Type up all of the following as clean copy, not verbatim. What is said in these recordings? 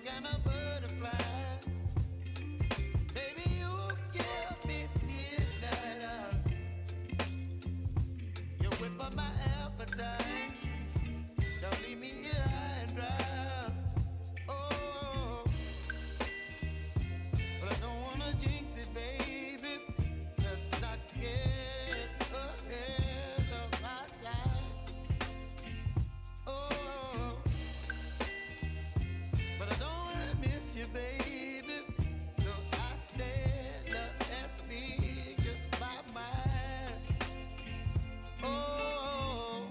kind of butterfly. Baby, you give me midnight. You whip up my appetite. Don't leave me here high and dry. Oh, but I don't wanna jinx it, baby. Let's not get ahead of my time. Oh, but I don't wanna miss you, baby. So I stand up and speak my mind. Oh.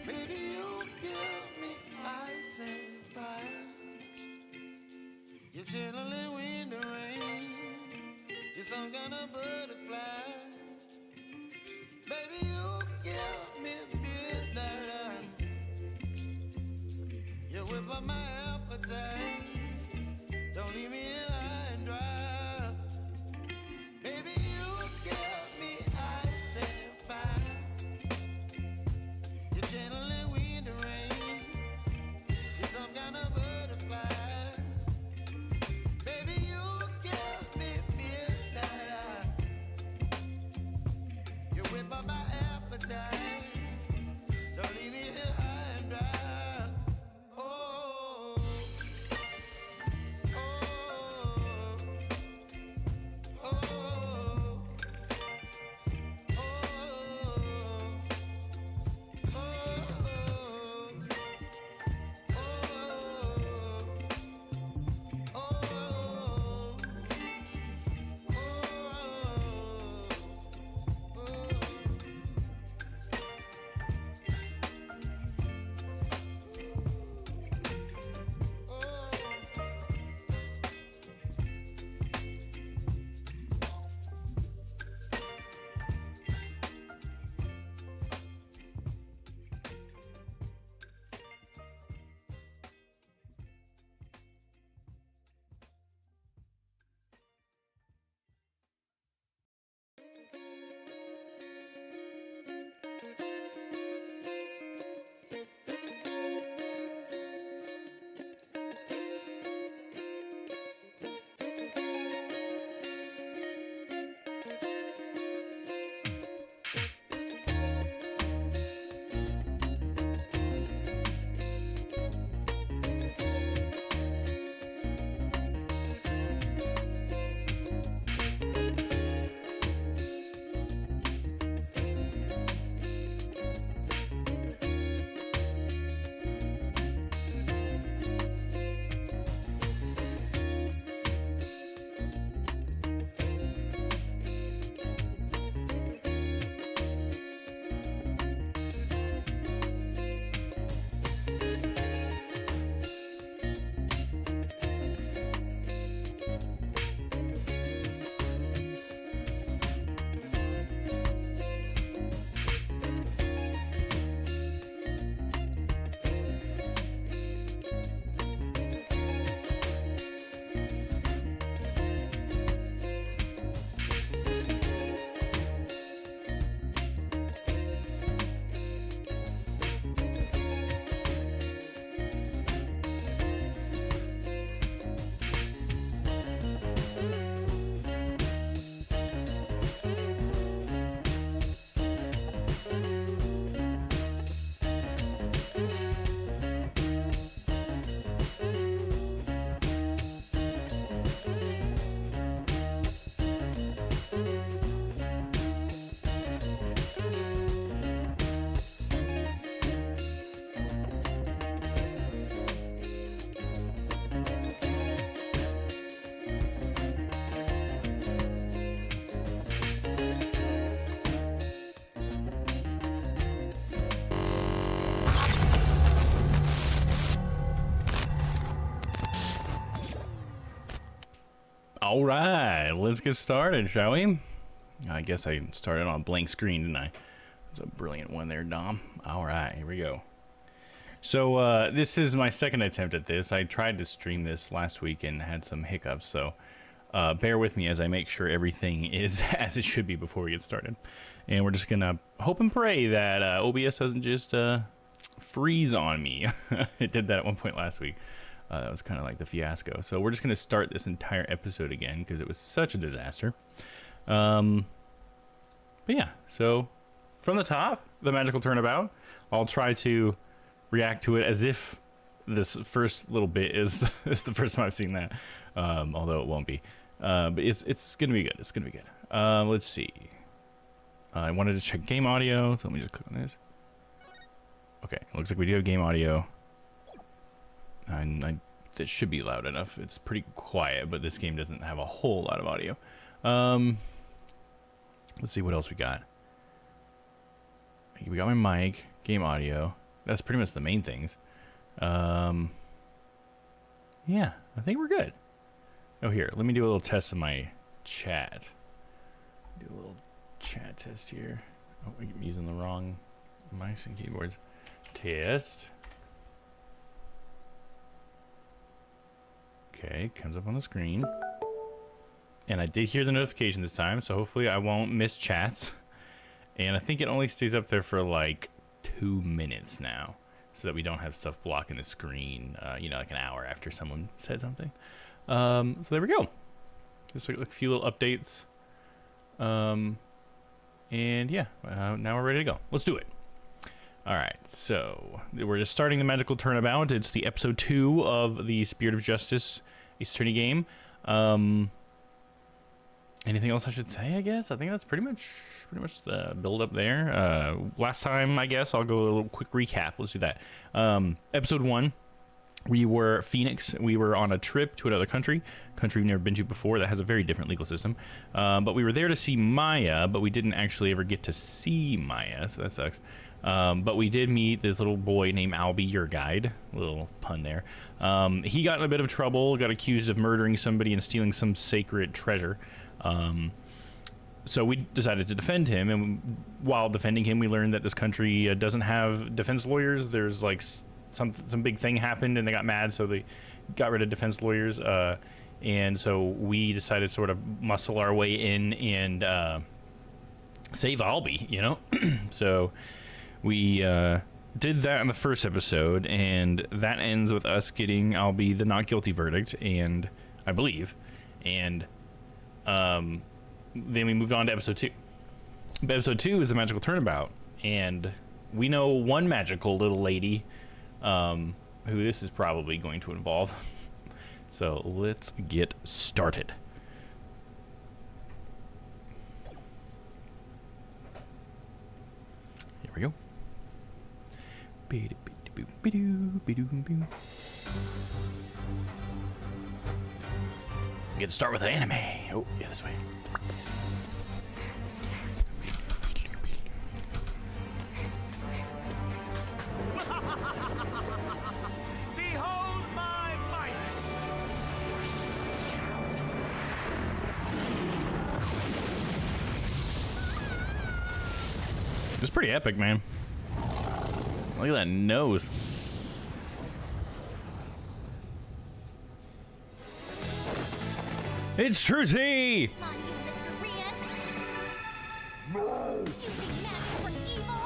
Baby, you give me ice and fire. You're chilling wind and rain. You're some kind of butterfly. Baby, you give me midnight. You whip up my appetite. Don't leave me here high and dry. Baby, you give me ice and fire. You're channeling wind and rain. You're some kind of butterfly. Baby, you give me midnight. You whip up my appetite. Don't leave me here high and dry. Oh, oh, oh, oh, All right, let's get started, shall we? I guess I started on a blank screen, didn't I? That's a brilliant one there, Dom. All right, here we go. So this is my second attempt at this. I tried to stream this last week and had some hiccups, so bear with me as I make sure everything is as it should be before we get started. And we're just gonna hope and pray that OBS doesn't just freeze on me. It did that at one point last week. That was kind of like the fiasco. So we're just gonna start this entire episode again because it was such a disaster. But yeah, so from the top, the magical turnabout. I'll try to react to it as if this first little bit is the first time I've seen that, although it won't be. But it's gonna be good. It's gonna be good. Let's see. I wanted to check game audio, so let me just click on this. Okay, looks like we do have game audio. And it should be loud enough. It's pretty quiet, but this game doesn't have a whole lot of audio. Let's see what else we got. We got my mic, game audio. That's pretty much the main things. Yeah, I think we're good. Oh, here, let me do a little test of my chat. Do a little chat test here. Oh, I'm using the wrong mice and keyboards. Test. Okay, comes up on the screen. And I did hear the notification this time, so hopefully I won't miss chats. And I think it only stays up there for like 2 minutes now, so that we don't have stuff blocking the screen, you know, like an hour after someone said something. So there we go. Just a few little updates. And yeah, now we're ready to go. Let's do it. All right, so we're just starting the magical turnabout. It's the episode 2 of the Spirit of Justice Ace Attorney game. Anything else I should say? I guess I think that's pretty much the build up there. Last time, I guess I'll go a little quick recap. Let's do that. Episode 1, we were Phoenix. We were on a trip to another country we've never been to before that has a very different legal system. But we were there to see Maya, but we didn't actually ever get to see Maya, so that sucks. But we did meet this little boy named Albie, your guide. Little pun there. He got in a bit of trouble, got accused of murdering somebody and stealing some sacred treasure. So we decided to defend him, and while defending him, we learned that this country doesn't have defense lawyers. There's like some big thing happened, and they got mad, so they got rid of defense lawyers. And so we decided to sort of muscle our way in and save Albie, you know? So we did that in the first episode, and that ends with us getting Albie the not guilty verdict, and I believe. And then we moved on to episode 2. But episode 2 is the magical turnabout, and we know one magical little lady who this is probably going to involve. So let's get started. Here we go. Get to start with an anime. Oh, yeah, this way. Behold my might! It's pretty epic, man. Look at that nose. It's Trucy! Come on, you, Mr. Rias. No! You big master for evil!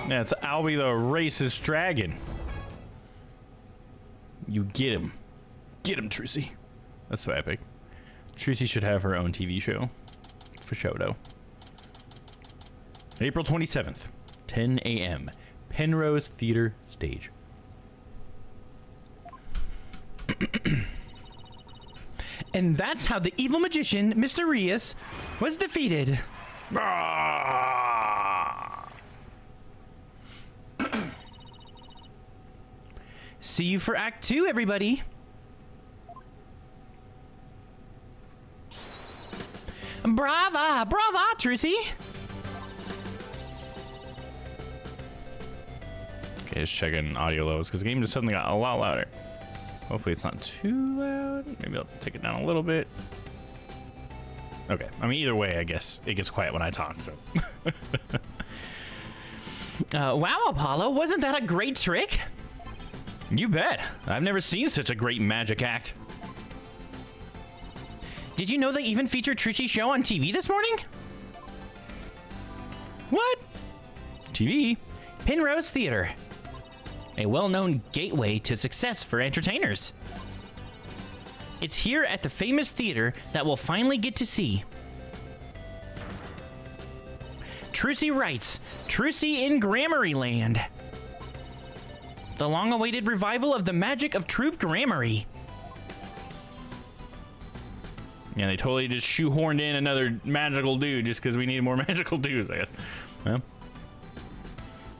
Yeah, it's Albie the racist dragon. You get him. Get him, Trucy. That's so epic. Trucy should have her own TV show. For show, though. April 27th, 10 a.m. Penrose Theater Stage. And that's how the evil magician, Mr. Rias, was defeated. See you for Act 2, everybody. Brava, brava, Trucy. Okay, just checking audio levels because the game just suddenly got a lot louder. Hopefully it's not too loud. Maybe I'll take it down a little bit. Okay. I mean, either way, I guess it gets quiet when I talk, so. Wow, Apollo, wasn't that a great trick? You bet. I've never seen such a great magic act. Did you know they even featured Trushi's show on TV this morning? What? TV? Penrose Theater. A well-known gateway to success for entertainers. It's here at the famous theater that we'll finally get to see Trucy writes, Trucy in Grammary Land. The long-awaited revival of the magic of Troop Grammary. Yeah, they totally just shoehorned in another magical dude just because we need more magical dudes, I guess. Well.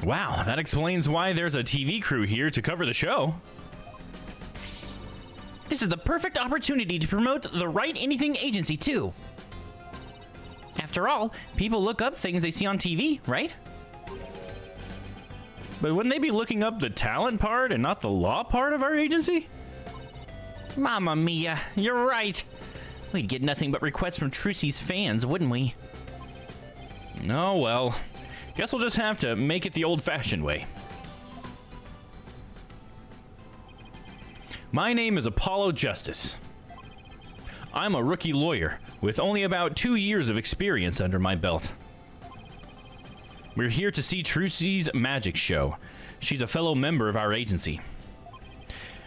Wow, that explains why there's a TV crew here to cover the show. This is the perfect opportunity to promote the Write Anything agency, too. After all, people look up things they see on TV, right? But wouldn't they be looking up the talent part and not the law part of our agency? Mamma mia, you're right. We'd get nothing but requests from Trucy's fans, wouldn't we? Oh, well. Guess we'll just have to make it the old-fashioned way. My name is Apollo Justice. I'm a rookie lawyer with only about 2 years of experience under my belt. We're here to see Trucy's magic show. She's a fellow member of our agency.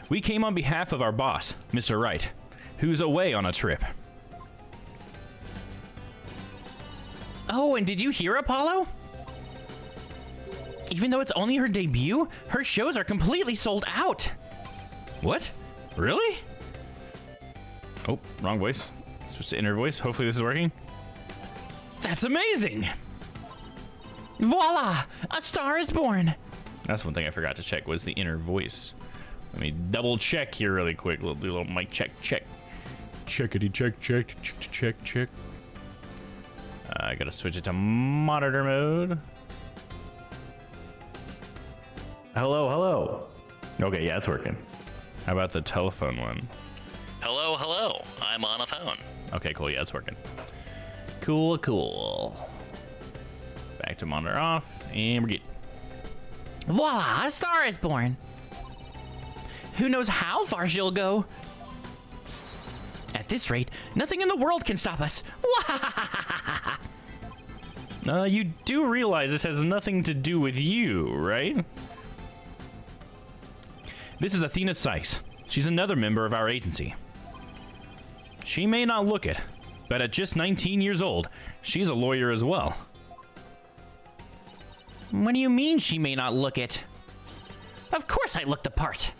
We came on behalf of our boss, Mr. Wright, who's away on a trip. Oh, and did you hear, Apollo? Even though it's only her debut, her shows are completely sold out. What? Really? Oh, wrong voice. Switch to inner voice. Hopefully this is working. That's amazing! Voila! A star is born! That's one thing I forgot to check was the inner voice. Let me double check here really quick. We'll do a little mic check. Checkity check. I gotta switch it to monitor mode. Hello. Okay, yeah, it's working. How about the telephone one? Hello. I'm on a phone. Okay, cool. Yeah, it's working. Cool. Back to monitor off, and we're good. Voila! A star is born! Who knows how far she'll go? At this rate, nothing in the world can stop us. You do realize this has nothing to do with you, right? This is Athena Sykes. She's another member of our agency. She may not look it, but at just 19 years old, she's a lawyer as well. What do you mean she may not look it? Of course I look the part.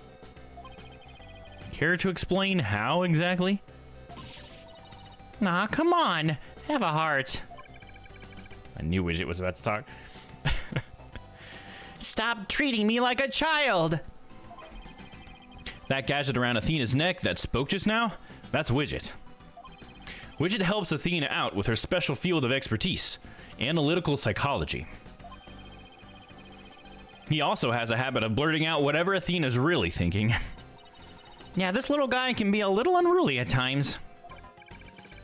Care to explain how exactly? Nah, come on. Have a heart. I knew Widget was about to talk. Stop treating me like a child. That gadget around Athena's neck that spoke just now, that's Widget. Widget helps Athena out with her special field of expertise, analytical psychology. He also has a habit of blurting out whatever Athena's really thinking. Yeah, this little guy can be a little unruly at times.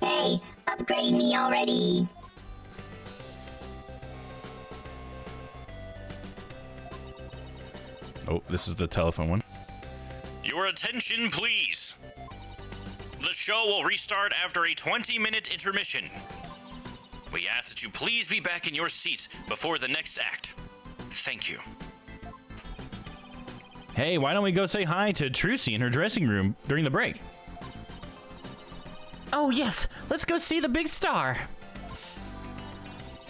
Hey, upgrade me already. Oh, this is the telephone one. Your attention, please. The show will restart after a 20-minute intermission. We ask that you please be back in your seats before the next act. Thank you. Hey, why don't we go say hi to Trucy in her dressing room during the break? Oh yes, let's go see the big star.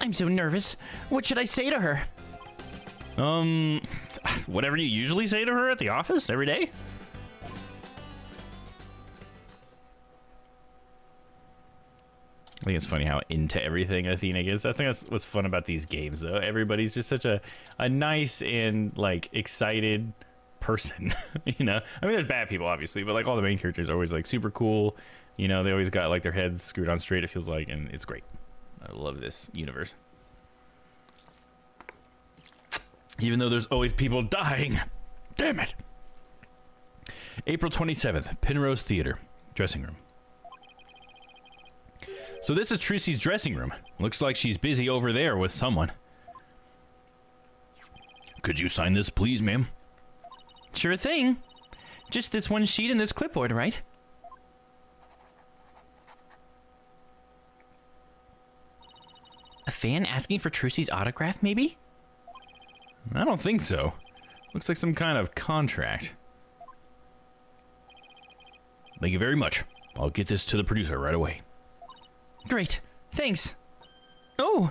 I'm so nervous. What should I say to her? Whatever you usually say to her at the office every day? I think it's funny how into everything Athena gets. I think that's what's fun about these games, though. Everybody's just such a nice and, like, excited person, you know? I mean, there's bad people, obviously, but, like, all the main characters are always, like, super cool. You know, they always got, like, their heads screwed on straight, it feels like, and it's great. I love this universe. Even though there's always people dying. Damn it. April 27th, Penrose Theater, dressing room. So this is Trucy's dressing room. Looks like she's busy over there with someone. Could you sign this, please, ma'am? Sure thing. Just this one sheet and this clipboard, right? A fan asking for Trucy's autograph, maybe? I don't think so. Looks like some kind of contract. Thank you very much. I'll get this to the producer right away. Great. Thanks. Oh!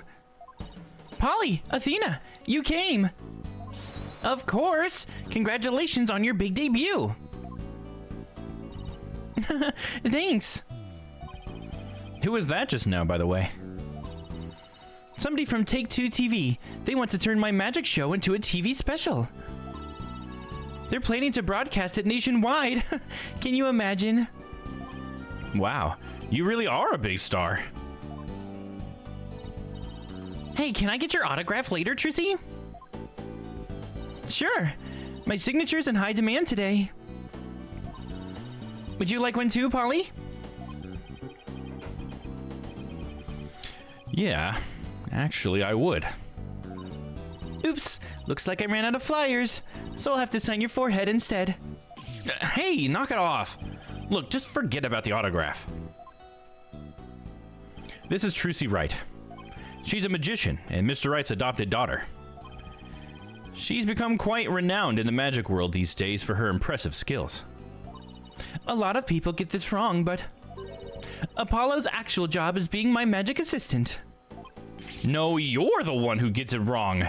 Polly, Athena, you came! Of course! Congratulations on your big debut! Thanks! Who was that just now, by the way? Somebody from Take-Two TV. They want to turn my magic show into a TV special. They're planning to broadcast it nationwide. Can you imagine? Wow, you really are a big star. Hey, can I get your autograph later, Trucy? Sure. My signature's in high demand today. Would you like one too, Polly? Yeah, actually I would. Oops, looks like I ran out of flyers, so I'll have to sign your forehead instead. Hey, knock it off. Look, just forget about the autograph. This is Trucy Wright. She's a magician and Mr. Wright's adopted daughter. She's become quite renowned in the magic world these days for her impressive skills. A lot of people get this wrong, but Apollo's actual job is being my magic assistant. No, you're the one who gets it wrong.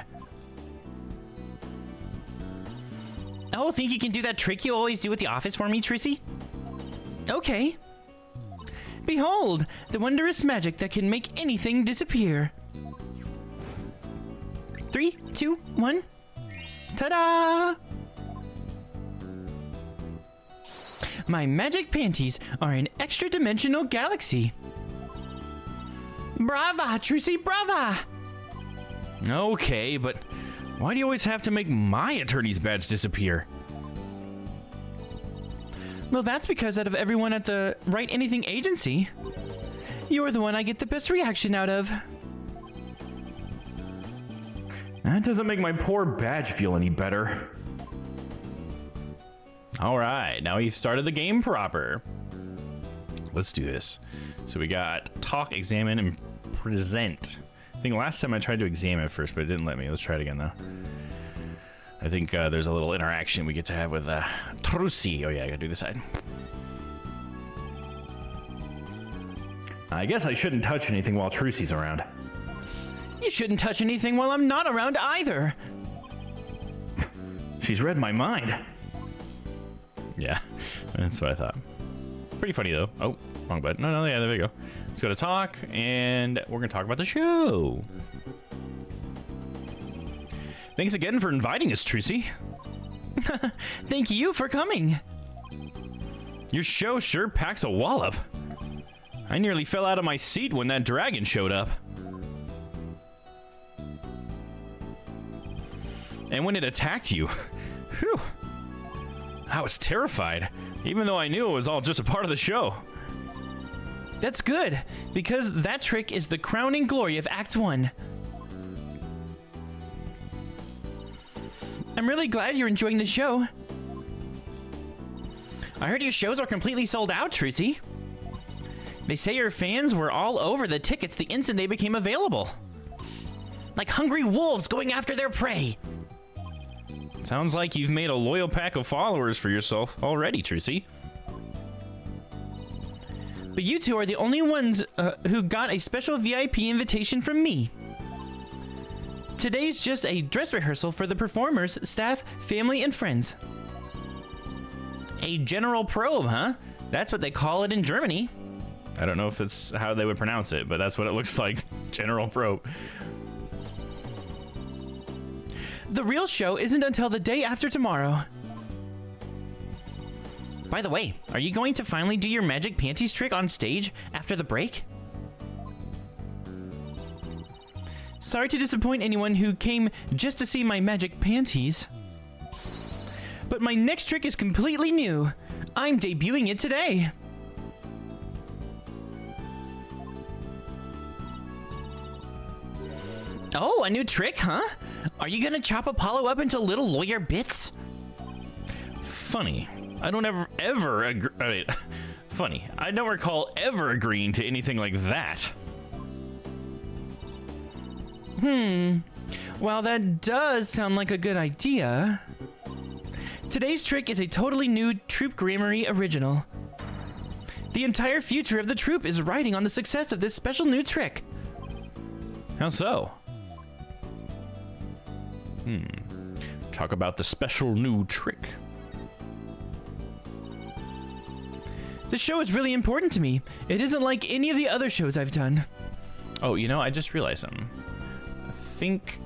Oh, think you can do that trick you always do at the office for me, Trucy? Okay. Behold, the wondrous magic that can make anything disappear. 3, 2, 1. Ta-da! My magic panties are an extra-dimensional galaxy. Brava, Trucy, brava! Okay, but why do you always have to make my attorney's badge disappear? Well, that's because out of everyone at the Write Anything agency, you're the one I get the best reaction out of. That doesn't make my poor badge feel any better. All right, now we've started the game proper. Let's do this. So we got talk, examine, and present. I think last time I tried to examine first, but it didn't let me. Let's try it again, though. I think there's a little interaction we get to have with Trucy. Oh, yeah, I gotta do this side. I guess I shouldn't touch anything while Trucy's around. You shouldn't touch anything while I'm not around either. She's read my mind. Yeah, that's what I thought. Pretty funny, though. Oh, wrong button. No, yeah, there we go. Let's go to talk, and we're going to talk about the show. Thanks again for inviting us, Trucy. Thank you for coming. Your show sure packs a wallop. I nearly fell out of my seat when that dragon showed up. And when it attacked you, whew, I was terrified, even though I knew it was all just a part of the show. That's good, because that trick is the crowning glory of Act 1. I'm really glad you're enjoying the show. I heard your shows are completely sold out, Trucy. They say your fans were all over the tickets the instant they became available. Like hungry wolves going after their prey. Sounds like you've made a loyal pack of followers for yourself already, Trucy. But you two are the only ones who got a special VIP invitation from me. Today's just a dress rehearsal for the performers, staff, family, and friends. A general probe, huh? That's what they call it in Germany. I don't know if that's how they would pronounce it, but that's what it looks like. General probe. The real show isn't until the day after tomorrow. By the way, are you going to finally do your magic panties trick on stage after the break? Sorry to disappoint anyone who came just to see my magic panties. But my next trick is completely new. I'm debuting it today. Oh, a new trick, huh? Are you gonna chop Apollo up into little lawyer bits? Funny. I don't ever agree. I mean, funny. I don't recall ever agreeing to anything like that. Well, that does sound like a good idea. Today's trick is a totally new Troop Grammary original. The entire future of the troop is riding on the success of this special new trick. How so? Talk about the special new trick. This show is really important to me. It isn't like any of the other shows I've done. Oh, you know, I just realized something. I think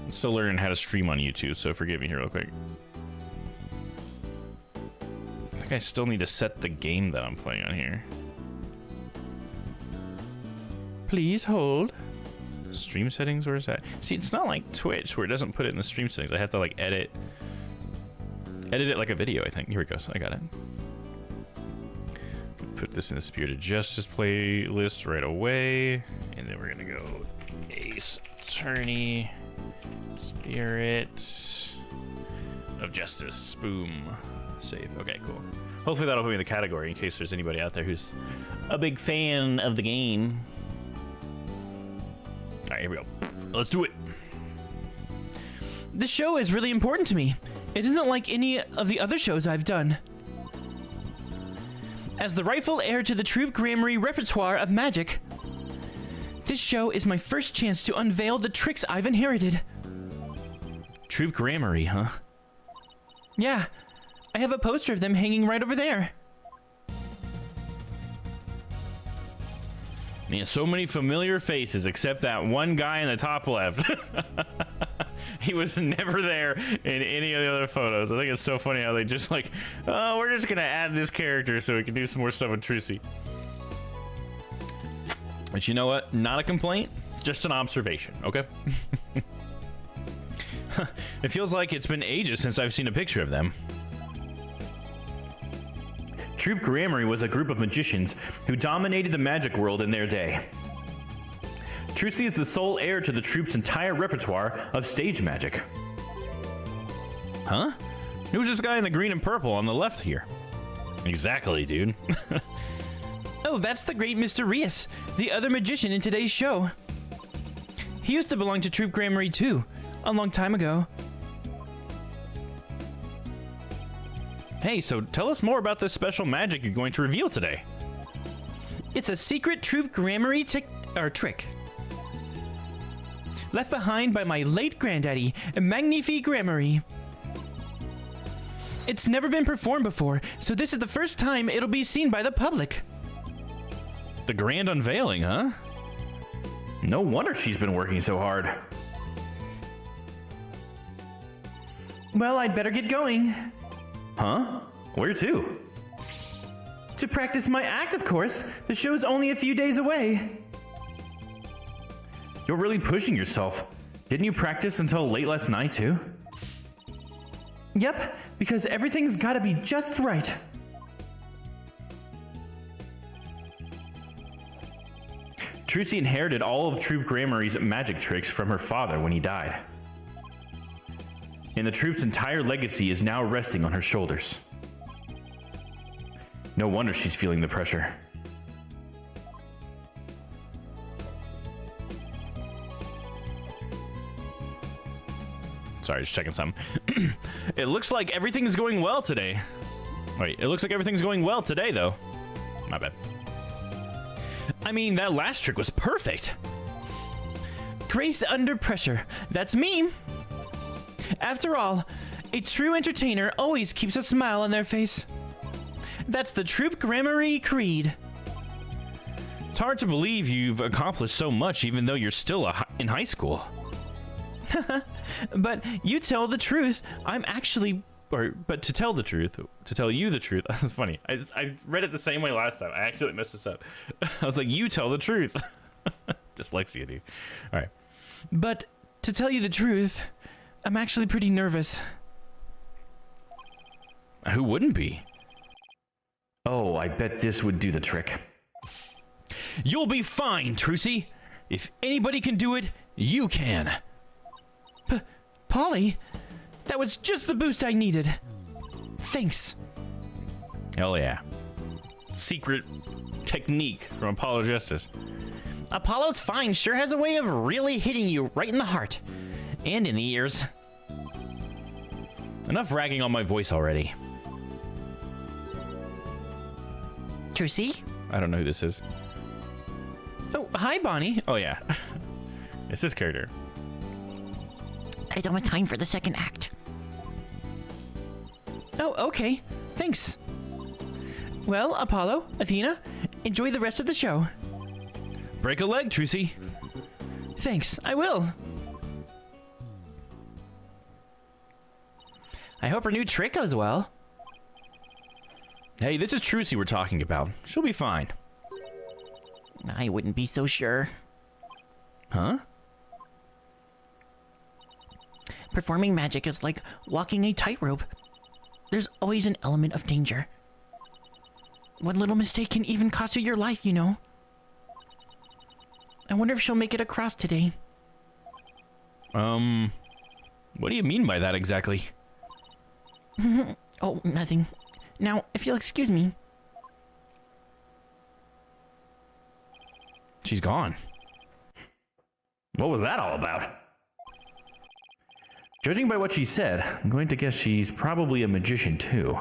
I'm still learning how to stream on YouTube, so forgive me here real quick. I think I still need to set the game that I'm playing on here. Please hold. Stream settings, where is that? See, it's not like Twitch where it doesn't put it in the stream settings. I have to like edit it like a video, I think. Here it goes. I got it. Put this in the Spirit of Justice playlist right away. And then we're gonna go Ace Attorney Spirit of Justice. Boom. Save. Okay, cool. Hopefully that'll put me in the category in case there's anybody out there who's a big fan of the game. All right, here we go. Let's do it. This show is really important to me. It isn't like any of the other shows I've done. As the rightful heir to the Troop Grammary repertoire of magic, this show is my first chance to unveil the tricks I've inherited. Troop Grammary, huh? Yeah, I have a poster of them hanging right over there. Man, so many familiar faces except that one guy in the top left. He was never there in any of the other photos. I think it's so funny how they just like, oh, we're just gonna add this character so we can do some more stuff with Trucy. But you know what? Not a complaint, just an observation, okay? It feels like it's been ages since I've seen a picture of them. Troop Grammary was a group of magicians who dominated the magic world in their day. Trucy is the sole heir to the troop's entire repertoire of stage magic. Huh? Who's this guy in the green and purple on the left here? Exactly, dude. Oh, that's the great Mr. Rias, the other magician in today's show. He used to belong to Troop Grammary too, a long time ago. Hey, so tell us more about this special magic you're going to reveal today. It's a secret Troop Grammary trick. Left behind by my late granddaddy, Magnifique Grammary. It's never been performed before, so this is the first time it'll be seen by the public. The grand unveiling, huh? No wonder she's been working so hard. Well, I'd better get going. Huh? Where to? To practice my act, of course. The show's only a few days away. You're really pushing yourself. Didn't you practice until late last night, too? Yep, because everything's gotta be just right. Trucy inherited all of Troop Grammary's magic tricks from her father when he died. And the troop's entire legacy is now resting on her shoulders. No wonder she's feeling the pressure. Sorry, just checking something. It looks like everything's going well today. Wait, it looks like everything's going well today, though. My bad. I mean, that last trick was perfect. Grace under pressure. That's me. After all, a true entertainer always keeps a smile on their face. That's the Troop Grammary creed. It's hard to believe you've accomplished so much even though you're still in high school. But you tell the truth, I'm actually... But to tell you the truth, that's funny. I read it the same way last time. I accidentally messed this up. I was like, you tell the truth. Dyslexia, dude. All right. But to tell you the truth, I'm actually pretty nervous. Who wouldn't be? Oh, I bet this would do the trick. You'll be fine, Trucy. If anybody can do it, you can. Polly, that was just the boost I needed. Thanks. Hell yeah. Secret technique from Apollo Justice. Apollo's fine sure has a way of really hitting you right in the heart. And in the ears. Enough ragging on my voice already. Trucy? I don't know who this is. Oh, hi, Bonnie. Oh, yeah. It's this character. I don't have time for the second act. Oh, okay. Thanks. Well, Apollo, Athena, enjoy the rest of the show. Break a leg, Trucy. Thanks, I will. I hope her new trick goes well. Hey, this is Trucy we're talking about. She'll be fine. I wouldn't be so sure. Huh? Performing magic is like walking a tightrope. There's always an element of danger. One little mistake can even cost you your life, you know. I wonder if she'll make it across today. What do you mean by that exactly? Oh, nothing. Now, if you'll excuse me. She's gone. What was that all about? Judging by what she said, I'm going to guess she's probably a magician too.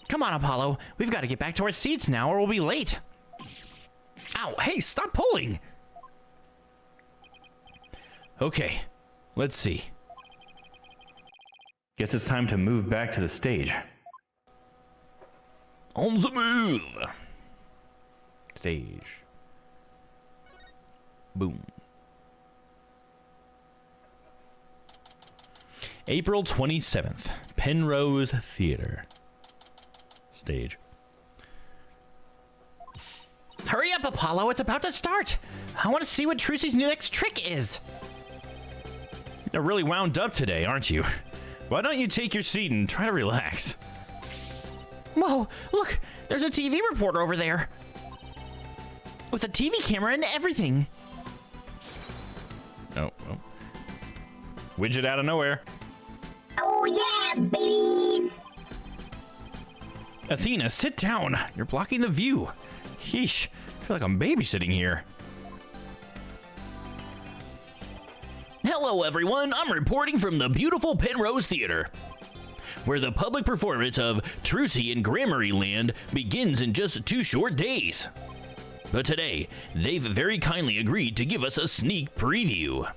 Come on, Apollo. We've got to get back to our seats now or we'll be late. Ow, hey, stop pulling! Okay, let's see. Guess it's time to move back to the stage. On the move! Stage. Boom. April 27th, Penrose Theater. Stage. Hurry up, Apollo. It's about to start. I want to see what Trucy's next trick is. You're really wound up today, aren't you? Why don't you take your seat and try to relax? Whoa, look. There's a TV reporter over there. With a TV camera and everything. Oh. Widget out of nowhere. Oh yeah, baby! Athena, sit down. You're blocking the view. Yeesh. I feel like I'm babysitting here. Hello, everyone. I'm reporting from the beautiful Penrose Theater, where the public performance of Trucy in Gramarye Land begins in just 2 short days. But today, they've very kindly agreed to give us a sneak preview.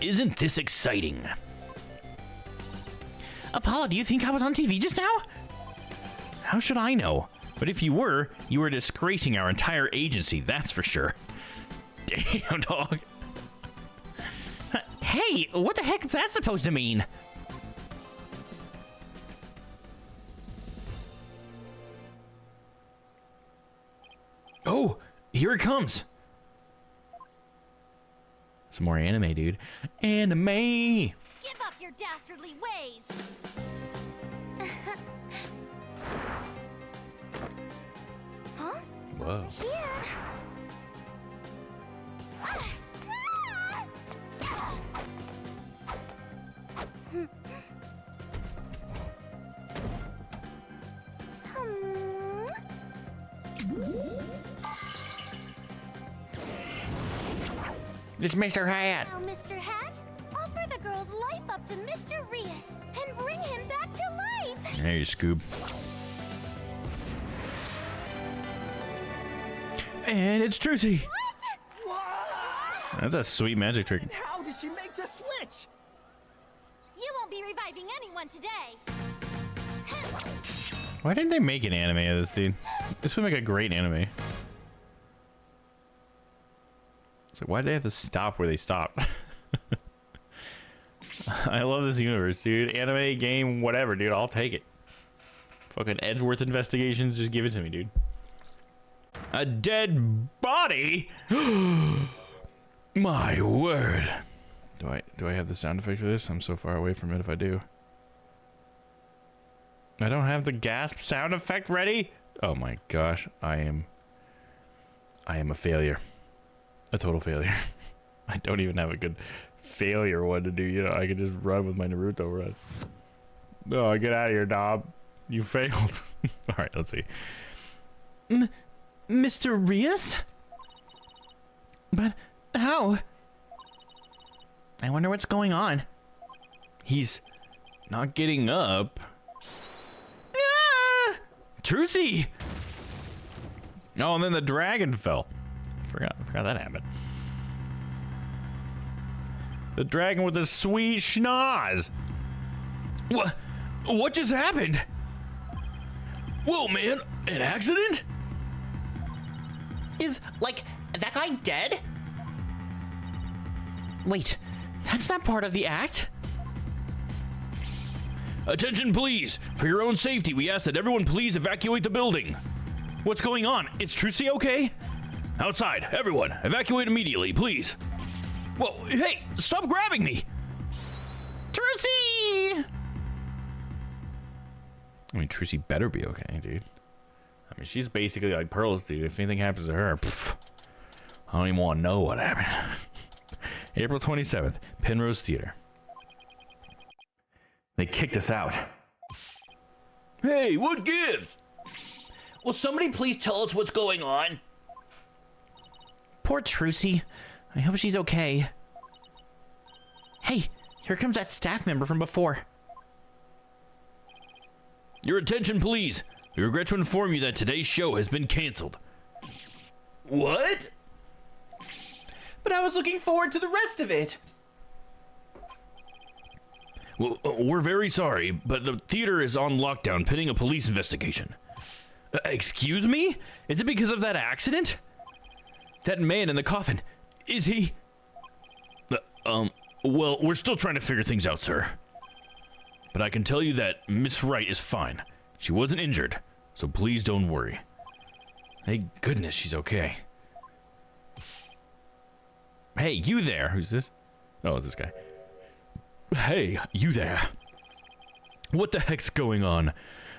Isn't this exciting? Apollo, do you think I was on TV just now? How should I know? But if you were disgracing our entire agency, that's for sure. Damn, dog. Hey, what the heck is that supposed to mean? Oh, here it comes. Some more anime, dude. Anime. Give up your dastardly ways! Huh? Whoa. Here? It's Mr. Hat. Now, Mr. Hat, offer the girl's life up to Mr. Rias and bring him back to life! There you Scoob. And it's Trucy. What? That's a sweet magic trick. How did she make the switch? You won't be reviving anyone today! Why didn't they make an anime of this, dude? This would make a great anime. So why did they have to stop where they stopped? I love this universe, dude. Anime, game, whatever, dude. I'll take it. Fucking Edgeworth Investigations, just give it to me, dude. A dead body? My word. Do I have the sound effect for this? I'm so far away from it if I do. I don't have the gasp sound effect ready. Oh my gosh, I am a failure. A total failure. I don't even have a good failure one to do. You know, I could just run with my Naruto run. Oh, get out of here, Dob. You failed. All right, let's see. Mr. Rias? But how? I wonder what's going on. He's not getting up. Ah! Trucy! Oh, and then the dragon fell. Forgot that happened. The dragon with the sweet schnoz. What just happened? Whoa, man, an accident? Is, like, that guy dead? Wait, that's not part of the act. Attention, please. For your own safety, we ask that everyone please evacuate the building. What's going on? Is Trucy okay? Outside, everyone, evacuate immediately, please. Whoa, hey, stop grabbing me. Trucy! I mean, Trucy better be okay, dude. I mean, she's basically like Pearls, dude. If anything happens to her, I don't even want to know what happened. April 27th, Penrose Theater. They kicked us out. Hey, what gives? Will somebody please tell us what's going on? Poor Trucy. I hope she's okay. Hey, here comes that staff member from before. Your attention, please. We regret to inform you that today's show has been canceled. What? But I was looking forward to the rest of it. Well, we're very sorry, but the theater is on lockdown pending a police investigation. Excuse me? Is it because of that accident? That man in the coffin, is he? Well, we're still trying to figure things out, sir. But I can tell you that Miss Wright is fine. She wasn't injured, so please don't worry. Thank goodness she's okay. Hey, you there. Who's this? Oh, it's this guy. Hey, you there. What the heck's going on?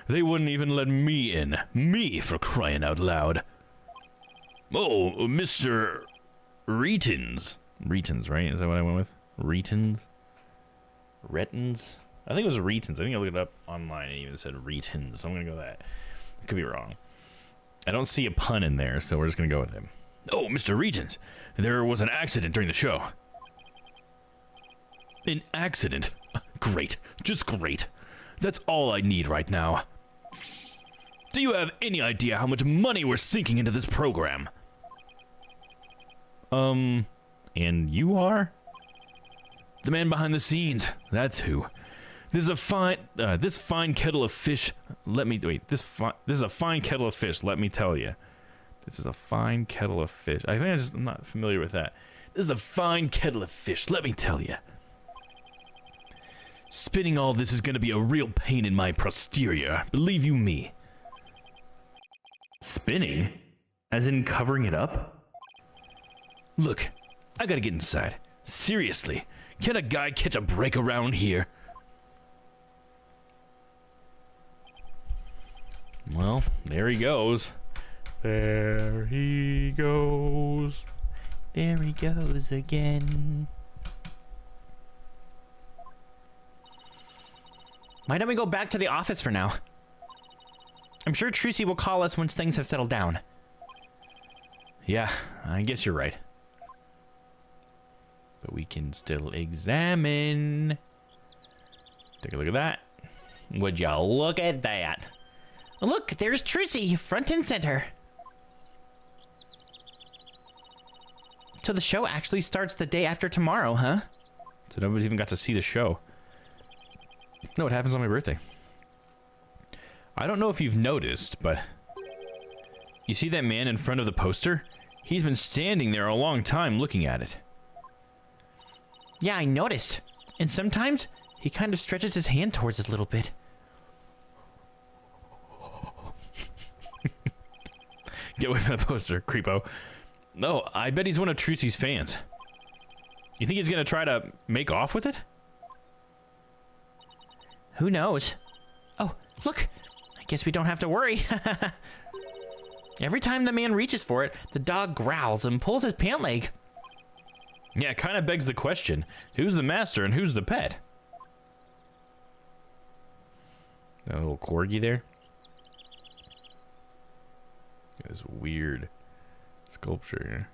They wouldn't even let me in. Me, for crying out loud. Oh, Mr. Reetons. Reetons, right? Is that what I went with? Reetons? Retons? I think it was Reetons. I think I looked it up online and it even said Reetons. So I'm going to go with that. Could be wrong. I don't see a pun in there, so we're just going to go with him. Oh, Mr. Reetons. There was an accident during the show. An accident? Great. Just great. That's all I need right now. Do you have any idea how much money we're sinking into this program? And you are? The man behind the scenes. That's who. This is a fine kettle of fish. This is a fine kettle of fish, let me tell you. This is a fine kettle of fish. I'm not familiar with that. This is a fine kettle of fish, let me tell you. Spinning all this is going to be a real pain in my posterior, believe you me. Spinning? As in covering it up? Look, I gotta get inside. Seriously, can a guy catch a break around here? Well, there he goes. There he goes. There he goes again. Why don't we go back to the office for now? I'm sure Trucy will call us once things have settled down. Yeah, I guess you're right. But we can still examine. Take a look at that. Would you look at that? Look, there's Trucy, front and center. So the show actually starts the day after tomorrow, huh? So nobody's even got to see the show. No, it happens on my birthday. I don't know if you've noticed, but you see that man in front of the poster? He's been standing there a long time looking at it. Yeah, I noticed. And sometimes he kind of stretches his hand towards it a little bit. Get away from that poster, creepo. No, I bet he's one of Trucy's fans. You think he's gonna try to make off with it? Who knows? Oh, look. I guess we don't have to worry. Every time the man reaches for it, the dog growls and pulls his pant leg. Yeah, it kind of begs the question, who's the master and who's the pet? That little corgi there. This weird sculpture here.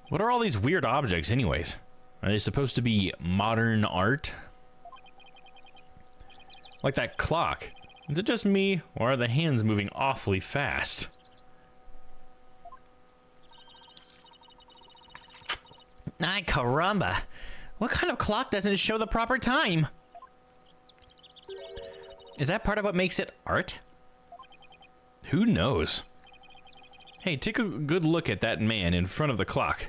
What are all these weird objects anyways? Are they supposed to be modern art? Like that clock. Is it just me, or are the hands moving awfully fast? Ay, caramba. What kind of clock doesn't show the proper time? Is that part of what makes it art? Who knows? Hey, take a good look at that man in front of the clock.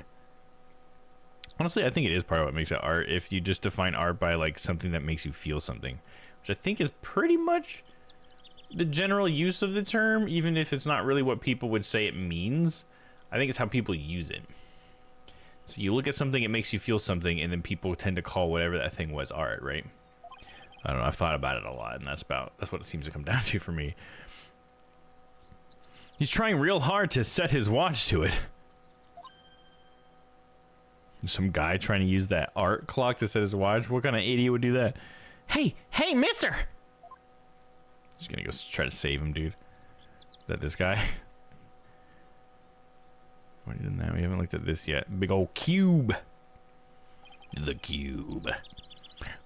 Honestly, I think it is part of what makes it art, if you just define art by like something that makes you feel something, which I think is pretty much the general use of the term, even if it's not really what people would say it means. I think it's how people use it. So you look at something, it makes you feel something, and then people tend to call whatever that thing was art, right? I don't know, I've thought about it a lot, and that's what it seems to come down to for me. He's trying real hard to set his watch to it. Some guy trying to use that art clock to set his watch? What kind of idiot would do that? Hey, mister! Just gonna go try to save him, dude. Is that this guy? Why didn't that? We haven't looked at this yet. Big old cube. The cube.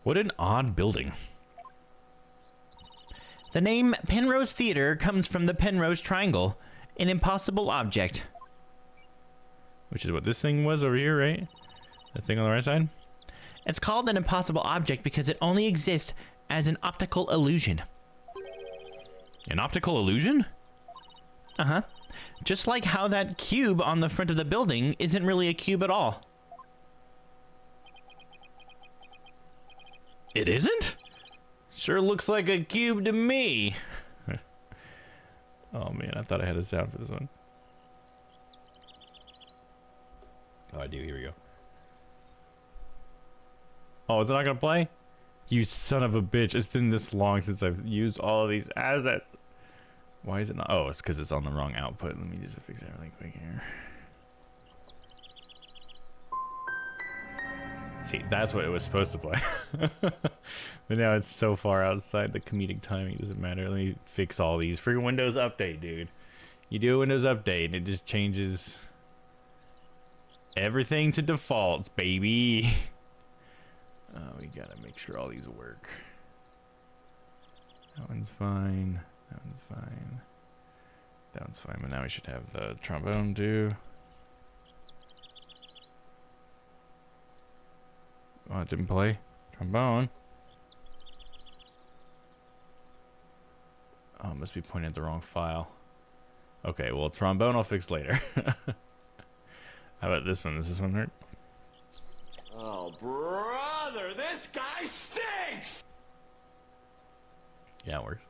What an odd building. The name Penrose Theater comes from the Penrose Triangle, an impossible object. Which is what this thing was over here, right? That thing on the right side? It's called an impossible object because it only exists as an optical illusion. An optical illusion? Uh-huh. Just like how that cube on the front of the building isn't really a cube at all. It isn't? Sure looks like a cube to me. Oh man, I thought I had a sound for this one. Oh, I do. Here we go. Oh, is it not gonna play? You son of a bitch. It's been this long since I've used all of these assets. Why is it not? Oh, it's because it's on the wrong output. Let me just fix that really quick here. See, that's what it was supposed to play. But now it's so far outside the comedic timing, it doesn't matter. Let me fix all these. Freaking Windows Update, dude. You do a Windows Update and it just changes everything to defaults, baby. We gotta make sure all these work. That one's fine. That one's fine. That one's fine, but now we should have the trombone too. Oh, it didn't play. Trombone. Oh, it must be pointing at the wrong file. Okay, well, trombone I'll fix later. How about this one? Does this one hurt? Oh, brother, this guy stinks! Yeah, it works.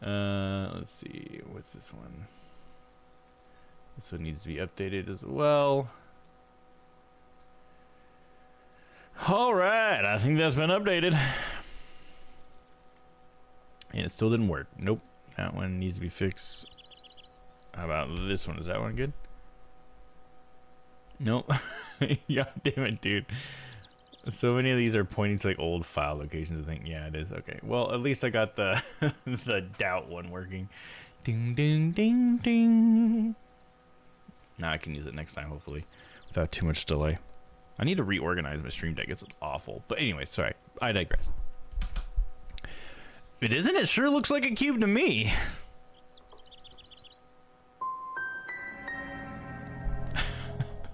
Let's see. What's this one? This one needs to be updated as well. All right, I think that's been updated. And it still didn't work. Nope. That one needs to be fixed. How about this one? Is that one good? Nope. God damn it, dude. So many of these are pointing to like old file locations. I think, yeah, it is. Okay. Well, at least I got the the doubt one working. Ding, ding, ding, ding. Now I can use it next time, hopefully, without too much delay. I need to reorganize my stream deck. It's awful. But anyway, sorry. I digress. It isn't? It sure looks like a cube to me.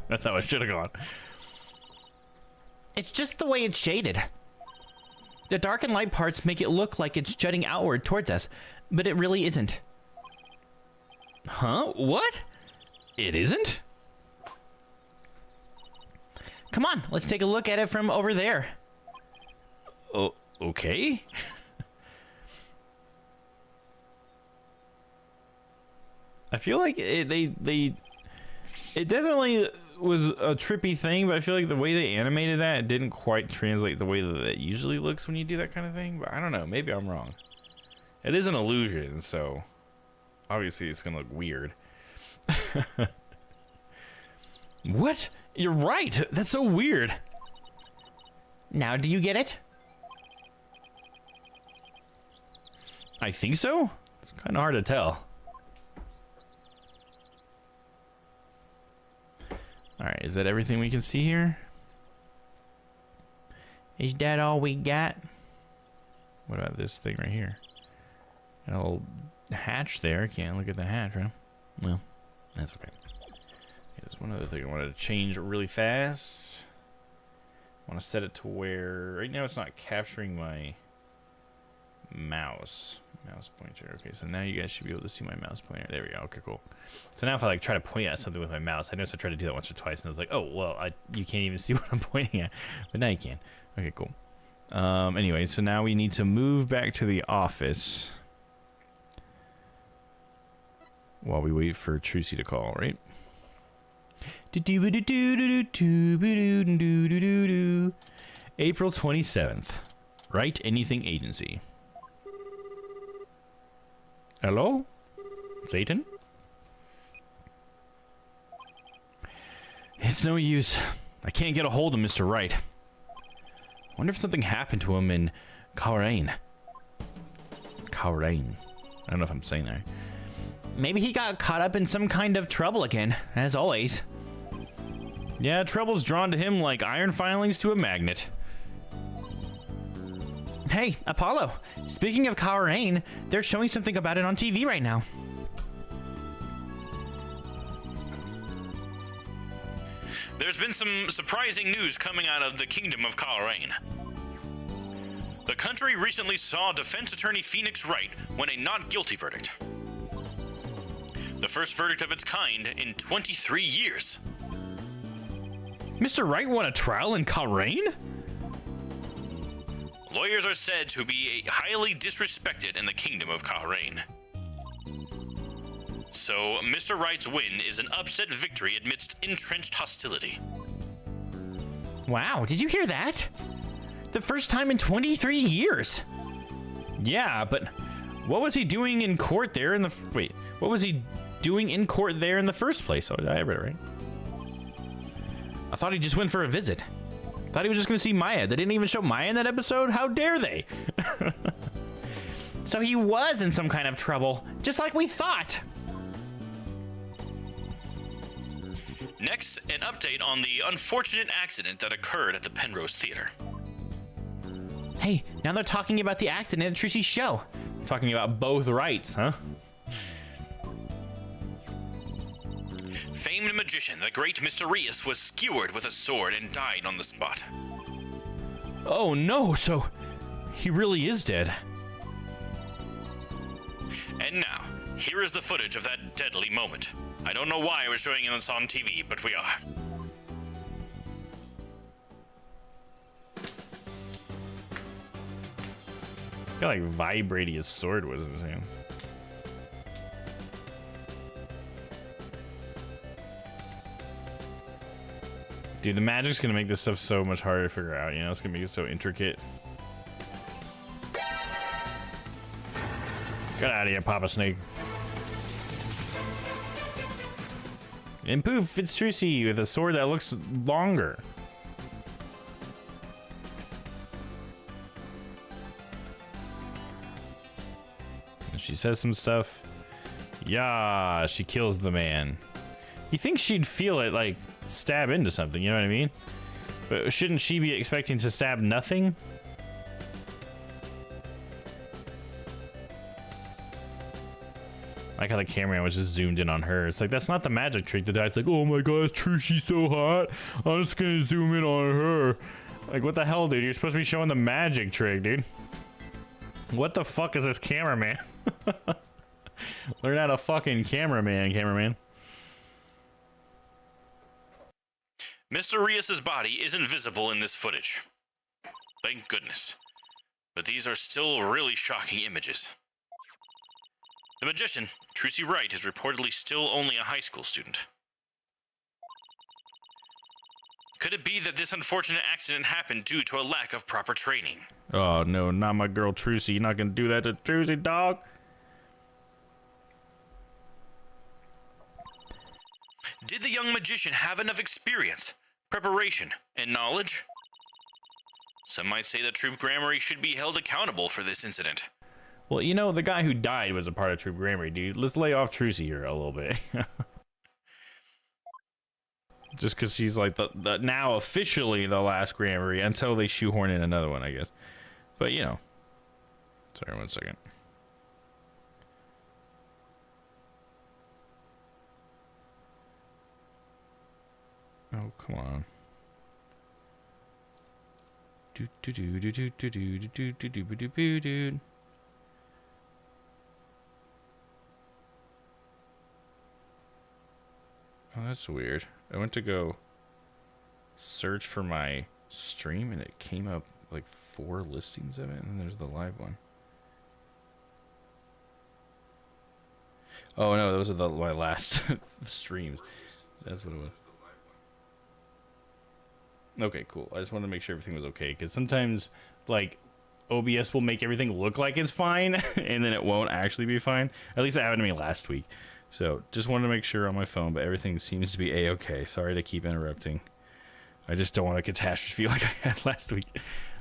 That's how it should have gone. It's just the way it's shaded. The dark and light parts make it look like it's jutting outward towards us, but it really isn't. Huh? What? It isn't? Come on, let's take a look at it from over there. Oh, okay. I feel like it definitely was a trippy thing, but I feel like the way they animated that it didn't quite translate the way that it usually looks when you do that kind of thing. But I don't know. Maybe I'm wrong. It is an illusion, so obviously it's gonna look weird. What? You're right. That's so weird. Now, do you get it? I think so. It's kind of hard to tell. All right, is that everything we can see here? Is that all we got? What about this thing right here? Got a little hatch there. Can't look at the hatch, right? Well, that's okay. There's one other thing I wanted to change really fast. I want to set it to where right now it's not capturing my mouse pointer. Okay, so now you guys should be able to see my mouse pointer. There we go. Okay, cool. So now if I like try to point at something with my mouse, I noticed I tried to do that once or twice, and I was like, oh well, you can't even see what I'm pointing at, but now you can. Okay, cool. Anyway, so now we need to move back to the office while we wait for Trucy to call, right? April 27th. Write Anything Agency. Hello? Satan? It's no use. I can't get a hold of Mr. Wright. Wonder if something happened to him in Coleraine. Coleraine. I don't know if I'm saying that. Maybe he got caught up in some kind of trouble again, as always. Yeah, trouble's drawn to him like iron filings to a magnet. Hey, Apollo. Speaking of Coleraine, they're showing something about it on TV right now. There's been some surprising news coming out of the Kingdom of Coleraine. The country recently saw defense attorney Phoenix Wright win a not guilty verdict. The first verdict of its kind in 23 years. Mr. Wright won a trial in Coleraine? Lawyers are said to be highly disrespected in the Kingdom of Coleraine. So, Mr. Wright's win is an upset victory amidst entrenched hostility. Wow, did you hear that? The first time in 23 years. Yeah, but what was he doing in court there in the... Wait, what was he doing in court there in the first place? Oh, I read it right. I thought he just went for a visit. Thought he was just going to see Maya. They didn't even show Maya in that episode? How dare they? So he was in some kind of trouble, just like we thought. Next, an update on the unfortunate accident that occurred at the Penrose Theater. Hey, now they're talking about the accident at Trucy's show. Talking about both rights, huh? Famed magician, the great Mysterious, was skewered with a sword and died on the spot. Oh no, so he really is dead. And now, here is the footage of that deadly moment. I don't know why we're showing this on TV, but we are. I feel like vibrating his sword was his hand. Dude, the magic's gonna make this stuff so much harder to figure out, you know? It's gonna make it so intricate. Get out of here, Papa Snake. And poof, it's Trucy with a sword that looks longer. And she says some stuff. Yeah, she kills the man. You think she'd feel it, like, stab into something, you know what I mean? But shouldn't she be expecting to stab nothing? I like how the cameraman was just zoomed in on her. It's like, that's not the magic trick. The guy's like, oh my god, it's true, she's so hot. I'm just gonna zoom in on her. Like, what the hell, dude? You're supposed to be showing the magic trick, dude. What the fuck is this cameraman? Learn how to fucking cameraman. Mr. Rias's body isn't visible in this footage. Thank goodness. But these are still really shocking images. The magician, Trucy Wright, is reportedly still only a high school student. Could it be that this unfortunate accident happened due to a lack of proper training? Oh no, not my girl Trucy. You're not gonna do that to Trucy, dog. Did the young magician have enough experience, preparation, and knowledge? Some might say that Troop Gramarye should be held accountable for this incident. Well, you know, the guy who died was a part of Troop Gramarye, dude. Let's lay off Trucy here a little bit. Just because she's like the now officially the last Gramarye until they shoehorn in another one, I guess. But, you know. Sorry, 1 second. Oh, come on. Do do do do do do do do do do do do do. Oh, that's weird. I went to go search for my stream and it came up like 4 listings of it, and there's the live one. Oh no, those are my last streams. That's what it was. Okay, cool. I just wanted to make sure everything was okay, because sometimes, like, OBS will make everything look like it's fine, and then it won't actually be fine. At least that happened to me last week. So, just wanted to make sure on my phone, but everything seems to be A-okay. Sorry to keep interrupting. I just don't want a catastrophe like I had last week.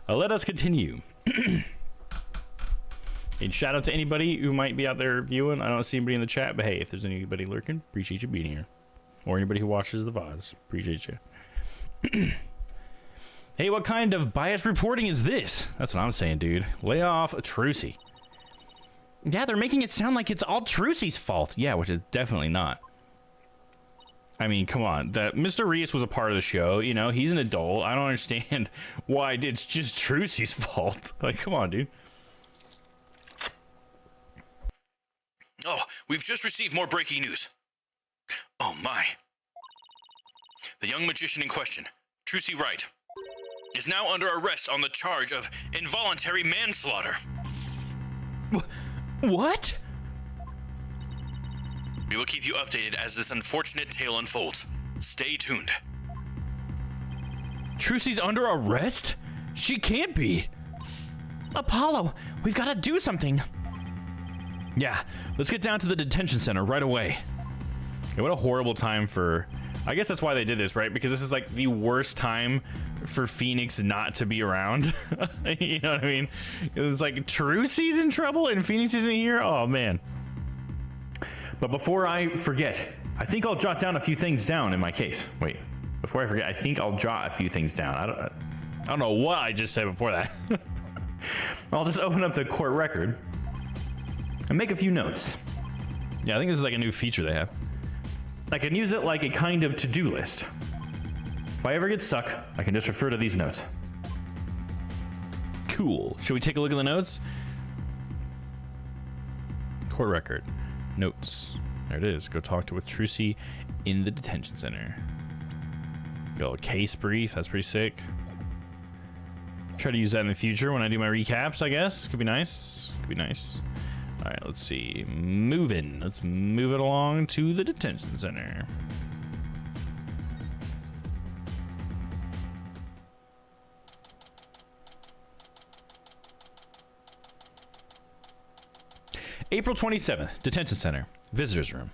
Let us continue. And shout out to anybody who might be out there viewing. I don't see anybody in the chat, but hey, if there's anybody lurking, appreciate you being here. Or anybody who watches the VODs, appreciate you. Hey, what kind of biased reporting is this? That's what I'm saying, dude. Lay off Trucy. Yeah, they're making it sound like it's all Trucy's fault. Yeah, which is definitely not. I mean, come on. That Mr. Reese was a part of the show. You know, he's an adult. I don't understand why it's just Trucy's fault. Like, come on, dude. Oh, we've just received more breaking news. Oh my. The young magician in question, Trucy Wright, is now under arrest on the charge of involuntary manslaughter. What? We will keep you updated as this unfortunate tale unfolds. Stay tuned. Trucy's under arrest? She can't be. Apollo, we've got to do something. Yeah, let's get down to the detention center right away. Yeah, what a horrible time for... I guess that's why they did this, right? Because this is like the worst time for Phoenix not to be around. You know what I mean? It's like Trucy's in trouble and Phoenix isn't here. Oh, man. But before I forget, I think I'll jot down a few things down in my case. Wait, before I forget, I think I'll jot a few things down. I don't know what I just said before that. I'll just open up the court record and make a few notes. Yeah, I think this is like a new feature they have. I can use it like a kind of to-do list. If I ever get stuck, I can just refer to these notes. Cool. Should we take a look at the notes? Court record. Notes. There it is. Go talk with Trucy in the detention center. Go case brief. That's pretty sick. Try to use that in the future when I do my recaps, I guess. Could be nice. Could be nice. All right, let's see. Moving. Let's move it along to the detention center. April 27th, detention center, visitors room.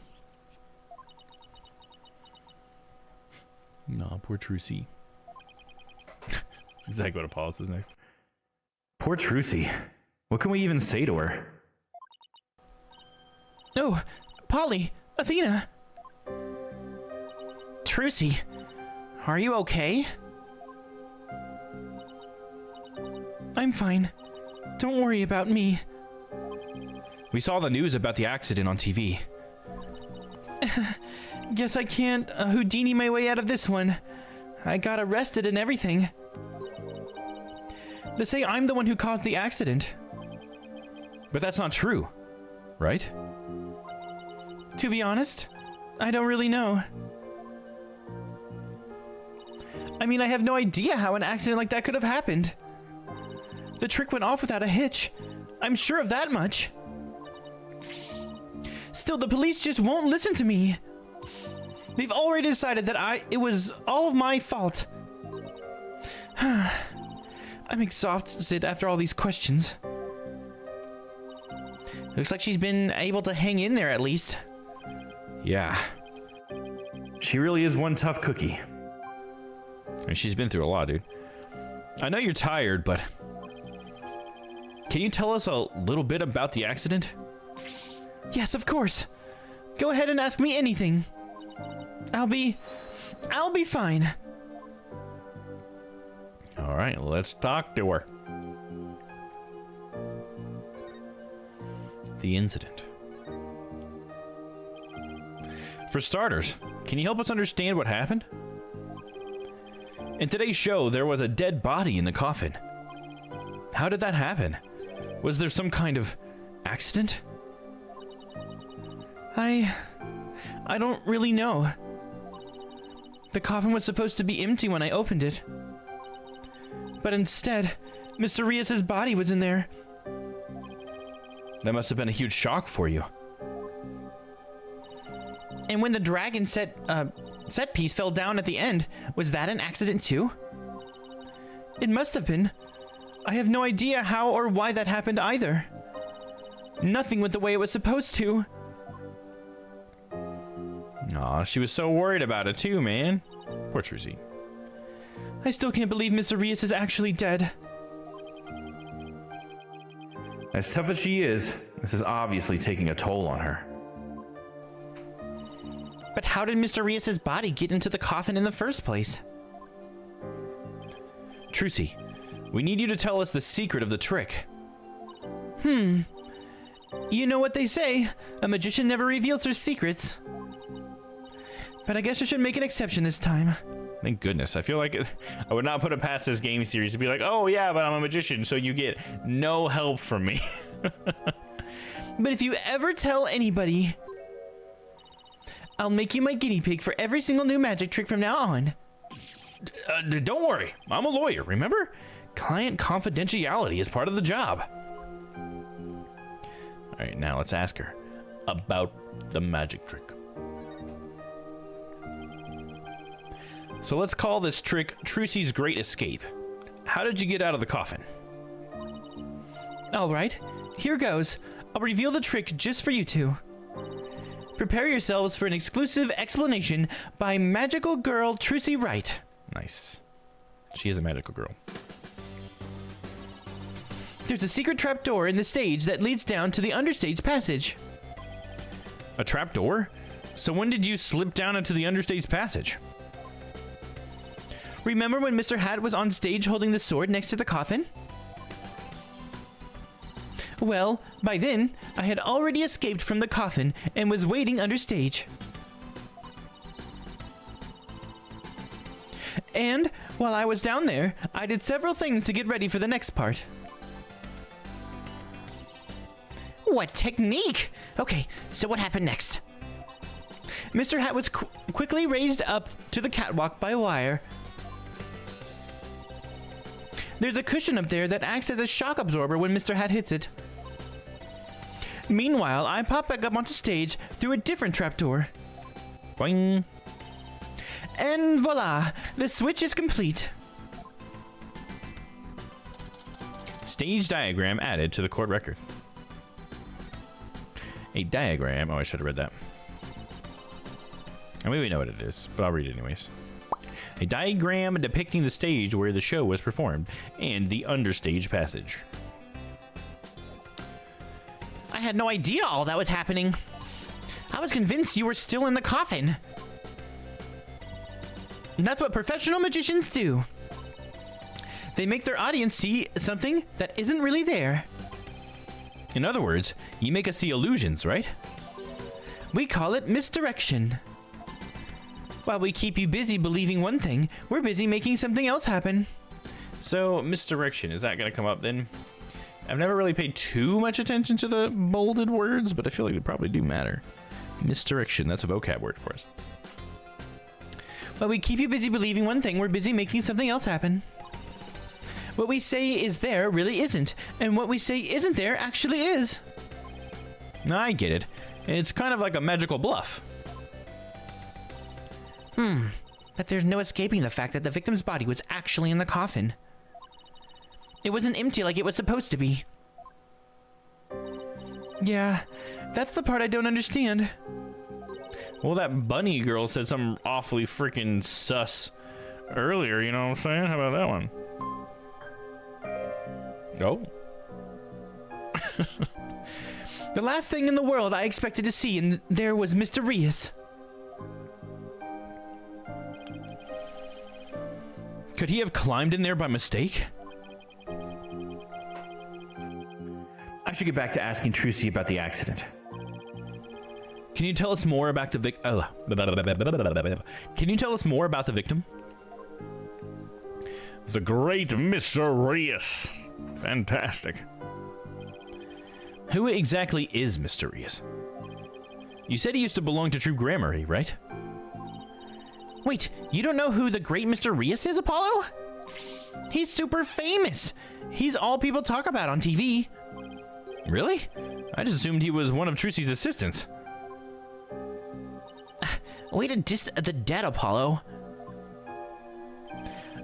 Nah, poor Trucy. That's exactly what Apollo says next. Poor Trucy. What can we even say to her? Oh, Polly, Athena. Trucy, are you okay? I'm fine. Don't worry about me. We saw the news about the accident on TV. Guess I can't Houdini my way out of this one. I got arrested and everything. They say I'm the one who caused the accident. But that's not true, right? To be honest, I don't really know. I mean, I have no idea how an accident like that could have happened. The trick went off without a hitch. I'm sure of that much. Still, the police just won't listen to me. They've already decided that it was all of my fault. I'm exhausted after all these questions. Looks like she's been able to hang in there at least. Yeah. She really is one tough cookie. I mean, she's been through a lot, dude. I know you're tired, but can you tell us a little bit about the accident? Yes, of course. Go ahead and ask me anything. I'll be fine. All right, let's talk to her. The incident. For starters, can you help us understand what happened? In today's show, there was a dead body in the coffin. How did that happen? Was there some kind of accident? I don't really know. The coffin was supposed to be empty when I opened it. But instead, Mr. Rias's body was in there. That must have been a huge shock for you. And when the dragon set piece fell down at the end, was that an accident too? It must have been. I have no idea how or why that happened either. Nothing went the way it was supposed to. Aw, she was so worried about it too, man. Poor Trucy. I still can't believe Mr. Rias is actually dead. As tough as she is, this is obviously taking a toll on her. But how did Mr. Rias's body get into the coffin in the first place? Trucy, we need you to tell us the secret of the trick. You know what they say, a magician never reveals their secrets. But I guess I should make an exception this time. Thank goodness. I feel like I would not put it past this game series to be like, oh yeah, but I'm a magician, so you get no help from me. But if you ever tell anybody, I'll make you my guinea pig for every single new magic trick from now on. Don't worry, I'm a lawyer, remember? Client confidentiality is part of the job. All right, now let's ask her about the magic trick. So let's call this trick Trucy's Great Escape. How did you get out of the coffin? All right, here goes. I'll reveal the trick just for you two. Prepare yourselves for an exclusive explanation by magical girl Trucy Wright. Nice. She is a magical girl. There's a secret trapdoor in the stage that leads down to the understage passage. A trapdoor? So when did you slip down into the understage passage? Remember when Mr. Hat was on stage holding the sword next to the coffin? Well, by then, I had already escaped from the coffin and was waiting understage. And while I was down there, I did several things to get ready for the next part. What technique! Okay, so what happened next? Mr. Hat was quickly raised up to the catwalk by a wire. There's a cushion up there that acts as a shock absorber when Mr. Hat hits it. Meanwhile, I pop back up onto stage through a different trapdoor. Boing. And voila, the switch is complete. Stage diagram added to the court record. A diagram. Oh, I should have read that. I mean, we know what it is, but I'll read it anyways. A diagram depicting the stage where the show was performed and the understage passage. I had no idea all that was happening. I was convinced you were still in the coffin. And that's what professional magicians do. They make their audience see something that isn't really there. In other words, you make us see illusions, right? We call it misdirection. While we keep you busy believing one thing, we're busy making something else happen. So, misdirection, is that going to come up then? I've never really paid too much attention to the bolded words, but I feel like they probably do matter. Misdirection, that's a vocab word for us. While we keep you busy believing one thing, we're busy making something else happen. What we say is there really isn't, and what we say isn't there actually is. I get it. It's kind of like a magical bluff. But that there's no escaping the fact that the victim's body was actually in the coffin. It wasn't empty like it was supposed to be. Yeah, that's the part I don't understand. Well, that bunny girl said something awfully freaking sus earlier, you know what I'm saying? How about that one? Oh. The last thing in the world I expected to see in there was Mr. Rias. Could he have climbed in there by mistake? I should get back to asking Trucy about the accident. Can you tell us more about the Can you tell us more about the victim? The great Mr. Rias. Fantastic. Who exactly is Mr. Rias? You said he used to belong to True Gramarye, right? Wait, you don't know who the great Mr. Rias is, Apollo? He's super famous. He's all people talk about on TV. Really? I just assumed he was one of Trucy's assistants. Way to diss the dead, Apollo.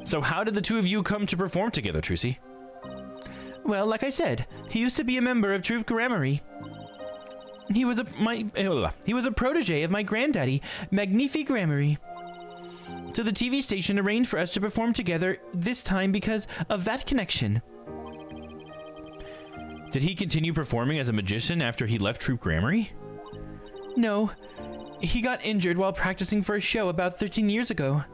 So how did the two of you come to perform together, Trucy? Well, like I said, he used to be a member of True Gramarye. He was a protege of my granddaddy, Magnifi Gramarye. So the TV station arranged for us to perform together this time because of that connection. Did he continue performing as a magician after he left True Gramarye? No. He got injured while practicing for a show about 13 years ago.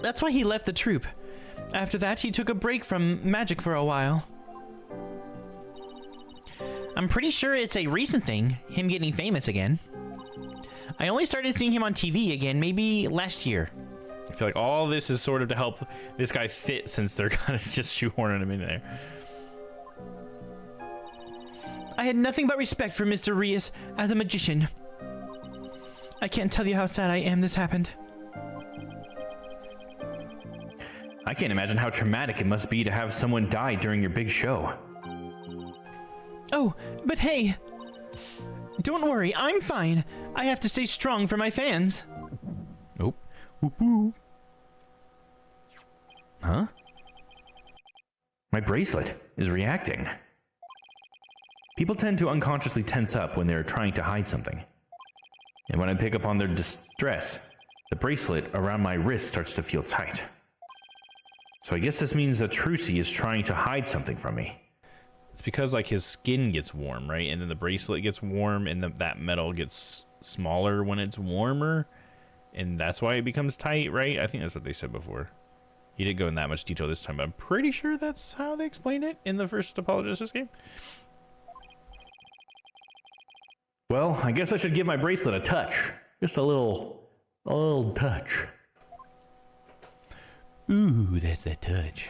That's why he left the troupe. After that, he took a break from magic for a while. I'm pretty sure it's a recent thing, him getting famous again. I only started seeing him on TV again maybe last year. I feel like all this is sort of to help this guy fit since they're kind of just shoehorning him in there. I had nothing but respect for Mr. Rias as a magician. I can't tell you how sad I am this happened. I can't imagine how traumatic it must be to have someone die during your big show. Oh, but hey! Don't worry, I'm fine. I have to stay strong for my fans. Nope. Whoop whoop. Huh? My bracelet is reacting. People tend to unconsciously tense up when they're trying to hide something. And when I pick up on their distress, the bracelet around my wrist starts to feel tight. So I guess this means that Trucy is trying to hide something from me. It's because like his skin gets warm, right? And then the bracelet gets warm and that metal gets smaller when it's warmer. And that's why it becomes tight, right? I think that's what they said before. He didn't go in that much detail this time, but I'm pretty sure that's how they explained it in the first Apollo Justice game. Well, I guess I should give my bracelet a touch. Just a little touch. Ooh, that's a touch.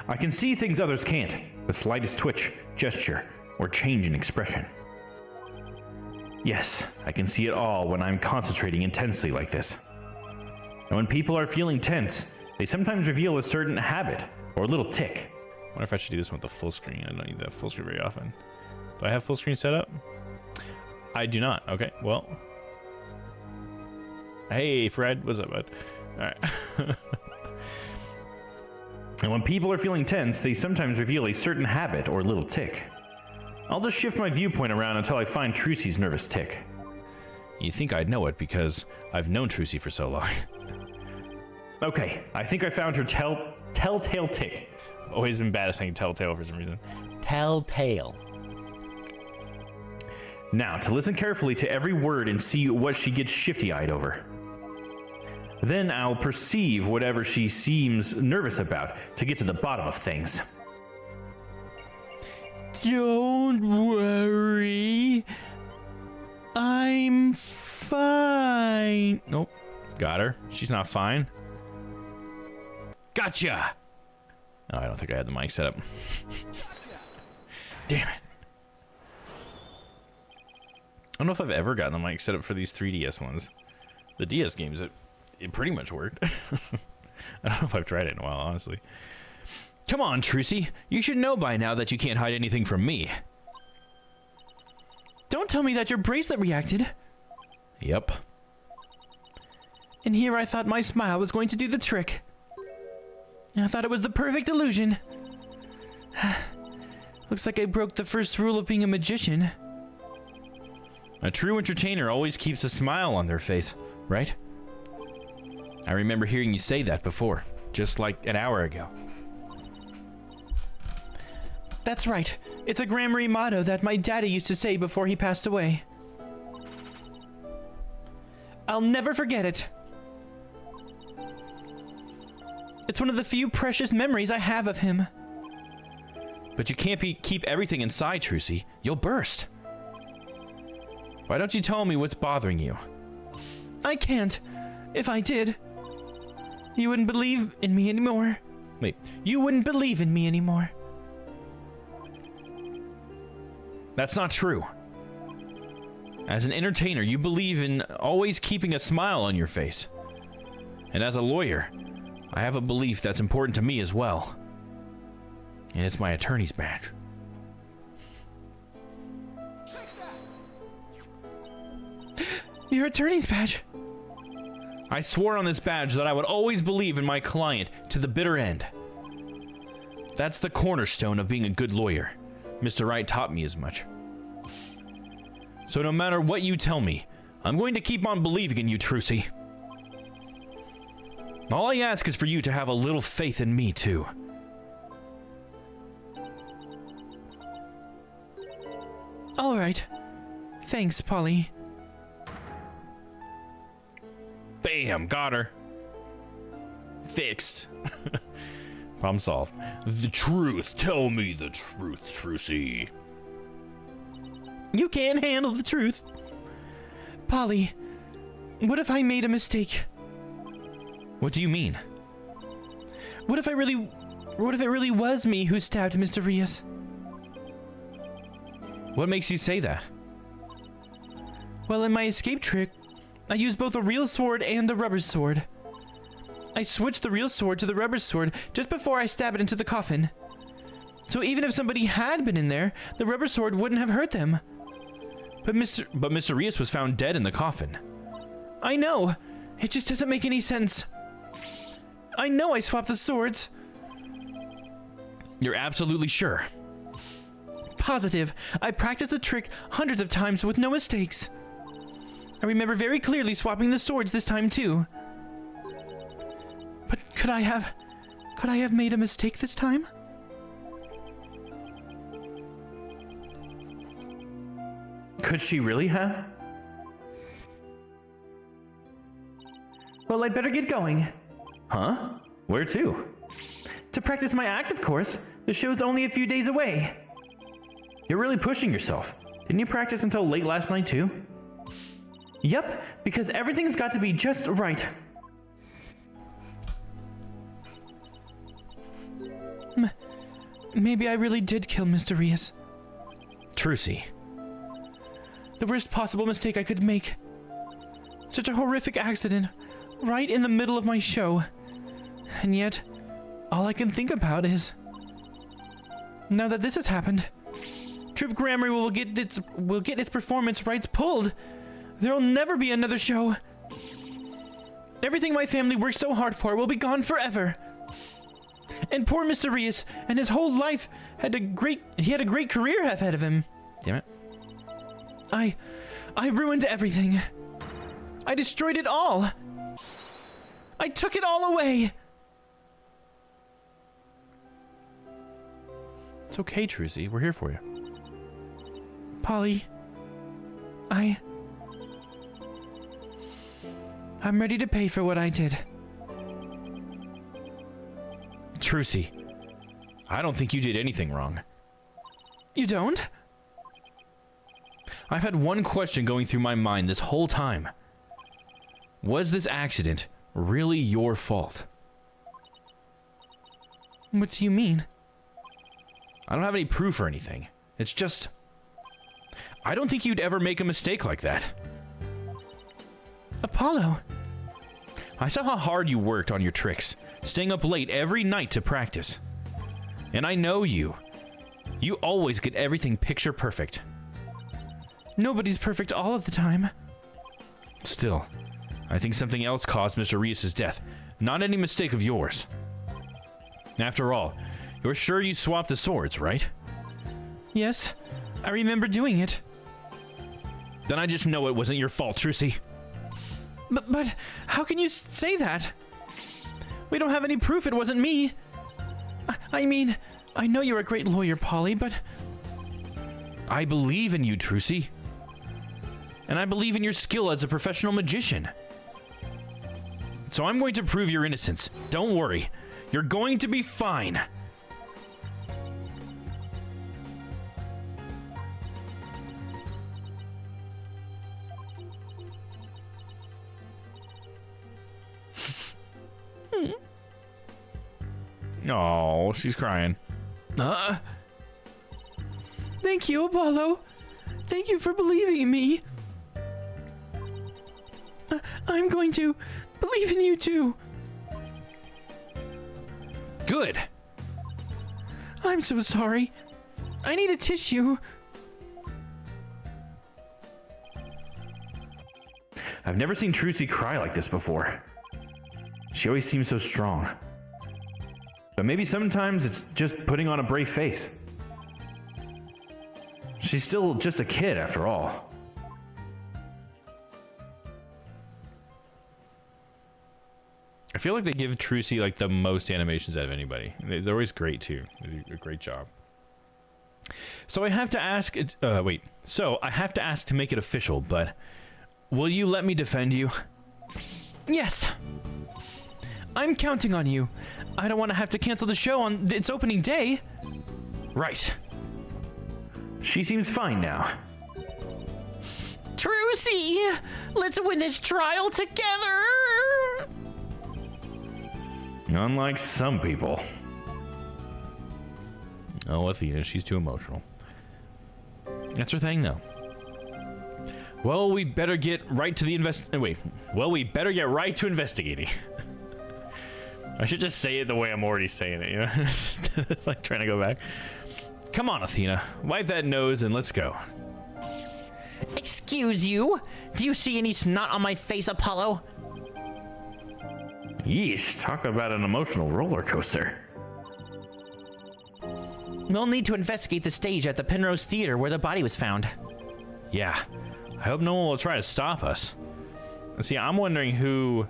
I can see things others can't. The slightest twitch, gesture, or change in expression. Yes, I can see it all when I'm concentrating intensely like this. And when people are feeling tense, they sometimes reveal a certain habit or a little tick. I wonder if I should do this with the full screen. I don't need that full screen very often. Do I have full screen set up? I do not. Okay, well. Hey, Fred. What's up, bud? All right. And when people are feeling tense, they sometimes reveal a certain habit or little tick. I'll just shift my viewpoint around until I find Trucy's nervous tick. You think I'd know it because I've known Trucy for so long. Okay, I think I found her telltale tick. Always been bad at saying telltale for some reason. Telltale. Now, to listen carefully to every word and see what she gets shifty-eyed over. Then I'll perceive whatever she seems nervous about to get to the bottom of things. Don't worry. I'm fine. Nope. Got her. She's not fine. Gotcha! Oh, I don't think I had the mic set up. Damn it. I don't know if I've ever gotten the mic set up for these 3DS ones. The DS games, it pretty much worked. I don't know if I've tried it in a while, honestly. Come on, Trucy. You should know by now that you can't hide anything from me. Don't tell me that your bracelet reacted. Yep. And here I thought my smile was going to do the trick. I thought it was the perfect illusion. Looks like I broke the first rule of being a magician. A true entertainer always keeps a smile on their face, right? I remember hearing you say that before, just like an hour ago. That's right. It's a Grammary motto that my daddy used to say before he passed away. I'll never forget it. It's one of the few precious memories I have of him. But you can't keep everything inside, Trucy. You'll burst. Why don't you tell me what's bothering you? I can't. If I did, you wouldn't believe in me anymore. Wait, You wouldn't believe in me anymore. that's not true. As an entertainer, you believe in always keeping a smile on your face. And as a lawyer, I have a belief that's important to me as well. And it's my attorney's badge. Your attorney's badge. I swore on this badge that I would always believe in my client to the bitter end. That's the cornerstone of being a good lawyer. Mr. Wright taught me as much. So no matter what you tell me, I'm going to keep on believing in you, Trucy. All I ask is for you to have a little faith in me, too. All right. Thanks, Polly. Bam, got her. Fixed. Problem solved. The truth. Tell me the truth, Trucy. You can't handle the truth. Polly, what if I made a mistake? What do you mean? What if it really was me who stabbed Mr. Rios? What makes you say that? Well, in my escape trick, I used both a real sword and a rubber sword. I switched the real sword to the rubber sword just before I stabbed it into the coffin. So even if somebody had been in there, the rubber sword wouldn't have hurt them. But Mr. Rios was found dead in the coffin. I know. It just doesn't make any sense. I know I swapped the swords. You're absolutely sure? Positive. I practiced the trick hundreds of times with no mistakes. I remember very clearly swapping the swords this time too. But could I have made a mistake this time? Could she really have? Well, I'd better get going. Huh? Where to? To practice my act, of course. The show's only a few days away. You're really pushing yourself. Didn't you practice until late last night too? Yep, because everything's got to be just right. Maybe I really did kill Mr. Rios. Trucy. The worst possible mistake I could make. Such a horrific accident, right in the middle of my show. And yet, all I can think about is... Now that this has happened, Trip Grammar will get its performance rights pulled. There'll never be another show. Everything my family worked so hard for will be gone forever. And poor Mr. Rios and his whole life had a great career ahead of him. Damn it. I ruined everything. I destroyed it all. I took it all away. It's okay, Trucy. We're here for you. Polly, I'm ready to pay for what I did. Trucy, I don't think you did anything wrong. You don't? I've had one question going through my mind this whole time. Was this accident really your fault? What do you mean? I don't have any proof or anything. It's just... I don't think you'd ever make a mistake like that. Apollo. I saw how hard you worked on your tricks, staying up late every night to practice. And I know you. You always get everything picture perfect. Nobody's perfect all of the time. Still, I think something else caused Mr. Rios' death. Not any mistake of yours. After all, you're sure you swapped the swords, right? Yes, I remember doing it. Then I just know it wasn't your fault, Trucy. But how can you say that? We don't have any proof it wasn't me. I mean, I know you're a great lawyer, Polly, but... I believe in you, Trucy. And I believe in your skill as a professional magician. So I'm going to prove your innocence. Don't worry. You're going to be fine. Oh, she's crying. Thank you, Apollo. Thank you for believing in me. I'm going to believe in you too. Good. I'm so sorry. I need a tissue. I've never seen Trucy cry like this before. She always seems so strong. But maybe sometimes it's just putting on a brave face. She's still just a kid after all. I feel like they give Trucy like the most animations out of anybody. They're always great too. They do a great job. So I have to ask. So I have to ask to make it official. But will you let me defend you? Yes. I'm counting on you. I don't want to have to cancel the show on its opening day. Right. She seems fine now. Trucy, let's win this trial together. Unlike some people. Oh, Athena, she's too emotional. That's her thing, though. Well, we better get right to the we better get right to investigating. I should just say it the way I'm already saying it, you know? Instead of, like, trying to go back. Come on, Athena. Wipe that nose and let's go. Excuse you? Do you see any snot on my face, Apollo? Yeesh, talk about an emotional roller coaster. We'll need to investigate the stage at the Penrose Theater where the body was found. Yeah. I hope no one will try to stop us. See, I'm wondering who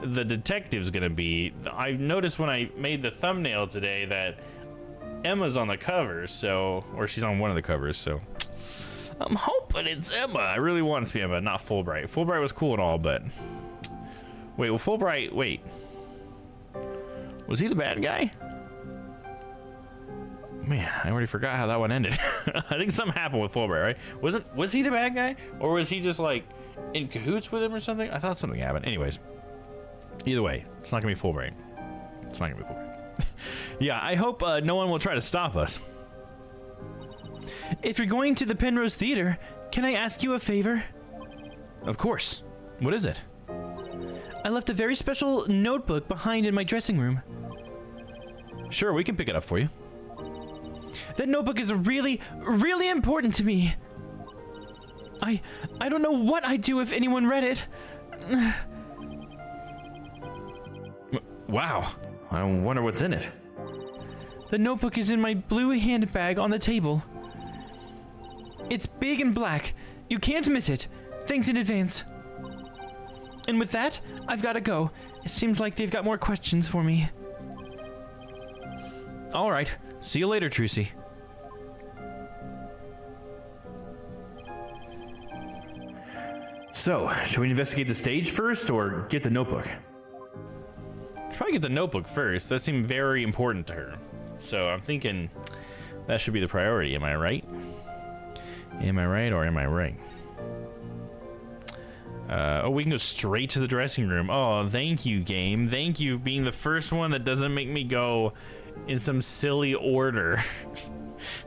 the detective's gonna be. I noticed when I made the thumbnail today that Emma's on the cover, or she's on one of the covers, so I'm hoping it's Emma. I really want it to be Emma, not Fulbright. Fulbright was cool and all, but was he the bad guy? Man, I already forgot how that one ended. I think something happened with Fulbright, right? Was he the bad guy, or was he just like in cahoots with him or something? I thought something happened. Anyways, either way, it's not gonna be Fulbright. It's not gonna be Fulbright. Yeah, I hope no one will try to stop us. If you're going to the Penrose Theater, can I ask you a favor? Of course. What is it? I left a very special notebook behind in my dressing room. Sure, we can pick it up for you. That notebook is really, really important to me. I don't know what I'd do if anyone read it. Wow. I wonder what's in it. The notebook is in my blue handbag on the table. It's big and black. You can't miss it. Thanks in advance. And with that, I've got to go. It seems like they've got more questions for me. All right. See you later, Trucy. So, should we investigate the stage first or get the notebook? Should probably get the notebook first. That seemed very important to her. So I'm thinking that should be the priority. Am I right? Am I right or am I right? Oh, we can go straight to the dressing room. Oh, thank you, game. Thank you being the first one that doesn't make me go in some silly order.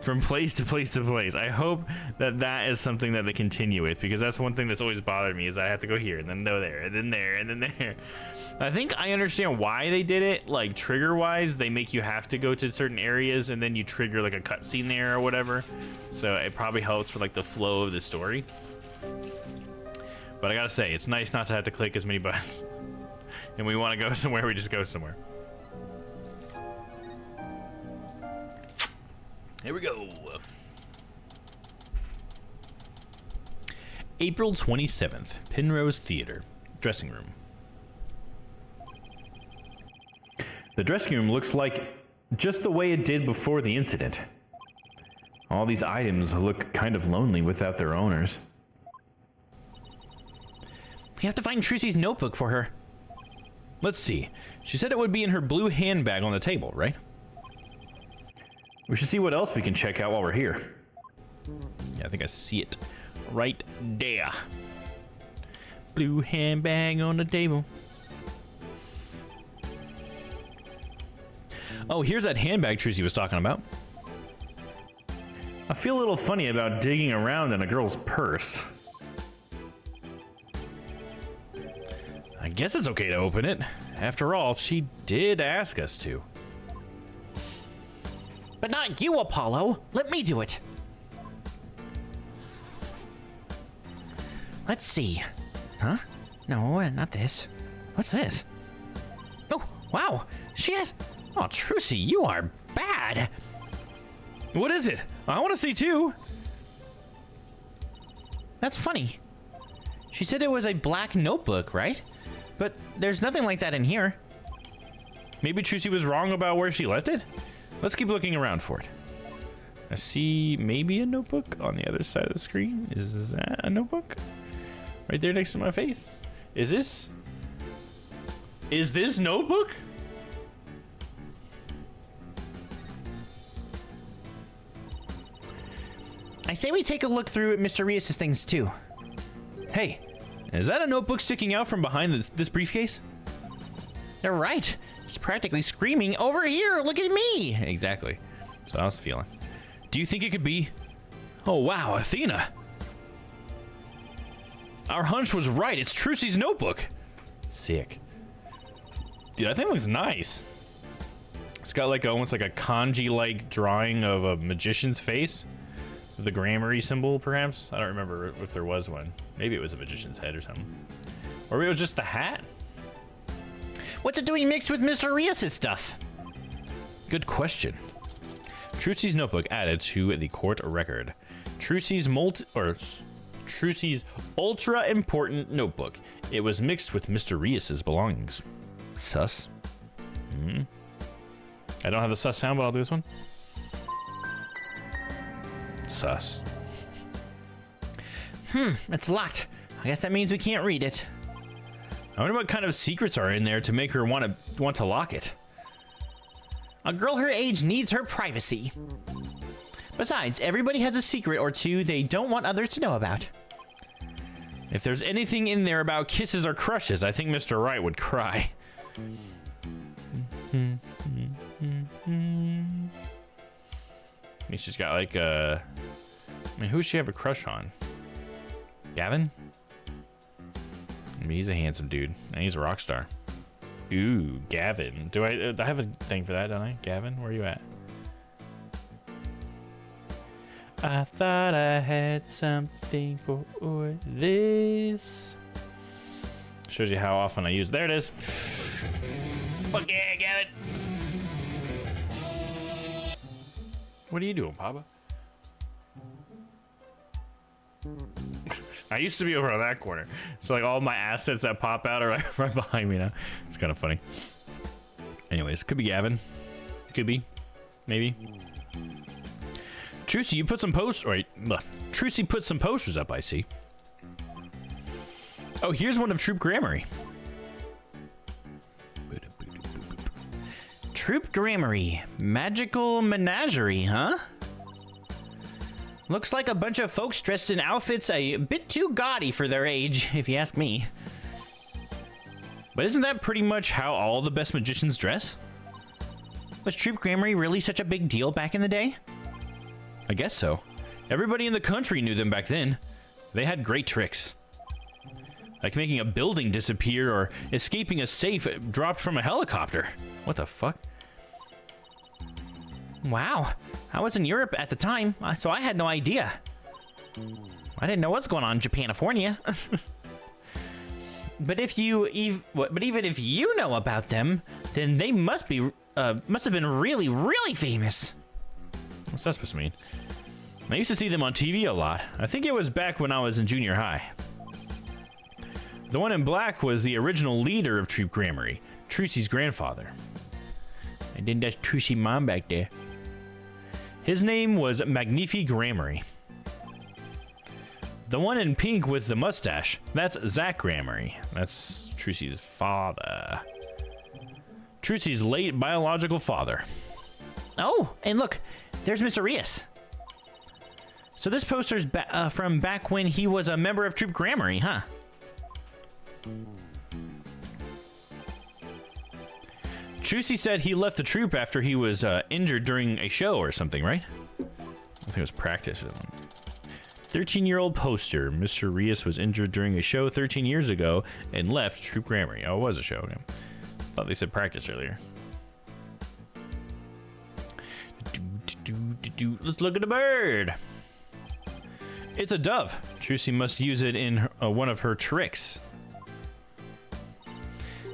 from place to place to place. I hope that that is something that they continue with, because that's one thing that's always bothered me, is I have to go here and then go there and then there and then there. I think I understand why they did it, like trigger wise. They make you have to go to certain areas and then you trigger like a cutscene there or whatever. So it probably helps for like the flow of the story. But I gotta say, it's nice not to have to click as many buttons. And we want to go somewhere, we just go somewhere. Here we go. April 27th, Penrose Theater, dressing room. The dressing room looks like just the way it did before the incident. All these items look kind of lonely without their owners. We have to find Trucy's notebook for her. Let's see. She said it would be in her blue handbag on the table, right? We should see what else we can check out while we're here. Yeah, I think I see it right there. Blue handbag on the table. Oh, here's that handbag Trucy was talking about. I feel a little funny about digging around in a girl's purse. I guess it's okay to open it. After all, she did ask us to. But not you, Apollo. Let me do it. Let's see. Huh? No, not this. What's this? Oh, wow. She has... Oh, Trucy, you are bad. What is it? I want to see too. That's funny. She said it was a black notebook, right? But there's nothing like that in here. Maybe Trucy was wrong about where she left it? Let's keep looking around for it. I see maybe a notebook on the other side of the screen. Is that a notebook? Right there next to my face. Is this notebook? I say we take a look through at Mr. Rios' things too. Hey, is that a notebook sticking out from behind this briefcase? They're right. It's practically screaming, "Over here, look at me!" Exactly. That's what I was feeling. Do you think it could be... Oh, wow, Athena. Our hunch was right. It's Trucy's notebook. Sick. Dude, that thing looks nice. It's got like almost like a kanji-like drawing of a magician's face. The grammar symbol, perhaps? I don't remember if there was one. Maybe it was a magician's head or something. Or maybe it was just the hat. What's it doing mixed with Mr. Rios' stuff? Good question. Trucy's notebook added to the court record. Trucy's ultra important notebook. It was mixed with Mr. Rios' belongings. Sus. I don't have the sus sound, but I'll do this one. Sus. It's locked. I guess that means we can't read it. I wonder what kind of secrets are in there to make her want to lock it. A girl her age needs her privacy. Besides, everybody has a secret or two they don't want others to know about. If there's anything in there about kisses or crushes, I think Mr. Wright would cry. She's got like a... I mean, who does she have a crush on? Gavin? I mean, he's a handsome dude, and he's a rock star. Ooh, Gavin. Do I have a thing for that, don't I? Gavin, where are you at? I thought I had something for this. Shows you how often I use. There it is. Fuck yeah, Gavin. What are you doing, Papa? I used to be over on that corner, so like all my assets that pop out are like right behind me now. It's kind of funny. Anyways, could be Gavin. Could be. Maybe. Trucy, you put some Trucy put some posters up, I see. Oh, here's one of Troop Grammary. Troop Grammary. Magical menagerie, huh? Looks like a bunch of folks dressed in outfits a bit too gaudy for their age, if you ask me. But isn't that pretty much how all the best magicians dress? Was Troop Grammary really such a big deal back in the day? I guess so. Everybody in the country knew them back then. They had great tricks. Like making a building disappear or escaping a safe dropped from a helicopter. What the fuck? Wow. I was in Europe at the time, so I had no idea. I didn't know what's going on in Japanifornia. But even if you know about them, then they must have been really, really famous. What's that supposed to mean? I used to see them on TV a lot. I think it was back when I was in junior high. The one in black was the original leader of Troop Grammary, Trucy's grandfather. And then that's Trucy mom back there. His name was Magnifi Grammary. The one in pink with the mustache, that's Zach Grammary. That's Trucy's father. Trucy's late biological father. Oh, and look, there's Mr. Rias. So this poster's from back when he was a member of Troop Grammary, huh? Trucy said he left the troop after he was injured during a show or something, right? I think it was practice or something. 13-year-old poster. Mr. Rias was injured during a show 13 years ago and left Troop Grammary. Oh, it was a show. Okay. Thought they said practice earlier. Let's look at the bird. It's a dove. Trucy must use it in one of her tricks.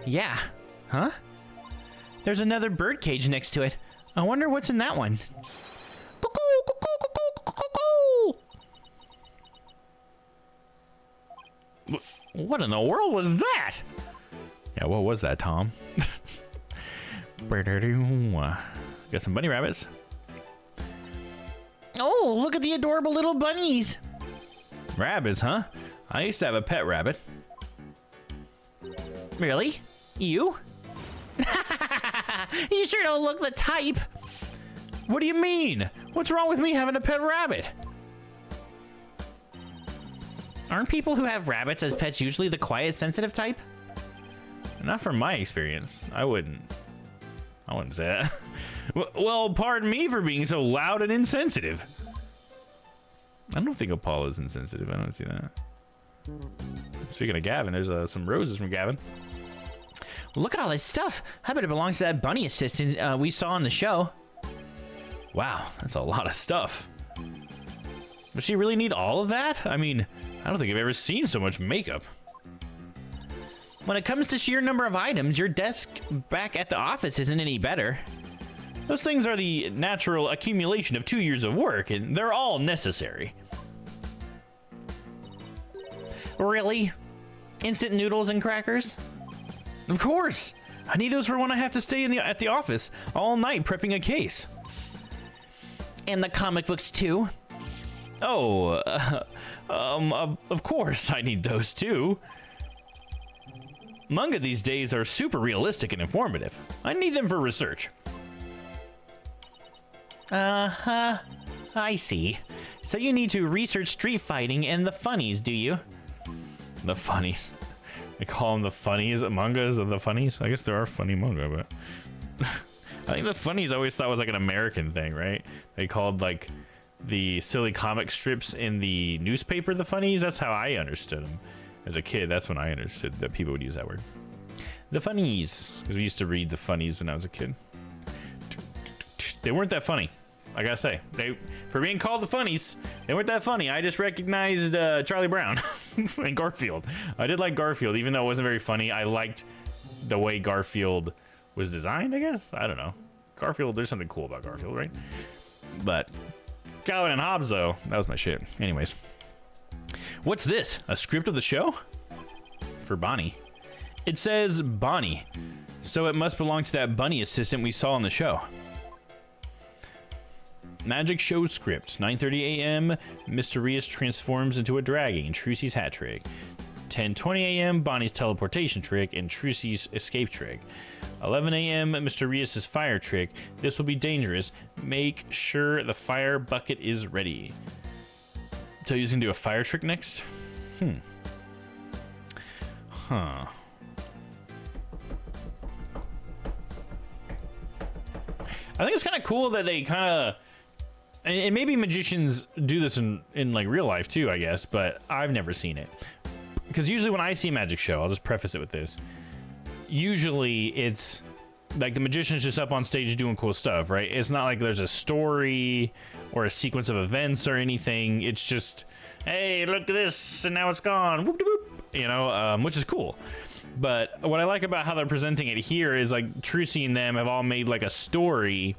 Yeah. Huh? There's another bird cage next to it. I wonder what's in that one. Cuckoo, cuckoo, cuckoo, cuckoo, cuckoo. What in the world was that? Yeah, what was that, Tom? Got some bunny rabbits. Oh, look at the adorable little bunnies. Rabbits, huh? I used to have a pet rabbit. Really? You? You sure don't look the type. What do you mean? What's wrong with me having a pet rabbit? Aren't people who have rabbits as pets usually the quiet, sensitive type? Not from my experience. I wouldn't say that. Well, pardon me for being so loud and insensitive. I don't think Apollo's insensitive. I don't see that. Speaking of Gavin, there's some roses from Gavin. Look at all this stuff. I bet it belongs to that bunny assistant we saw on the show. Wow, that's a lot of stuff. Does she really need all of that? I mean, I don't think I've ever seen so much makeup. When it comes to sheer number of items, your desk back at the office isn't any better. Those things are the natural accumulation of 2 years of work, and they're all necessary. Really? Instant noodles and crackers? Of course! I need those for when I have to stay at the office all night prepping a case. And the comic books too? Oh, of course I need those too. Manga these days are super realistic and informative. I need them for research. Uh-huh. I see. So you need to research street fighting and the funnies, do you? The funnies. They call them the funnies. Mangas of the funnies. I guess there are funny manga, but I think the funnies I always thought was like an American thing, right? They called like the silly comic strips in the newspaper the funnies. That's how I understood them as a kid. That's when I understood that people would use that word. The funnies, because we used to read the funnies when I was a kid. They weren't that funny, I gotta say. For being called the funnies, they weren't that funny. I just recognized Charlie Brown and Garfield. I did like Garfield, even though it wasn't very funny. I liked the way Garfield was designed, I guess. I don't know. Garfield, there's something cool about Garfield, right? But Calvin and Hobbes, though, that was my shit. Anyways. What's this? A script of the show? For Bonnie. It says Bonnie, so it must belong to that bunny assistant we saw on the show. Magic show script. 9:30 a.m. Mr. Rias transforms into a dragon. Trucy's hat trick. 10:20 a.m. Bonnie's teleportation trick and Trucy's escape trick. 11 a.m. Mr. Rias' fire trick. This will be dangerous. Make sure the fire bucket is ready. So he's gonna do a fire trick next? Huh. I think it's kind of cool that they kind of and maybe magicians do this in like real life too, I guess, but I've never seen it. Because usually when I see a magic show, I'll just preface it with this. Usually it's like the magician's just up on stage doing cool stuff, right? It's not like there's a story or a sequence of events or anything. It's just, hey, look at this, and now it's gone, whoop, whoop, you know, which is cool. But what I like about how they're presenting it here is like Trucy and them have all made like a story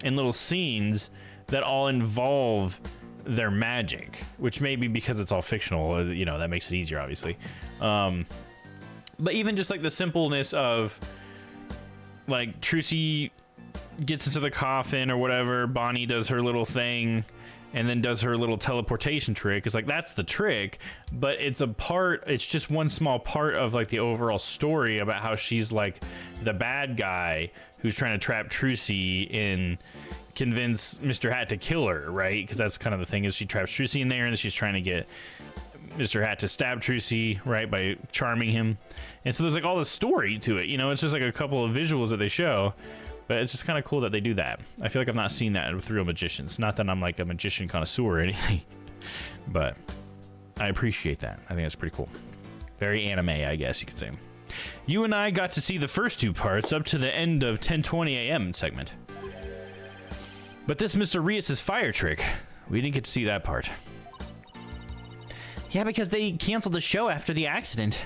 and little scenes that all involve their magic, which may be because it's all fictional, you know, that makes it easier, obviously. But even just like the simpleness of like Trucy gets into the coffin or whatever, Bonnie does her little thing and then does her little teleportation trick. It's like, that's the trick, but it's just one small part of like the overall story about how she's like the bad guy who's trying to trap Trucy and convince Mr. Hat to kill her, right? Because that's kind of the thing, is she traps Trucy in there and she's trying to get Mr. Hat to stab Trucy, right, by charming him. And so there's like all this story to it, you know. It's just like a couple of visuals that they show, but it's just kind of cool that they do that. I feel like I've not seen that with real magicians. Not that I'm like a magician connoisseur or anything, but I appreciate that. I think that's pretty cool. Very anime, I guess you could say. You and I got to see the first two parts up to the end of 10:20 a.m. segment. But this Mr. Rias's fire trick, we didn't get to see that part. Yeah, because they canceled the show after the accident.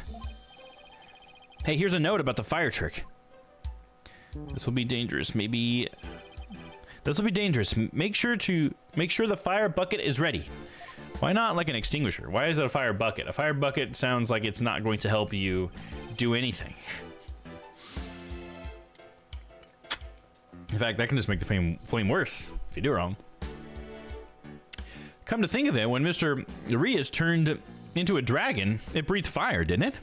Hey, here's a note about the fire trick. This will be dangerous. Maybe this will be dangerous. Make sure the fire bucket is ready. Why not like an extinguisher? Why is it a fire bucket? A fire bucket sounds like it's not going to help you do anything. In fact, that can just make the flame worse if you do it wrong. Come to think of it, when Mr. Rias turned into a dragon, it breathed fire, didn't it?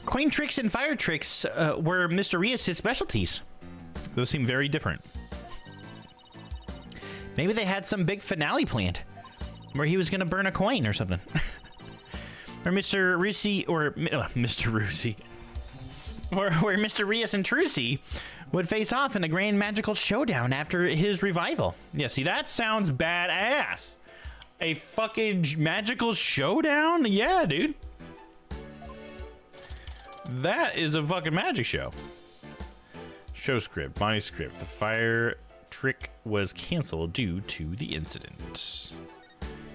Coin tricks and fire tricks were Mr. Rias' specialties. Those seem very different. Maybe they had some big finale planned where he was going to burn a coin or something. Or Mr. Rusi, or Mr. Rusi. Or where Mr. Rias and Trucy would face off in a grand magical showdown after his revival. Yeah, see, that sounds badass. A fucking magical showdown? Yeah, dude. That is a fucking magic show. Show script, Bonnie's script. The fire trick was canceled due to the incident.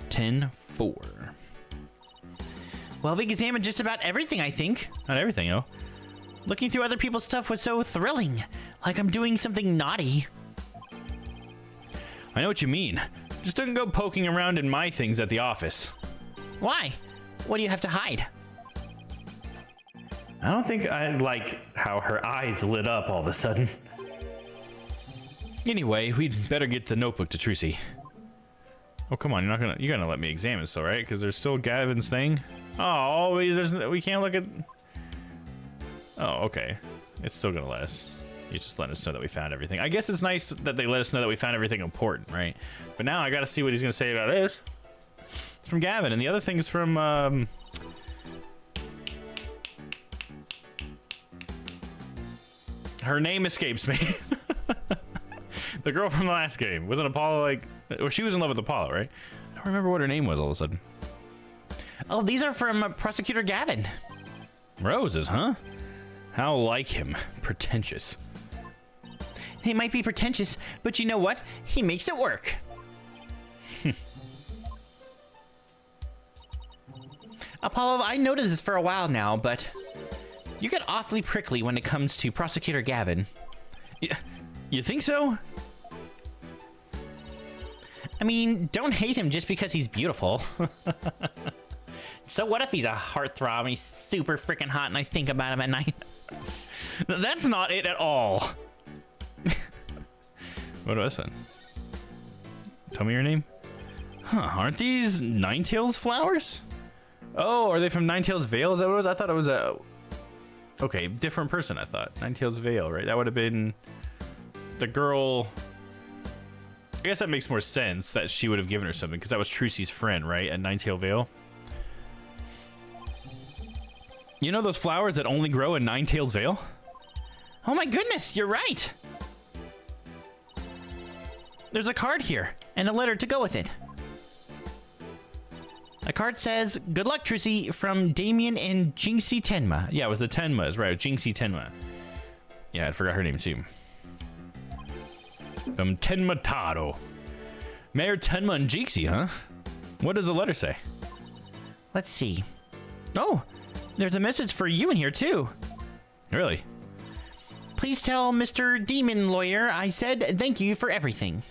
10-4. Well, we examined just about everything, I think. Not everything, though. Looking through other people's stuff was so thrilling. Like I'm doing something naughty. I know what you mean. Just don't go poking around in my things at the office. Why? What do you have to hide? I don't think I like how her eyes lit up all of a sudden. Anyway, we'd better get the notebook to Trucy. Oh, come on, you're gonna let me examine this, all right? Because there's still Gavin's thing. Oh, we can't look at. Oh, okay. It's still gonna let us. He's just letting us know that we found everything. I guess it's nice that they let us know that we found everything important, right? But now I gotta see what he's gonna say about this. It's from Gavin, and the other thing is from her name escapes me. The girl from the last game. Wasn't Apollo like, or she was in love with Apollo, right? I don't remember what her name was all of a sudden. Oh, these are from Prosecutor Gavin. Roses, huh? How like him. Pretentious. He might be pretentious, but you know what? He makes it work. Apollo, I noticed this for a while now, but you get awfully prickly when it comes to Prosecutor Gavin. Yeah, you think so? I mean, don't hate him just because he's beautiful. So what if he's a heartthrob and he's super freaking hot and I think about him at night? That's not it at all. What was that? Tell me your name. Huh, aren't these Ninetales flowers? Oh, are they from Ninetales Vale? Is that what it was? I thought it was a... Okay, different person, I thought. Ninetales Vale, right? That would have been the girl... I guess that makes more sense that she would have given her something, because that was Trucy's friend, right? At Ninetale Vale. You know those flowers that only grow in Ninetales Vale? Oh my goodness, you're right. there's a card here and a letter to go with it. A card says, "Good luck, Trucy," from Damien and Jinxie Tenma. Yeah, it was the Tenmas, right? Jinxie Tenma. Yeah, I forgot her name too. From Tenma Taro. Mayor Tenma and Jinxie, huh? What does the letter say? Let's see. Oh, there's a message for you in here too. Really? Please tell Mr. Demon Lawyer I said thank you for everything.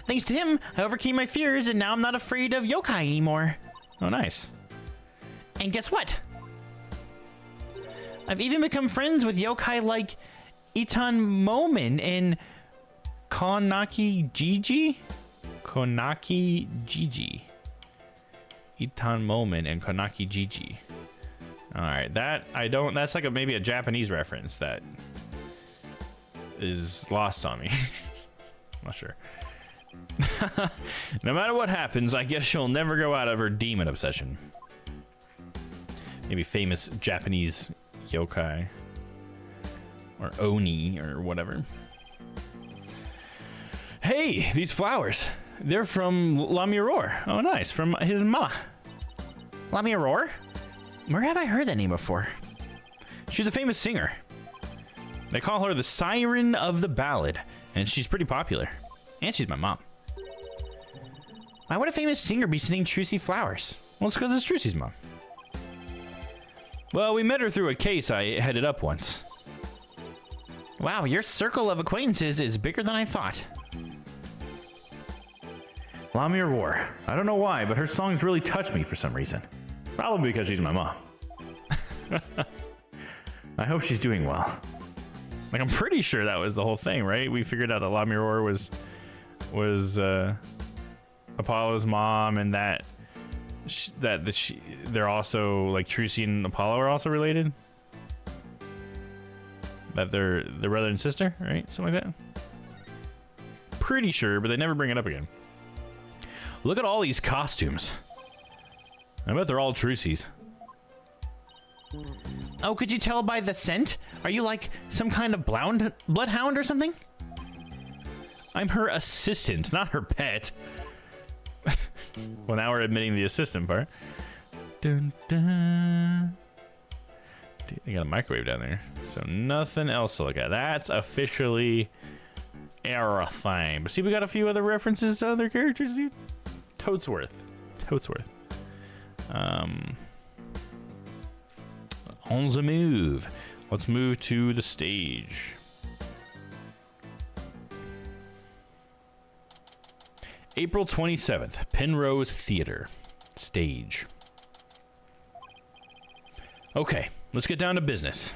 Thanks to him, I overcame my fears and now I'm not afraid of yokai anymore. Oh, nice. And guess what? I've even become friends with yokai like Itan Momen and Konaki Gigi? Konaki Gigi. Itan Moment and Konaki Gigi. Alright, that's like maybe a Japanese reference that is lost on me. I'm not sure. No matter what happens, I guess she'll never go out of her demon obsession. Maybe famous Japanese yokai. Or oni, or whatever. Hey, these flowers. They're from La Mirror. Oh, nice. From his ma. La Mirror? Where have I heard that name before? She's a famous singer. They call her the Siren of the Ballad, and she's pretty popular. And she's my mom. Why would a famous singer be sending Trucy flowers? Well, it's because it's Trucy's mom. Well, we met her through a case I headed up once. Wow, your circle of acquaintances is bigger than I thought. La Mirror. I don't know why, but her songs really touch me for some reason. Probably because she's my mom. I hope she's doing well. Like, I'm pretty sure that was the whole thing, right? We figured out that La Mirror was Apollo's mom, and that they're also, like, Trucy and Apollo are also related. That they're brother and sister, right? Something like that. Pretty sure, but they never bring it up again. Look at all these costumes. I bet they're all Trucy's. Oh, could you tell by the scent? Are you like some kind of bloodhound or something? I'm her assistant, not her pet. Well, now we're admitting the assistant part. Dun, dun. Dude, they got a microwave down there, so nothing else to look at. That's officially everything. But see, we got a few other references to other characters, dude. Toadsworth. On the move. Let's move to the stage. April 27th, Penrose Theater. Stage. Okay, let's get down to business.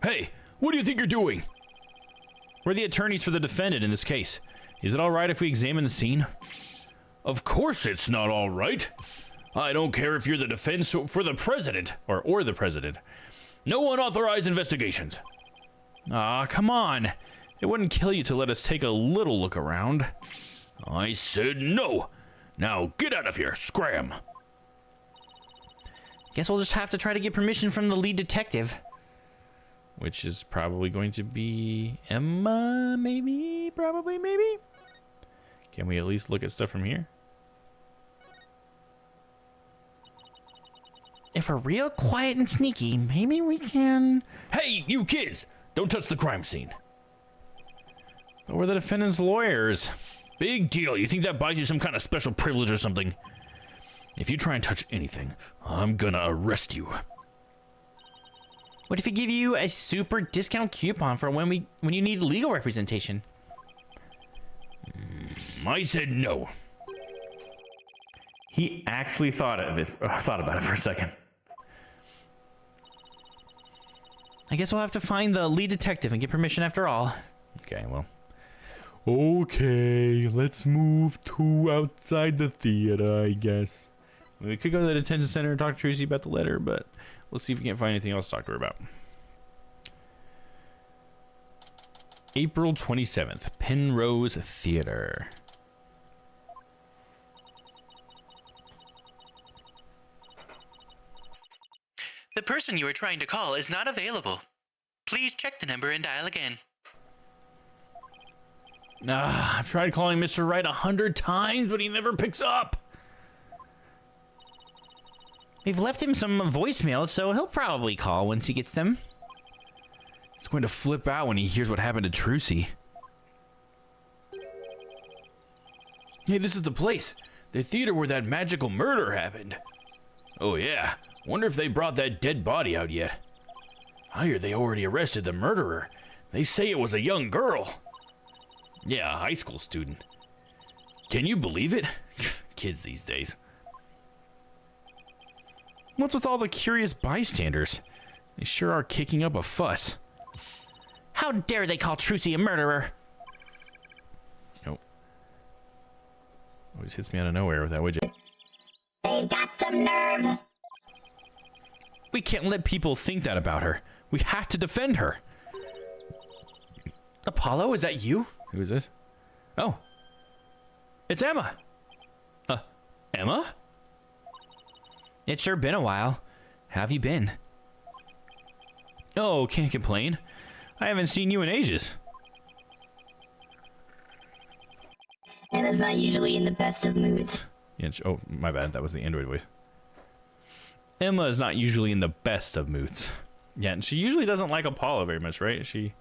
Hey, what do you think you're doing? We're the attorneys for the defendant in this case. Is it all right if we examine the scene? Of course it's not all right. I don't care if you're the defense for the president, or the president. No unauthorized investigations. Ah, come on. It wouldn't kill you to let us take a little look around. I said no. Now get out of here, scram. Guess we'll just have to try to get permission from the lead detective. Which is probably going to be Emma, maybe? Probably, maybe? Can we at least look at stuff from here? If we're real quiet and sneaky, maybe we can... Hey, you kids! Don't touch the crime scene. But we're the defendant's lawyers. Big deal. You think that buys you some kind of special privilege or something? If you try and touch anything, I'm gonna arrest you. What if we give you a super discount coupon for when you need legal representation? I said no. He actually thought about it for a second. I guess we'll have to find the lead detective and get permission after all. Okay, well. Okay, let's move to outside the theater, I guess. We could go to the detention center and talk to Trucy about the letter, but let's see if we can't find anything else to talk to her about. April 27th, Penrose Theater. The person you are trying to call is not available. Please check the number and dial again. I've tried calling Mr. Wright 100 times, but he never picks up. We've left him some voicemails, so he'll probably call once he gets them. He's going to flip out when he hears what happened to Trucy. Hey, this is the place. The theater where that magical murder happened. Oh yeah, wonder if they brought that dead body out yet. I hear they already arrested the murderer. They say it was a young girl. Yeah, a high school student. Can you believe it? Kids these days. What's with all the curious bystanders? They sure are kicking up a fuss. How dare they call Trucy a murderer? Oh. Always hits me out of nowhere with that widget. They've got some nerve. We can't let people think that about her. We have to defend her. Apollo, is that you? Who is this? Oh. It's Emma. Emma? It's sure been a while. How have you been? Oh, can't complain. I haven't seen you in ages. Emma's not usually in the best of moods. Yeah, oh, my bad. That was the Android voice. Emma is not usually in the best of moods. Yeah, and she usually doesn't like Apollo very much, right? She'd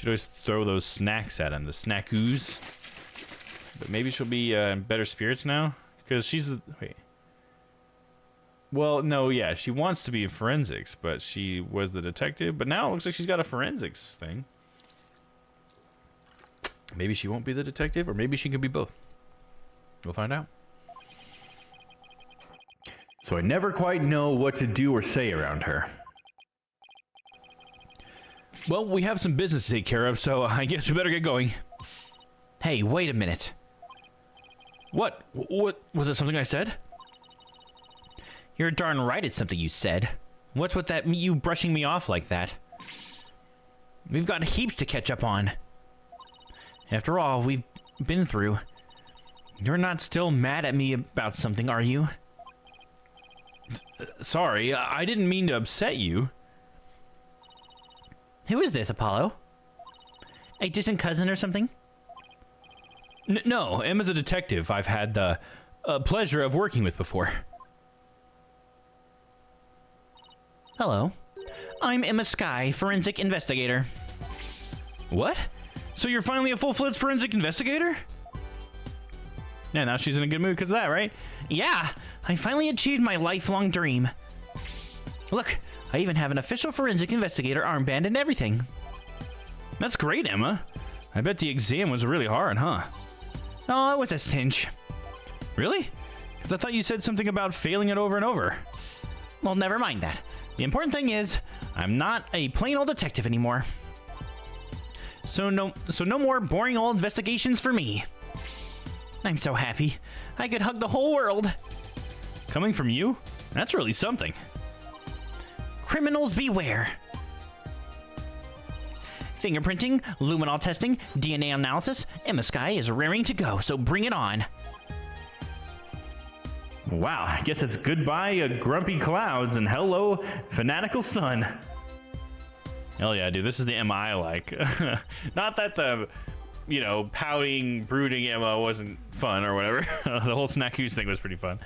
always throw those snacks at him, the snackoos. But maybe she'll be in better spirits now? Because she's the... Wait. Well, no, yeah, she wants to be in forensics, but she was the detective. But now it looks like she's got a forensics thing. Maybe she won't be the detective, or maybe she can be both. We'll find out. So I never quite know what to do or say around her. Well, we have some business to take care of, so I guess we better get going. Hey, wait a minute. What? What? Was it something I said? You're darn right it's something you said. What's with that you brushing me off like that? We've got heaps to catch up on. After all we've been through. You're not still mad at me about something, are you? Sorry, I didn't mean to upset you. Who is this, Apollo? A distant cousin or something? No, Emma's a detective I've had the pleasure of working with before. Hello. I'm Emma Sky, forensic investigator. What? So you're finally a full-fledged forensic investigator? Yeah, now she's in a good mood because of that, right? Yeah, I finally achieved my lifelong dream. Look, I even have an official forensic investigator armband and everything. That's great, Emma. I bet the exam was really hard, huh? Oh, it was a cinch. Really? Because I thought you said something about failing it over and over. Well, never mind that. The important thing is, I'm not a plain old detective anymore. So no more boring old investigations for me. I'm so happy. I could hug the whole world. Coming from you? That's really something. Criminals beware. Fingerprinting, luminol testing, DNA analysis, Emma Sky is raring to go, so bring it on. Wow, I guess it's goodbye, grumpy clouds, and hello, fanatical sun. Hell yeah, dude, this is the Emma I like. Not that the, pouting, brooding Emma wasn't fun or whatever. The whole snackoos thing was pretty fun.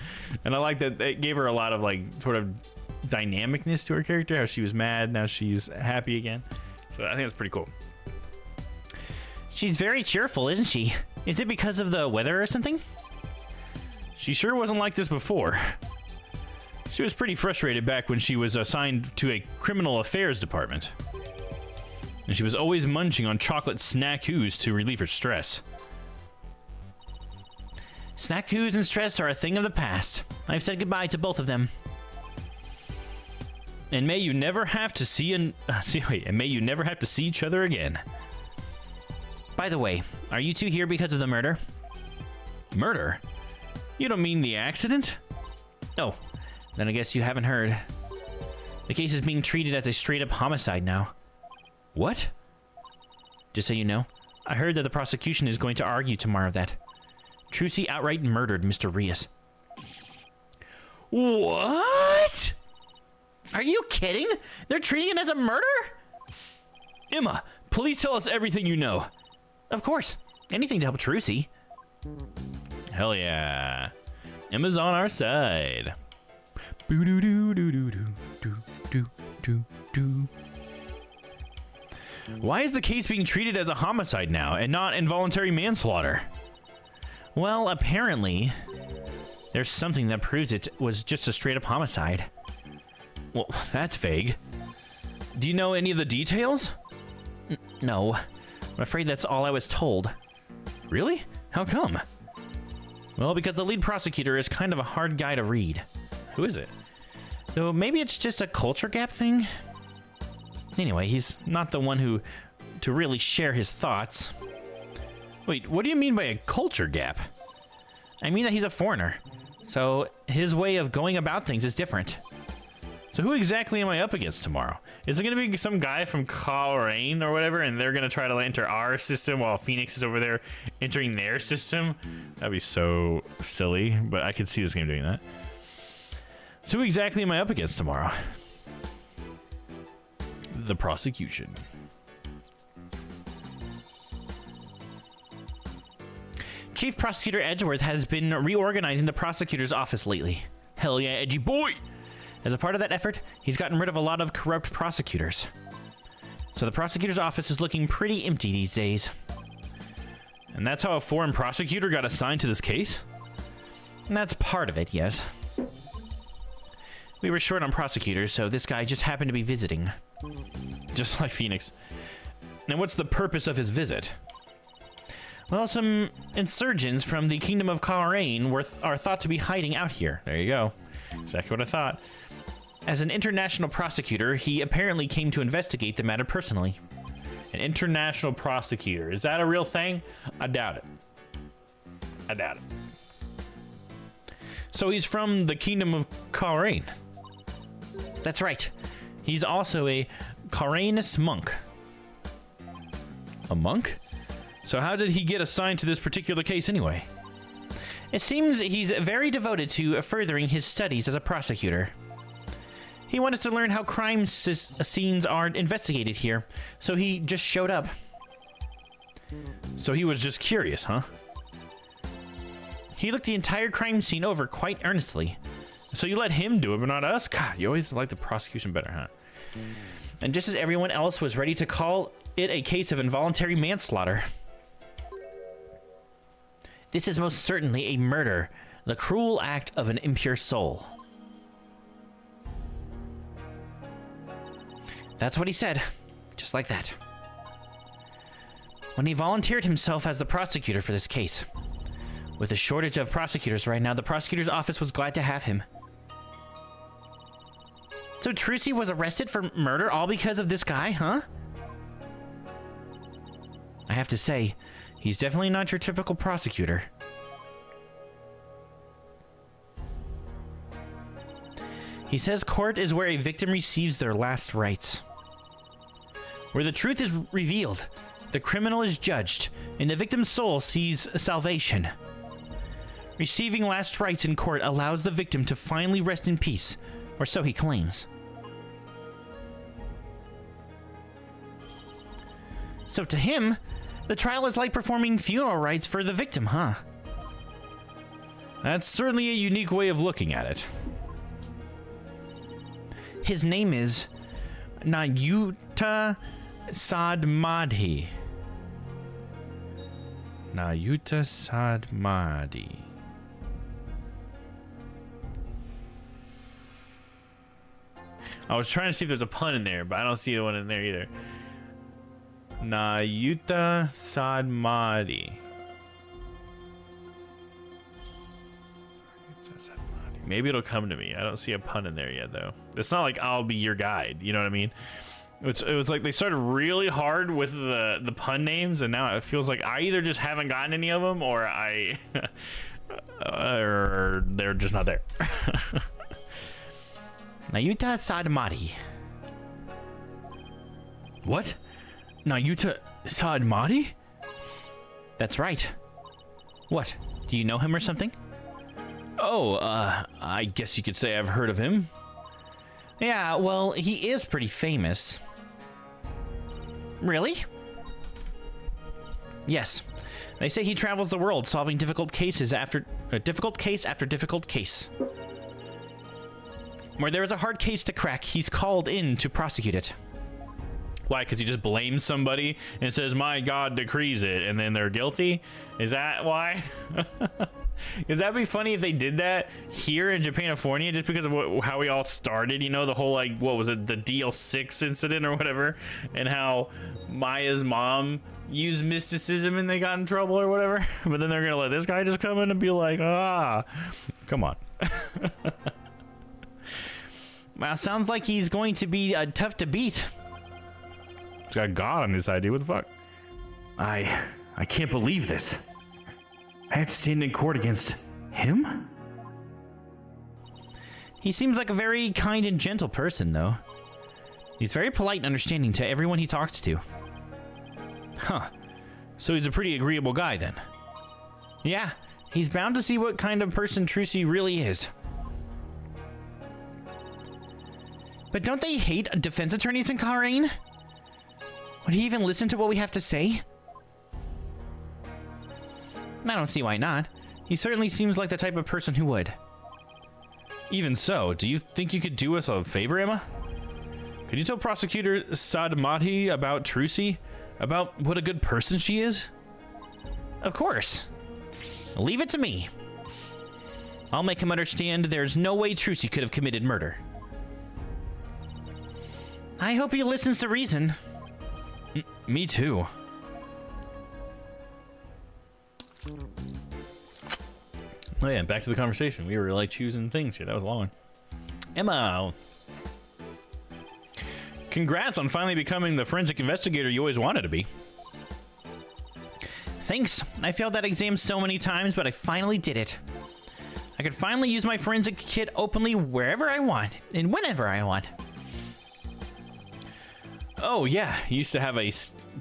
And I like that it gave her a lot of, sort of dynamicness to her character, how she was mad, now she's happy again. So I think that's pretty cool. She's very cheerful, isn't she? Is it because of the weather or something? She sure wasn't like this before. She was pretty frustrated back when she was assigned to a criminal affairs department. And she was always munching on chocolate snackoos to relieve her stress. Snackoos and stress are a thing of the past. I've said goodbye to both of them. And may you never have to see and may you never have to see each other again. By the way, are you two here because of the murder? Murder? You don't mean the accident? Oh, then I guess you haven't heard. The case is being treated as a straight-up homicide now. What? Just so you know, I heard that the prosecution is going to argue tomorrow that Trucy outright murdered Mr. Rias. What? Are you kidding? They're treating it as a murder? Emma, please tell us everything you know. Of course. Anything to help Trucy. Hell yeah. Emma's on our side. Boo doo doo doo doo doo doo doo doo doo. Why is the case being treated as a homicide now and not involuntary manslaughter? Well, apparently, there's something that proves it was just a straight-up homicide. Well, that's vague. Do you know any of the details? No. I'm afraid that's all I was told. Really? How come? Well, because the lead prosecutor is kind of a hard guy to read. Who is it? Though maybe it's just a culture gap thing? Anyway, he's not the one to really share his thoughts. Wait, what do you mean by a culture gap? I mean that he's a foreigner, so his way of going about things is different. So who exactly am I up against tomorrow? Is it going to be some guy from Coleraine or whatever, and they're going to try to enter our system while Phoenix is over there entering their system? That'd be so silly, but I could see this game doing that. So who exactly am I up against tomorrow? The prosecution. Chief Prosecutor Edgeworth has been reorganizing the prosecutor's office lately. Hell yeah, edgy boy! As a part of that effort, he's gotten rid of a lot of corrupt prosecutors. So the prosecutor's office is looking pretty empty these days. And that's how a foreign prosecutor got assigned to this case? And that's part of it, yes. We were short on prosecutors, so this guy just happened to be visiting. Just like Phoenix. And what's the purpose of his visit? Well, some insurgents from the Kingdom of Coleraine are thought to be hiding out here. There you go. Exactly what I thought. As an international prosecutor, he apparently came to investigate the matter personally. An international prosecutor. Is that a real thing? I doubt it. I doubt it. So he's from the Kingdom of Coleraine. That's right. He's also a Colerainist monk. A monk? So how did he get assigned to this particular case anyway? It seems he's very devoted to furthering his studies as a prosecutor. He wanted to learn how crime scenes are investigated here, so he just showed up. So he was just curious, huh? He looked the entire crime scene over quite earnestly. So you let him do it, but not us? God, you always like the prosecution better, huh? And just as everyone else was ready to call it a case of involuntary manslaughter, this is most certainly a murder, the cruel act of an impure soul. That's what he said, just like that. When he volunteered himself as the prosecutor for this case. With a shortage of prosecutors right now, the prosecutor's office was glad to have him. So Trucy was arrested for murder all because of this guy, huh? I have to say, he's definitely not your typical prosecutor. He says court is where a victim receives their last rites. Where the truth is revealed, the criminal is judged, and the victim's soul sees salvation. Receiving last rites in court allows the victim to finally rest in peace, or so he claims. So to him, the trial is like performing funeral rites for the victim, huh? That's certainly a unique way of looking at it. His name is Nayuta Sadmadhi. Nayuta Sadmadhi. I was trying to see if there's a pun in there, but I don't see one in there either. Nayuta Sadmadhi. Maybe it'll come to me. I don't see a pun in there yet, though. It's not like I'll be your guide. You know what I mean? It was like they started really hard with the pun names, and now it feels like I either just haven't gotten any of them, or or they're just not there. Nayuta Sadmadhi. What? Nayuta Sadmadhi? That's right. What? Do you know him or something? Oh, I guess you could say I've heard of him. Yeah, well, he is pretty famous. Really? Yes. They say he travels the world solving difficult cases after difficult case after difficult case. Where there is a hard case to crack, he's called in to prosecute it. Why? Because he just blames somebody and says, "My God decrees it," and then they're guilty? Is that why? Because that'd be funny if they did that here in Japanifornia, just because of how we all started, you know, the whole, like, what was it, the DL6 incident or whatever, and how Maya's mom used mysticism and they got in trouble or whatever. But then they're gonna let this guy just come in and be like, come on. Well, sounds like he's going to be tough to beat. He's got God on his side, dude. What the fuck? I can't believe this. I have to stand in court against him? He seems like a very kind and gentle person, though. He's very polite and understanding to everyone he talks to. Huh. So he's a pretty agreeable guy, then. Yeah, he's bound to see what kind of person Trucy really is. But don't they hate defense attorneys in Karain? Would he even listen to what we have to say? I don't see why not. He certainly seems like the type of person who would. Even so, do you think you could do us a favor, Emma? Could you tell Prosecutor Sadamati about Trucy? About what a good person she is? Of course. Leave it to me. I'll make him understand there's no way Trucy could have committed murder. I hope he listens to reason. Me too. Oh yeah, back to the conversation. We were like choosing things here. That was a long one. Emma, congrats on finally becoming the forensic investigator you always wanted to be. Thanks. I failed that exam so many times, but I finally did it. I could finally use my forensic kit openly wherever I want and whenever I want. Oh yeah, you used to have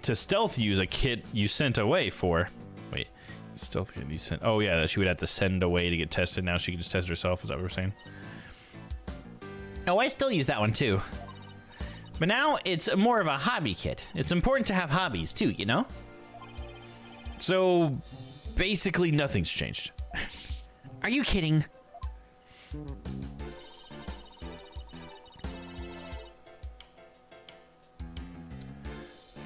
to stealth use a kit you sent away for. Wait, stealth kit you sent. Oh yeah, that she would have to send away to get tested. Now she can just test herself. Is that what we're saying? Oh, I still use that one too. But now it's more of a hobby kit. It's important to have hobbies too, you know? So basically nothing's changed. Are you kidding?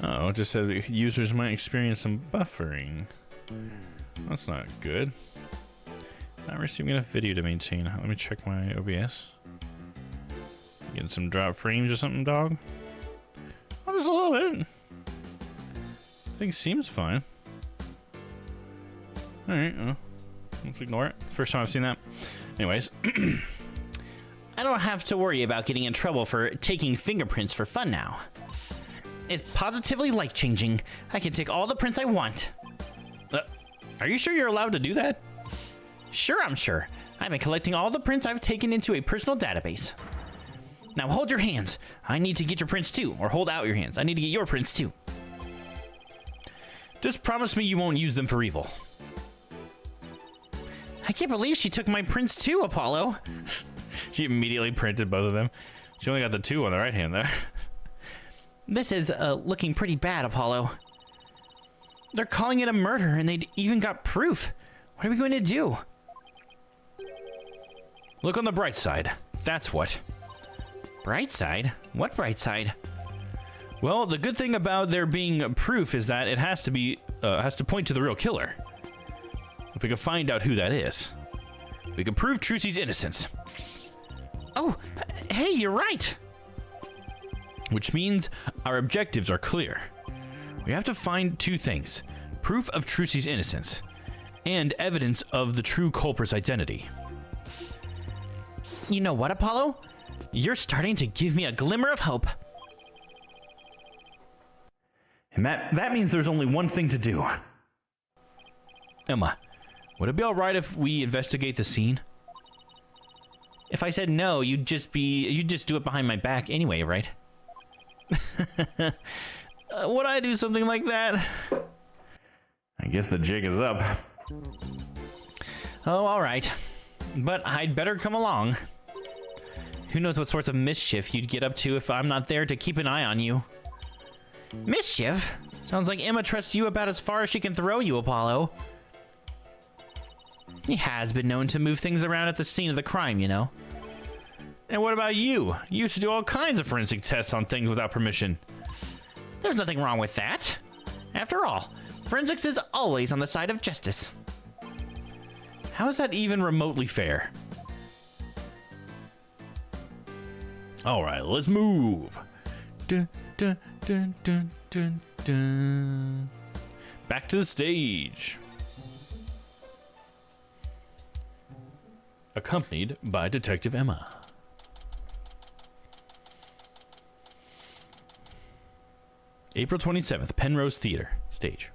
Oh, it just said users might experience some buffering. That's not good. Not receiving enough video to maintain. Let me check my OBS. Getting some drop frames or something, dog? Oh, just a little bit. I think seems fine. Alright, well, let's ignore it. First time I've seen that. Anyways. I don't have to worry about getting in trouble for taking fingerprints for fun now. It's positively life-changing. I can take all the prints I want. Are you sure you're allowed to do that? Sure, I'm sure. I've been collecting all the prints I've taken into a personal database. Now hold your hands. I need to get your prints too. Or hold out your hands. I need to get your prints too. Just promise me you won't use them for evil. I can't believe she took my prints too, Apollo. She immediately printed both of them. She only got the two on the right hand there. This is looking pretty bad, Apollo. They're calling it a murder, and they even got proof. What are we going to do? Look on the bright side. That's what. Bright side? What bright side? Well, the good thing about there being proof is that it has to point to the real killer. If we can find out who that is, we can prove Trucy's innocence. Oh, hey, you're right. Which means our objectives are clear. We have to find two things: proof of Trucy's innocence and evidence of the true culprit's identity. You know what, Apollo? You're starting to give me a glimmer of hope. And that means there's only one thing to do. Emma, would it be all right if we investigate the scene? If I said no, you'd just do it behind my back anyway, right? Would I do something like that? I guess the jig is up. Oh, all right. But I'd better come along. Who knows what sorts of mischief you'd get up to if I'm not there to keep an eye on you. Mischief? Sounds like Emma trusts you about as far as she can throw you, Apollo. He has been known to move things around at the scene of the crime, you know. And what about you? You used to do all kinds of forensic tests on things without permission. There's nothing wrong with that. After all, forensics is always on the side of justice. How is that even remotely fair? All right, let's move. Dun, dun, dun, dun, dun, dun. Back to the stage. Accompanied by Detective Emma. April 27th, Penrose Theater, stage.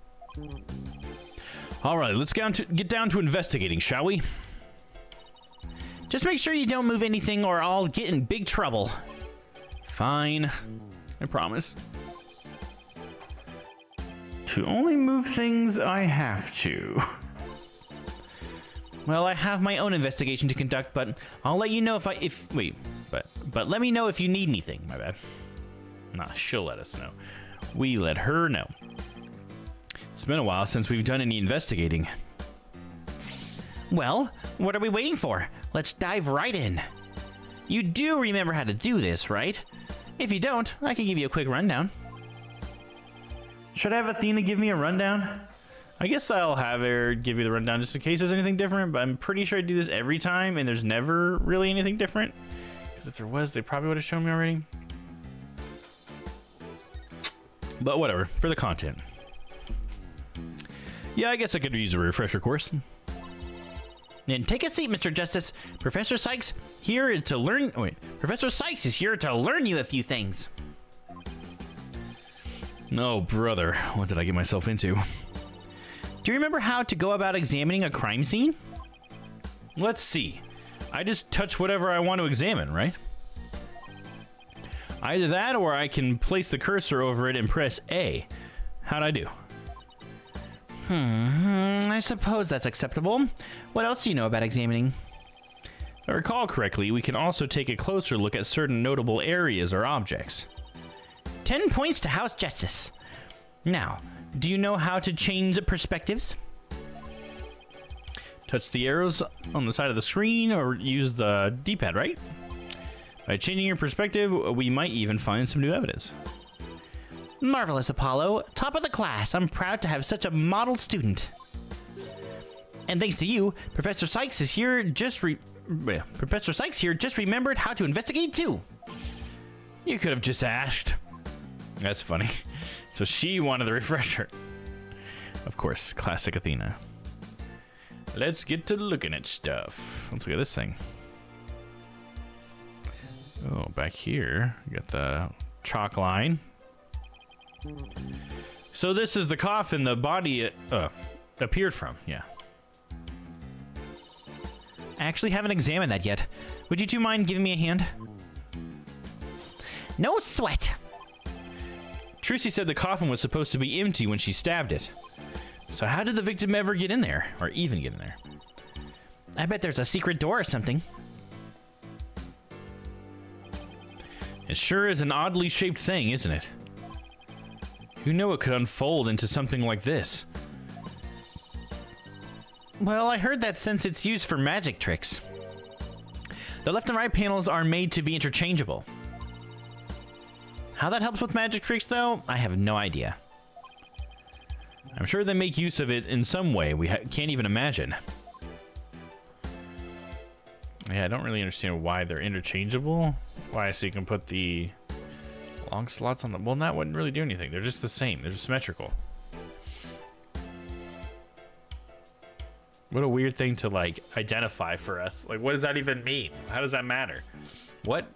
All right, let's get down to investigating, shall we? Just make sure you don't move anything or I'll get in big trouble. Fine, I promise. To only move things I have to. Well, I have my own investigation to conduct, but I'll let you know but let me know if you need anything. My bad. Nah, she'll let us know. We let her know. It's been a while since we've done any investigating. Well, what are we waiting for? Let's dive right in. You do remember how to do this, right? If you don't, I can give you a quick rundown. Should I have Athena give me a rundown? I guess I'll have her give you the rundown just in case there's anything different, but I'm pretty sure I do this every time and there's never really anything different. Because if there was, they probably would have shown me already. But whatever, for the content. Yeah, I guess I could use a refresher course. Then take a seat, Mr. Justice. Professor Sykes here to learn. Professor Sykes is here to learn you a few things. No, brother, what did I get myself into? Do you remember how to go about examining a crime scene? Let's see. I just touch whatever I want to examine, right? Either that or I can place the cursor over it and press A. How'd I do? I suppose that's acceptable. What else do you know about examining? If I recall correctly, we can also take a closer look at certain notable areas or objects. 10 points to House Justice. Now, do you know how to change perspectives? Touch the arrows on the side of the screen or use the D-pad, right? By changing your perspective, we might even find some new evidence. Marvelous, Apollo. Top of the class. I'm proud to have such a model student. And thanks to you, Professor Sykes here just remembered how to investigate too. You could have just asked. That's funny. So she wanted the refresher. Of course, classic Athena. Let's get to looking at stuff. Let's look at this thing. Oh, back here, we got the chalk line. So this is the coffin the body appeared from, yeah. I actually haven't examined that yet. Would you two mind giving me a hand? No sweat. Trucy said the coffin was supposed to be empty when she stabbed it. So how did the victim ever get in there? Or even get in there? I bet there's a secret door or something. It sure is an oddly shaped thing, isn't it? Who knew it could unfold into something like this? Well, I heard that since it's used for magic tricks. The left and right panels are made to be interchangeable. How that helps with magic tricks, though, I have no idea. I'm sure they make use of it in some way we can't even imagine. Yeah, I don't really understand why they're interchangeable. Why, so you can put the long slots on the... Well, that wouldn't really do anything. They're just the same. They're just symmetrical. What a weird thing to, like, identify for us. Like, what does that even mean? How does that matter? What?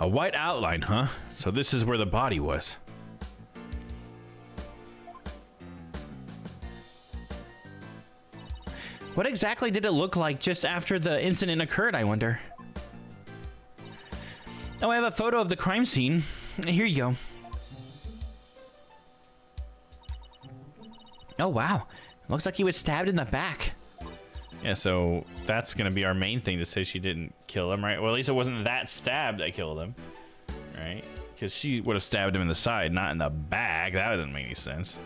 A white outline, huh? So this is where the body was. What exactly did it look like just after the incident occurred, I wonder? Oh, I have a photo of the crime scene. Here you go. Oh, wow. Looks like he was stabbed in the back. Yeah, so that's going to be our main thing to say she didn't kill him, right? Well, at least it wasn't that stab that killed him. Because she would have stabbed him in the side, not in the back. That doesn't make any sense.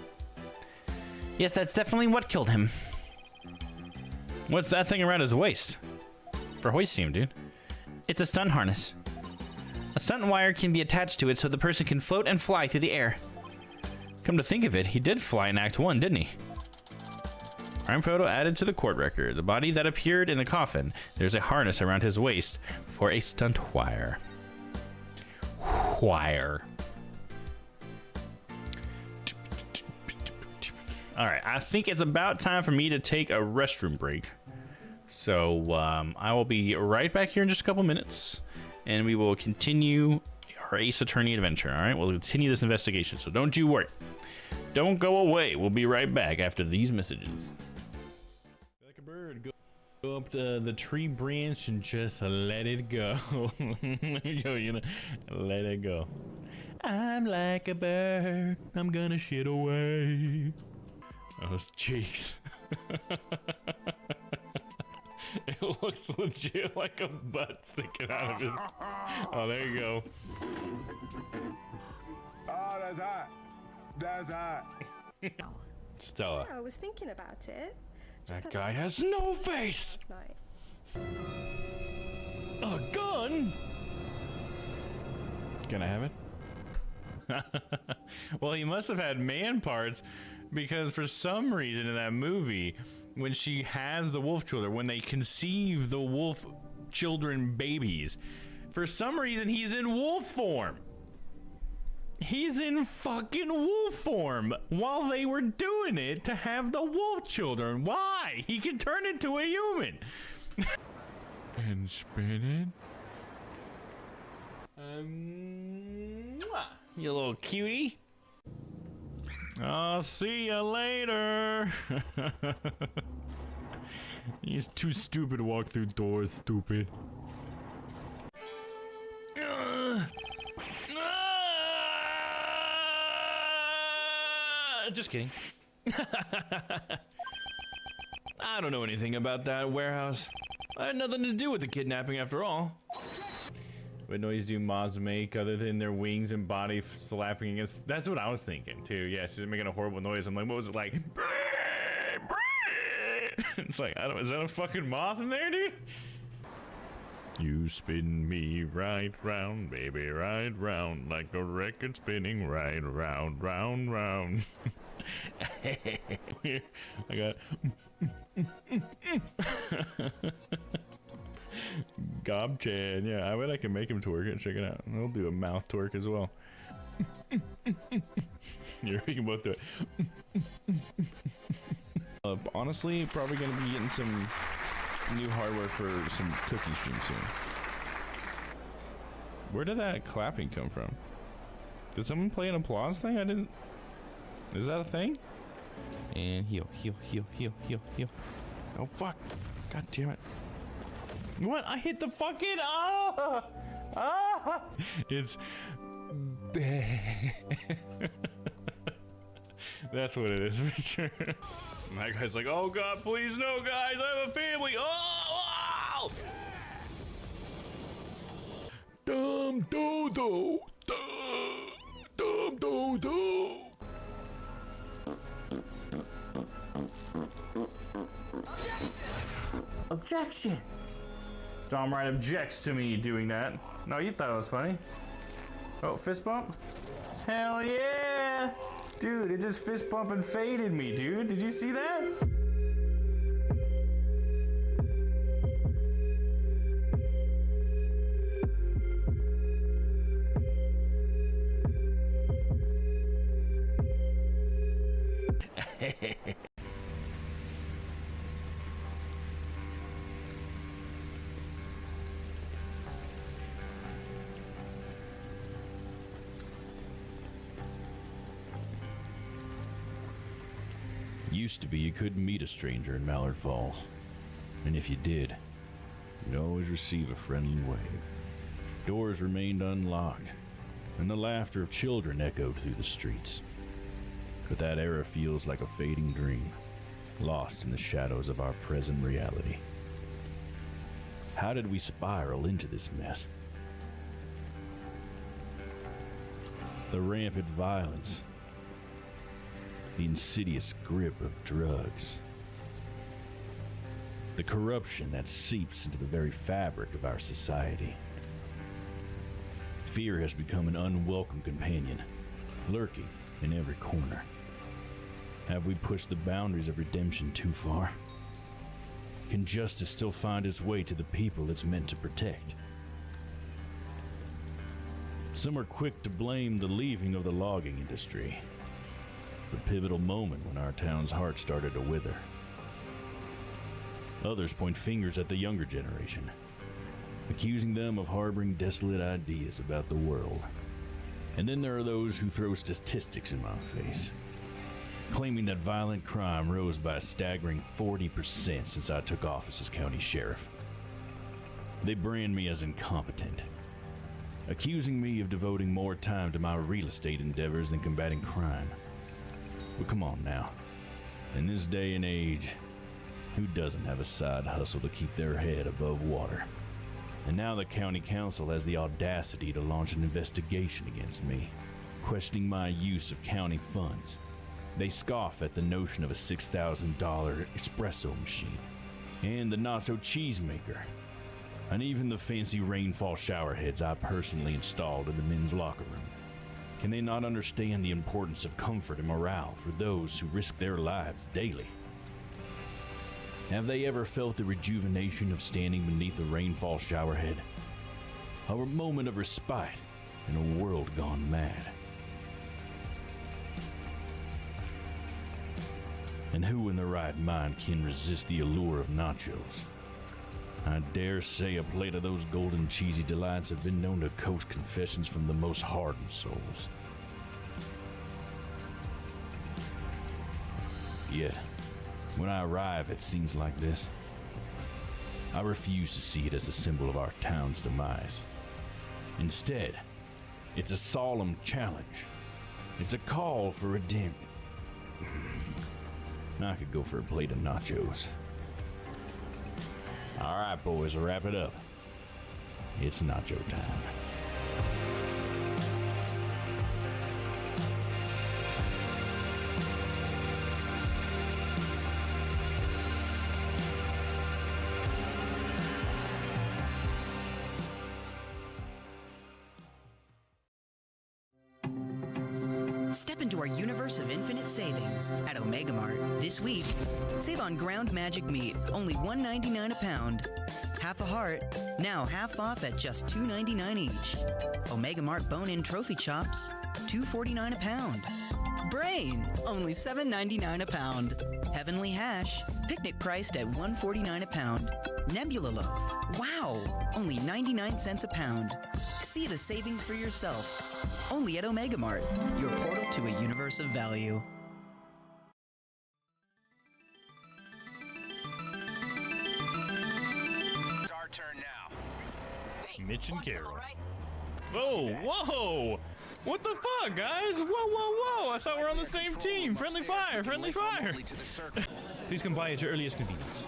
Yes, that's definitely what killed him. What's that thing around his waist? For hoisting him, dude. It's a stunt harness. A stunt wire can be attached to it so the person can float and fly through the air. Come to think of it, he did fly in Act 1, didn't he? Crime photo added to the court record. The body that appeared in the coffin. There's a harness around his waist for a stunt wire. Wire. All right, I think it's about time for me to take a restroom break. So I will be right back here in just a couple minutes, and we will continue our Ace Attorney adventure. All right, we'll continue this investigation, so don't you worry. Don't go away. We'll be right back after these messages. Like a bird, go up to the tree branch and just let it go. Let it go, you know, let it go. I'm like a bird. I'm gonna shit away. Those cheeks. It looks legit like a butt sticking out of his. Oh, there you go. Oh, that's hot. That's hot. Stella. I was thinking about it. That guy has no face. Last night. A gun? Can I have it? Well, he must have had man parts because for some reason in that movie, when she has the wolf children, when they conceive the wolf children babies, for some reason he's in wolf form. He's in fucking wolf form while they were doing it to have the wolf children. Why? He can turn into a human. And spin it. You little cutie. I'll see you later. He's too stupid to walk through doors, stupid. Just kidding. I don't know anything about that warehouse. I had nothing to do with the kidnapping after all. What noise do moths make other than their wings and body slapping against? That's what I was thinking too. Yeah, she's making a horrible noise. I'm like, what was it like? It's like, I don't. Is that a fucking moth in there, dude? You spin me right round, baby, right round, like a record spinning right round, round, round. I got Gob Chan. Yeah, I bet I can make him twerk it. Check it out. I'll do a mouth twerk as well. Yeah, we can both do it. Honestly, probably gonna be getting some new hardware for some cooking streams soon. Where did that clapping come from? Did someone play an applause thing? I didn't. Is that a thing? And heal, heal, heal, heal, heal, heal. Oh fuck! God damn it! What? I hit the fucking It's. That's what it is for sure. My guy's like, oh god, please no, guys, I have a family. Oh! Dum do do, dum do do. Objection. Dom Right objects to me doing that. No, you thought it was funny. Oh, fist bump? Hell yeah! Dude, it just fist bump and faded me, dude. Did you see that? Used to be you couldn't meet a stranger in Mallard Falls. And if you did, you'd always receive a friendly wave. Doors remained unlocked, and the laughter of children echoed through the streets. But that era feels like a fading dream, lost in the shadows of our present reality. How did we spiral into this mess? The rampant violence, the insidious grip of drugs, the corruption that seeps into the very fabric of our society. Fear has become an unwelcome companion, lurking in every corner. Have we pushed the boundaries of redemption too far? Can justice still find its way to the people it's meant to protect? Some are quick to blame the leaving of the logging industry, the pivotal moment when our town's heart started to wither. Others point fingers at the younger generation, accusing them of harboring desolate ideas about the world. And then there are those who throw statistics in my face, claiming that violent crime rose by a staggering 40% since I took office as county sheriff. They brand me as incompetent, accusing me of devoting more time to my real estate endeavors than combating crime. But come on now, in this day and age, who doesn't have a side hustle to keep their head above water? And now the county council has the audacity to launch an investigation against me, questioning my use of county funds. They scoff at the notion of a $6,000 espresso machine, and the nacho cheese maker, and even the fancy rainfall shower heads I personally installed in the men's locker room. Can they not understand the importance of comfort and morale for those who risk their lives daily? Have they ever felt the rejuvenation of standing beneath a rainfall showerhead? A moment of respite in a world gone mad. And who in their right mind can resist the allure of nachos? I dare say a plate of those golden cheesy delights have been known to coax confessions from the most hardened souls. Yet, when I arrive at scenes like this, I refuse to see it as a symbol of our town's demise. Instead, it's a solemn challenge. It's a call for redemption. I could go for a plate of nachos. All right, boys, wrap it up. It's nacho time. Step into our universe of infinite savings at Omega Mart. This week, save on ground magic meat, only $1.99 a pound. Half a heart, now half off at just $2.99 each. Omega Mart bone-in trophy chops, $2.49 a pound. Brain, only $7.99 a pound. Heavenly hash, picnic priced at $1.49 a pound. Nebula loaf, wow, only 99 cents a pound. See the savings for yourself. Only at Omega Mart, your portal to a universe of value. It's our turn now. Hey, Mitch and Carol. Whoa, whoa! What the fuck, guys? Whoa, whoa, whoa! I thought we were on the same team. Friendly fire, friendly fire! Please come by at your earliest convenience.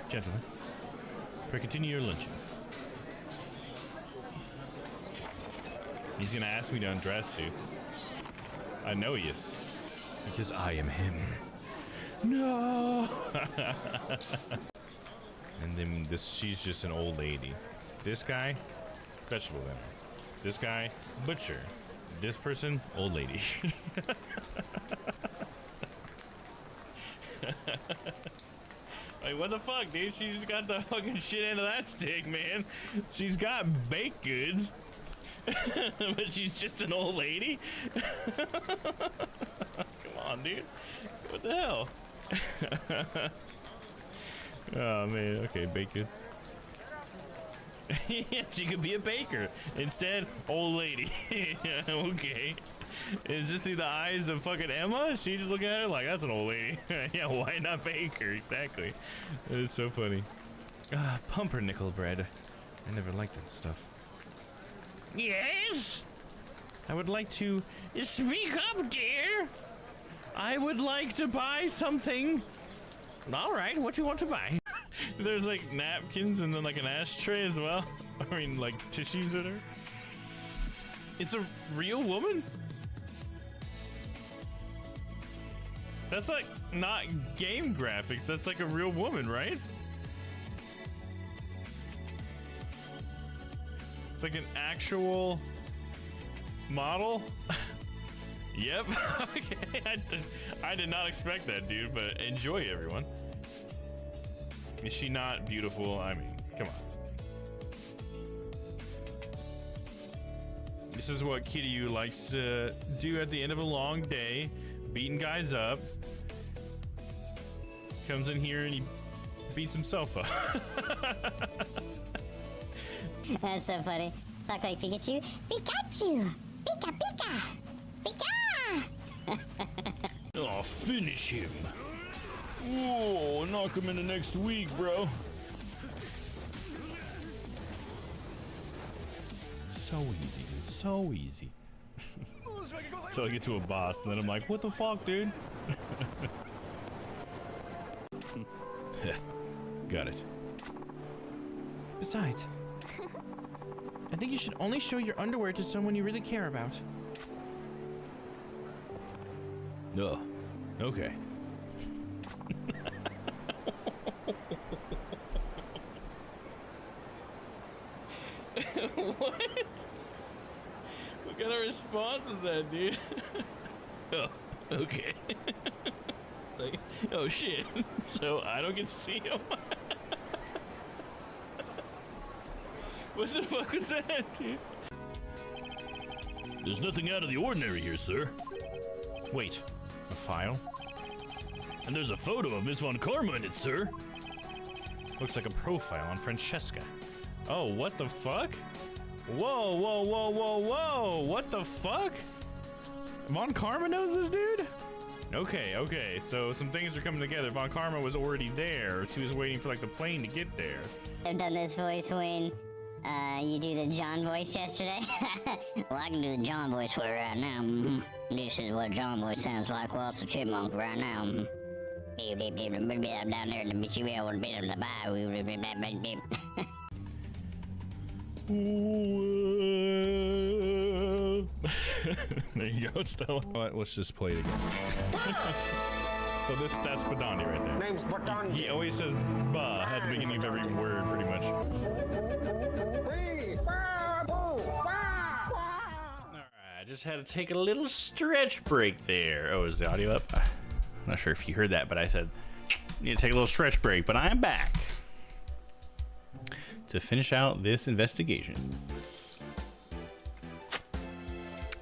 Gentlemen, pray continue your luncheon. He's gonna ask me to undress, dude. I know he is. Because I am him. No! And then she's just an old lady. This guy, vegetable vendor. This guy, butcher. This person, old lady. Like, what the fuck, dude? She's got the fucking shit end of that stick, man. She's got baked goods. But she's just an old lady? Come on, dude. What the hell? Oh, man. Okay, baked goods. Yeah, she could be a baker. Instead, old lady. Okay. Is this through the eyes of fucking Emma? She just looking at her like, that's an old lady. Yeah, why not baker? Exactly. That is so funny. Pumpernickel bread. I never liked that stuff. Yes? I would like to speak up, dear. I would like to buy something. All right, what do you want to buy? There's like napkins and then like an ashtray as well. I mean, like tissues in her. It's a real woman? That's like not game graphics. That's like a real woman, right? It's like an actual model. Yep. Okay. I did not expect that, dude, but enjoy, everyone. Is she not beautiful? I mean, come on. This is what Kiryu likes to do at the end of a long day, beating guys up. Comes in here and he beats himself up. That's so funny. Talk like Pikachu. Pikachu! Pika Pika! Pika! Oh, finish him. Whoa, knock him into next week, bro. So easy, dude. So easy. Until I get to a boss, and then I'm like, what the fuck, dude? Got it. Besides, I think you should only show your underwear to someone you really care about. Oh, okay. What? What kind of response was that, dude? Oh, okay. Like, oh shit. So I don't get to see him? What the fuck was that, dude? There's nothing out of the ordinary here, sir. Wait, a file? And there's a photo of Miss Von Karma in it, sir. Looks like a profile on Francesca. Oh, what the fuck? Whoa, whoa, whoa, whoa, whoa! What the fuck? Von Karma knows this dude? Okay, okay, so some things are coming together. Von Karma was already there. She was waiting for like the plane to get there. I've done this voice when you do the John voice yesterday. Well, I can do the John voice for right now. This is what John voice sounds like. Well, it's a chipmunk right now. I'm down there to meet you. I want to be on the bye. There you go, Stella. Let's just play it again. So that's Badandi right there. Name's Badandi. He always says "ba" at the beginning of every word, pretty much. Alright, just had to take a little stretch break there. Oh, is the audio up? I'm not sure if you heard that, but I said, need to take a little stretch break, but I'm back to finish out this investigation.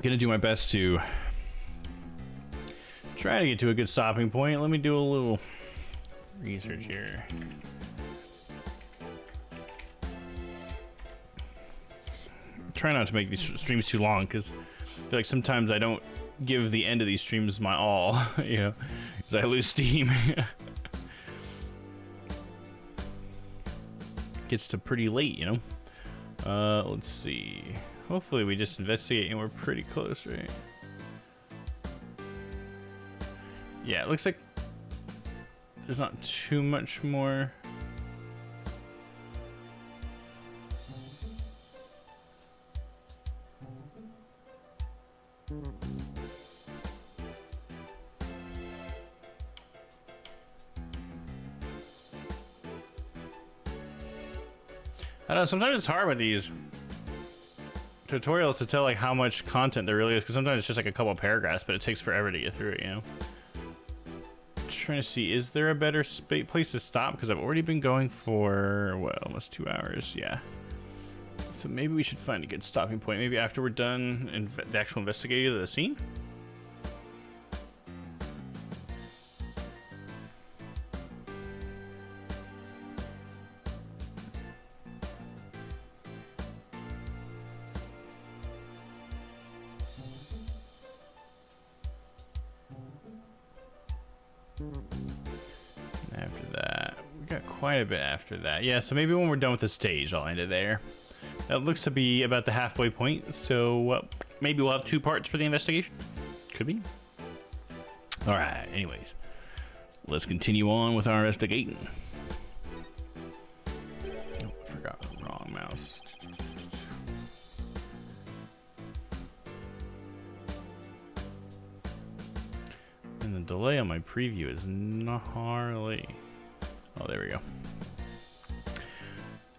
Gonna do my best to try to get to a good stopping point. Let me do a little research here. Try not to make these streams too long, because I feel like sometimes I don't give the end of these streams my all, you know, because I lose steam. Gets to pretty late, you know. Let's see. Hopefully we just investigate and we're pretty close, right? Yeah, it looks like there's not too much more. I don't know, sometimes it's hard with these tutorials to tell like how much content there really is, because sometimes it's just like a couple of paragraphs, but it takes forever to get through it, you know? Just trying to see, is there a better place to stop? Because I've already been going for, what, almost 2 hours, yeah. So maybe we should find a good stopping point, maybe after we're done in the actual investigating of the scene? After that, we got quite a bit after that. Yeah, so maybe when we're done with the stage, I'll end it there. That looks to be about the halfway point, so maybe we'll have 2 parts for the investigation. Could be. Alright, anyways. Let's continue on with our investigating. Oh, I forgot. Wrong mouse. And the delay on my preview is gnarly. Oh, there we go.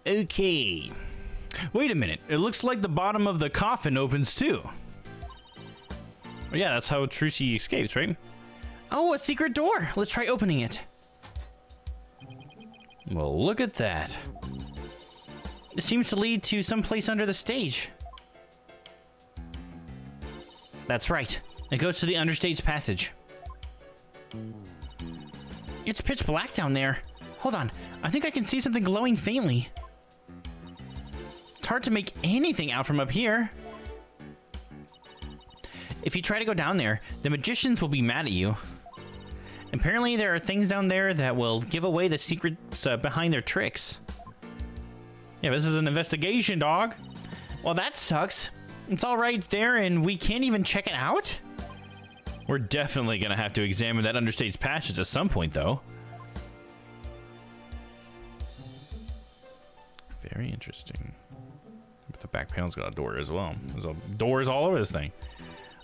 Okay. Wait a minute. It looks like the bottom of the coffin opens too. Yeah, that's how Trucy escapes, right? Oh, a secret door. Let's try opening it. Well, look at that. It seems to lead to some place under the stage. That's right. It goes to the understage passage. It's pitch black down there. Hold on. I think I can see something glowing faintly. It's hard to make anything out from up here. If you try to go down there, the magicians will be mad at you. Apparently, there are things down there that will give away the secrets behind their tricks. Yeah, this is an investigation, dog. Well, that sucks. It's all right there, and we can't even check it out? We're definitely going to have to examine that understage passage at some point, though. Very interesting. But the back panel's got a door as well. There's doors all over this thing.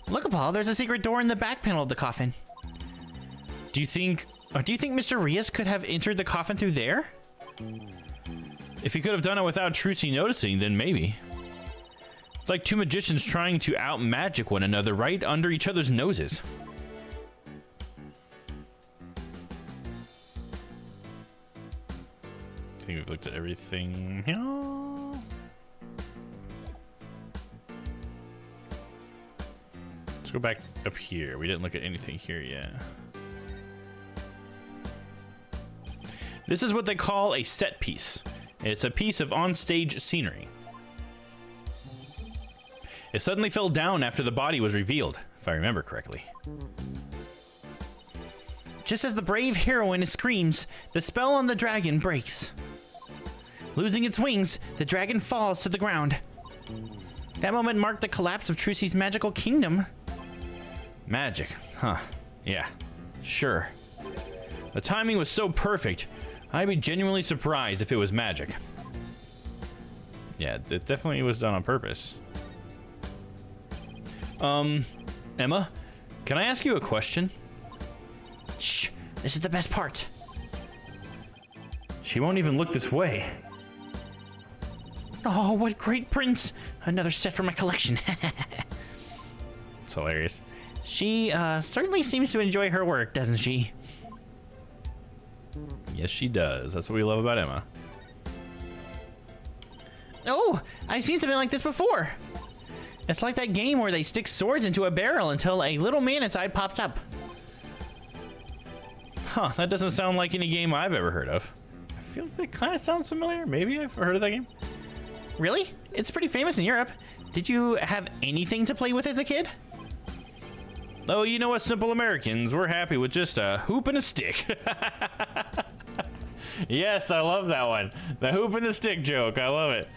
Look, Paul, there's a secret door in the back panel of the coffin. Do you think Mr. Rias could have entered the coffin through there? If he could have done it without Trucy noticing, then maybe. It's like two magicians trying to out-magic one another right under each other's noses. I think we've looked at everything here. Let's go back up here. We didn't look at anything here yet. This is what they call a set piece. It's a piece of on-stage scenery. It suddenly fell down after the body was revealed, if I remember correctly. Just as the brave heroine screams, the spell on the dragon breaks. Losing its wings, the dragon falls to the ground. That moment marked the collapse of Trucy's magical kingdom. Magic, huh? Yeah, sure. The timing was so perfect, I'd be genuinely surprised if it was magic. Yeah, it definitely was done on purpose. Emma, can I ask you a question? Shh, this is the best part. She won't even look this way. Oh, what great prints! Another set for my collection. It's hilarious. She certainly seems to enjoy her work, doesn't she? Yes, she does. That's what we love about Emma. Oh, I've seen something like this before. It's like that game where they stick swords into a barrel until a little man inside pops up. Huh, that doesn't sound like any game I've ever heard of. I feel like that kind of sounds familiar. Maybe I've heard of that game. Really? It's pretty famous in Europe. Did you have anything to play with as a kid? Oh, you know us simple Americans, we're happy with just a hoop and a stick. Yes, I love that one. The hoop and the stick joke. I love it.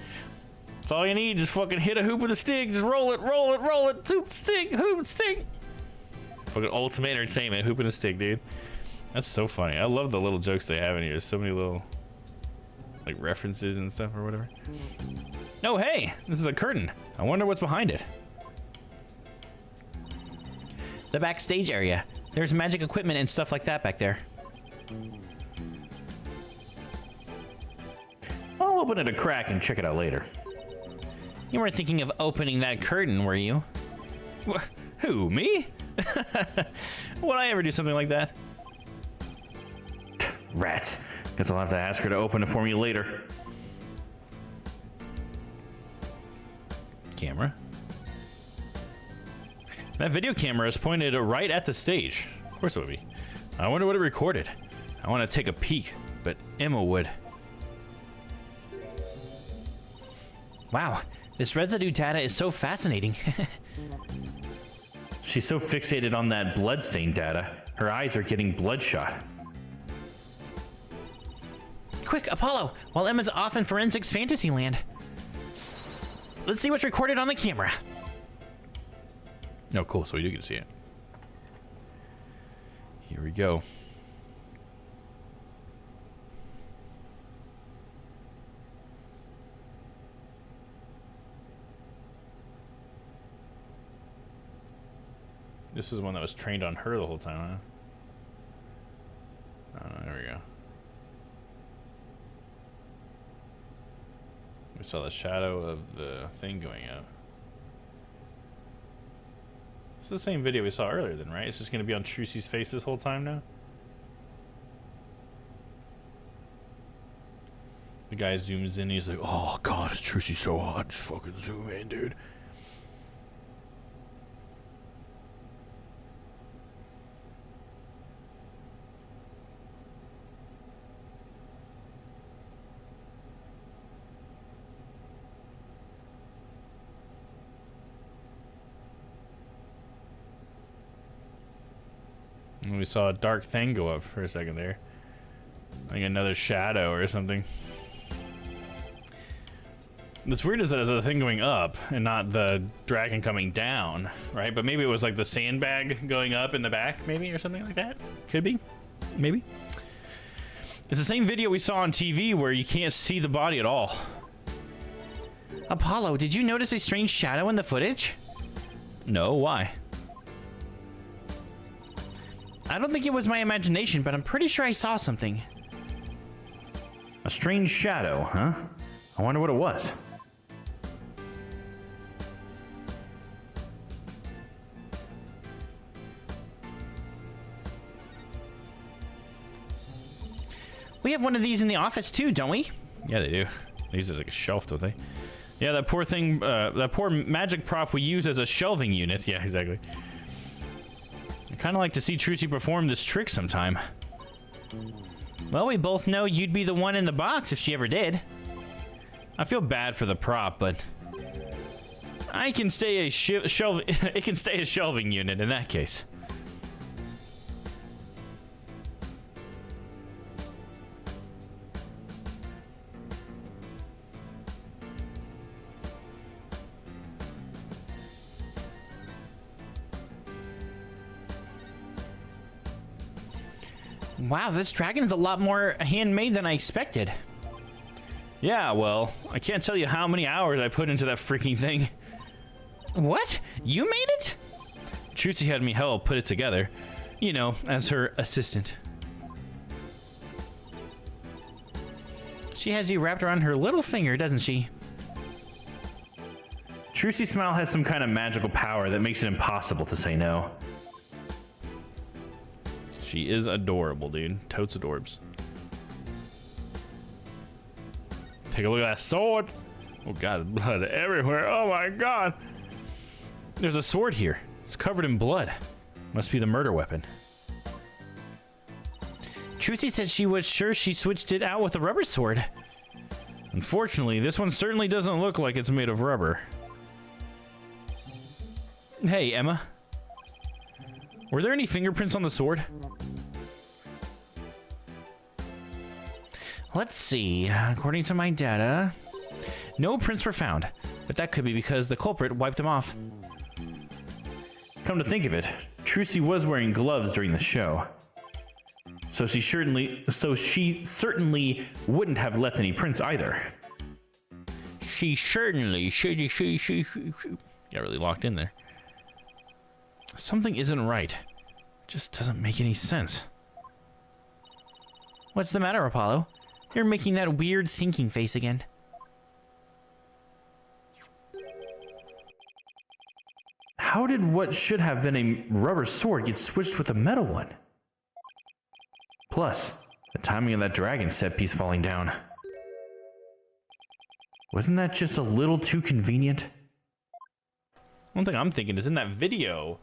That's all you need. Just fucking hit a hoop with a stick. Just roll it, roll it, roll it. Hoop, stick, hoop, stick. Fucking ultimate entertainment. Hoop and a stick, dude. That's so funny. I love the little jokes they have in here. There's so many little like references and stuff or whatever. Oh, hey, this is a curtain. I wonder what's behind it. The backstage area. There's magic equipment and stuff like that back there. I'll open it a crack and check it out later. You weren't thinking of opening that curtain, were you? Who, me? Would I ever do something like that? Rats. Guess I'll have to ask her to open it for me later. Camera. That video camera is pointed right at the stage. Of course it would be. I wonder what it recorded. I want to take a peek, but Emma would. Wow, this residue data is so fascinating. She's so fixated on that bloodstain data, her eyes are getting bloodshot. Quick, Apollo, while Emma's off in Forensics Fantasyland. Let's see what's recorded on the camera. Oh, cool, so we do get to see it. Here we go. This is one that was trained on her the whole time, huh? There we go. We saw the shadow of the thing going up. It's the same video we saw earlier then, right? It's just going to be on Trucy's face this whole time now? The guy zooms in, he's like, oh god, it's Trucy so hot. Just fucking zoom in, dude. And we saw a dark thing go up for a second there. Like another shadow or something. What's weird is that there's a thing going up and not the dragon coming down, right? But maybe it was like the sandbag going up in the back, maybe, or something like that. Could be. Maybe. It's the same video we saw on TV where you can't see the body at all. Apollo, did you notice a strange shadow in the footage? No, why? I don't think it was my imagination, but I'm pretty sure I saw something. A strange shadow, huh? I wonder what it was. We have one of these in the office too, don't we? Yeah, they do. They use it as like a shelf, don't they? Yeah, that poor thing, that poor magic prop we use as a shelving unit. Yeah, exactly. I'd kind of like to see Trucy perform this trick sometime. Well, we both know you'd be the one in the box if she ever did. I feel bad for the prop, but I can stay a it can stay a shelving unit in that case. Wow, this dragon is a lot more handmade than I expected. Yeah, well, I can't tell you how many hours I put into that freaking thing. What? You made it? Trucy had me help put it together. You know, as her assistant. She has you wrapped around her little finger, doesn't she? Trucy's smile has some kind of magical power that makes it impossible to say no. She is adorable, dude. Totes adorbs. Take a look at that sword. Oh god, blood everywhere. Oh my god. There's a sword here. It's covered in blood. Must be the murder weapon. Trucy said she was sure she switched it out with a rubber sword. Unfortunately, this one certainly doesn't look like it's made of rubber. Hey, Emma. Were there any fingerprints on the sword? Let's see. According to my data, no prints were found, but that could be because the culprit wiped them off. Come to think of it, Trucy was wearing gloves during the show. So she certainly wouldn't have left any prints either. She certainly should. Got really locked in there. Something isn't right. It just doesn't make any sense. What's the matter, Apollo? You're making that weird thinking face again. How did what should have been a rubber sword get switched with a metal one? Plus, the timing of that dragon set piece falling down. Wasn't that just a little too convenient? One thing I'm thinking is in that video,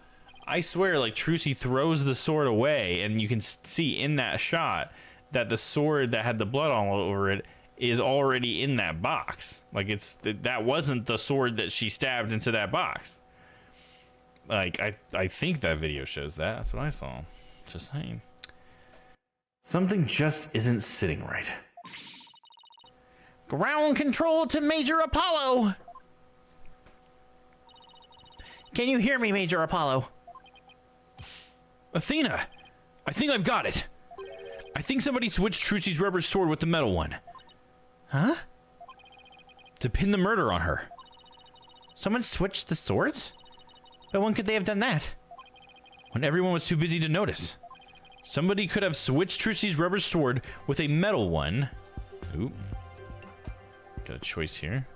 I swear like Trucy throws the sword away and you can see in that shot that the sword that had the blood all over it is already in that box. Like that wasn't the sword that she stabbed into that box. Like I think that video shows that. That's what I saw. Just saying. Something just isn't sitting right. Ground control to Major Apollo! Can you hear me, Major Apollo? Athena! I think I've got it. I think somebody switched Trucy's rubber sword with the metal one. Huh? To pin the murder on her. Someone switched the swords? But when could they have done that? When everyone was too busy to notice. Somebody could have switched Trucy's rubber sword with a metal one. Ooh. Got a choice here.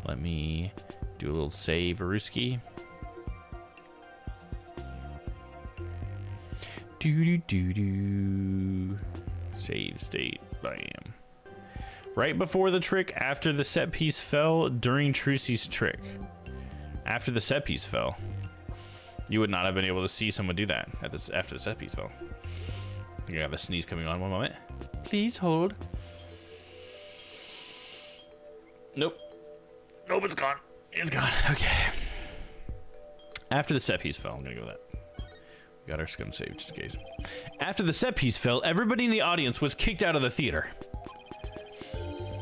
Let me do a little save, Aruski. Do. Save state. Bam. Right before the trick, after the set piece fell, during Trucy's trick. After the set piece fell. You would not have been able to see someone do that after the set piece fell. I think I have a sneeze coming on. One moment. Please hold. Nope. Nope, it's gone. It's gone. Okay. After the set piece fell, I'm gonna go with that. We got our scum save just in case. After the set piece fell, everybody in the audience was kicked out of the theater.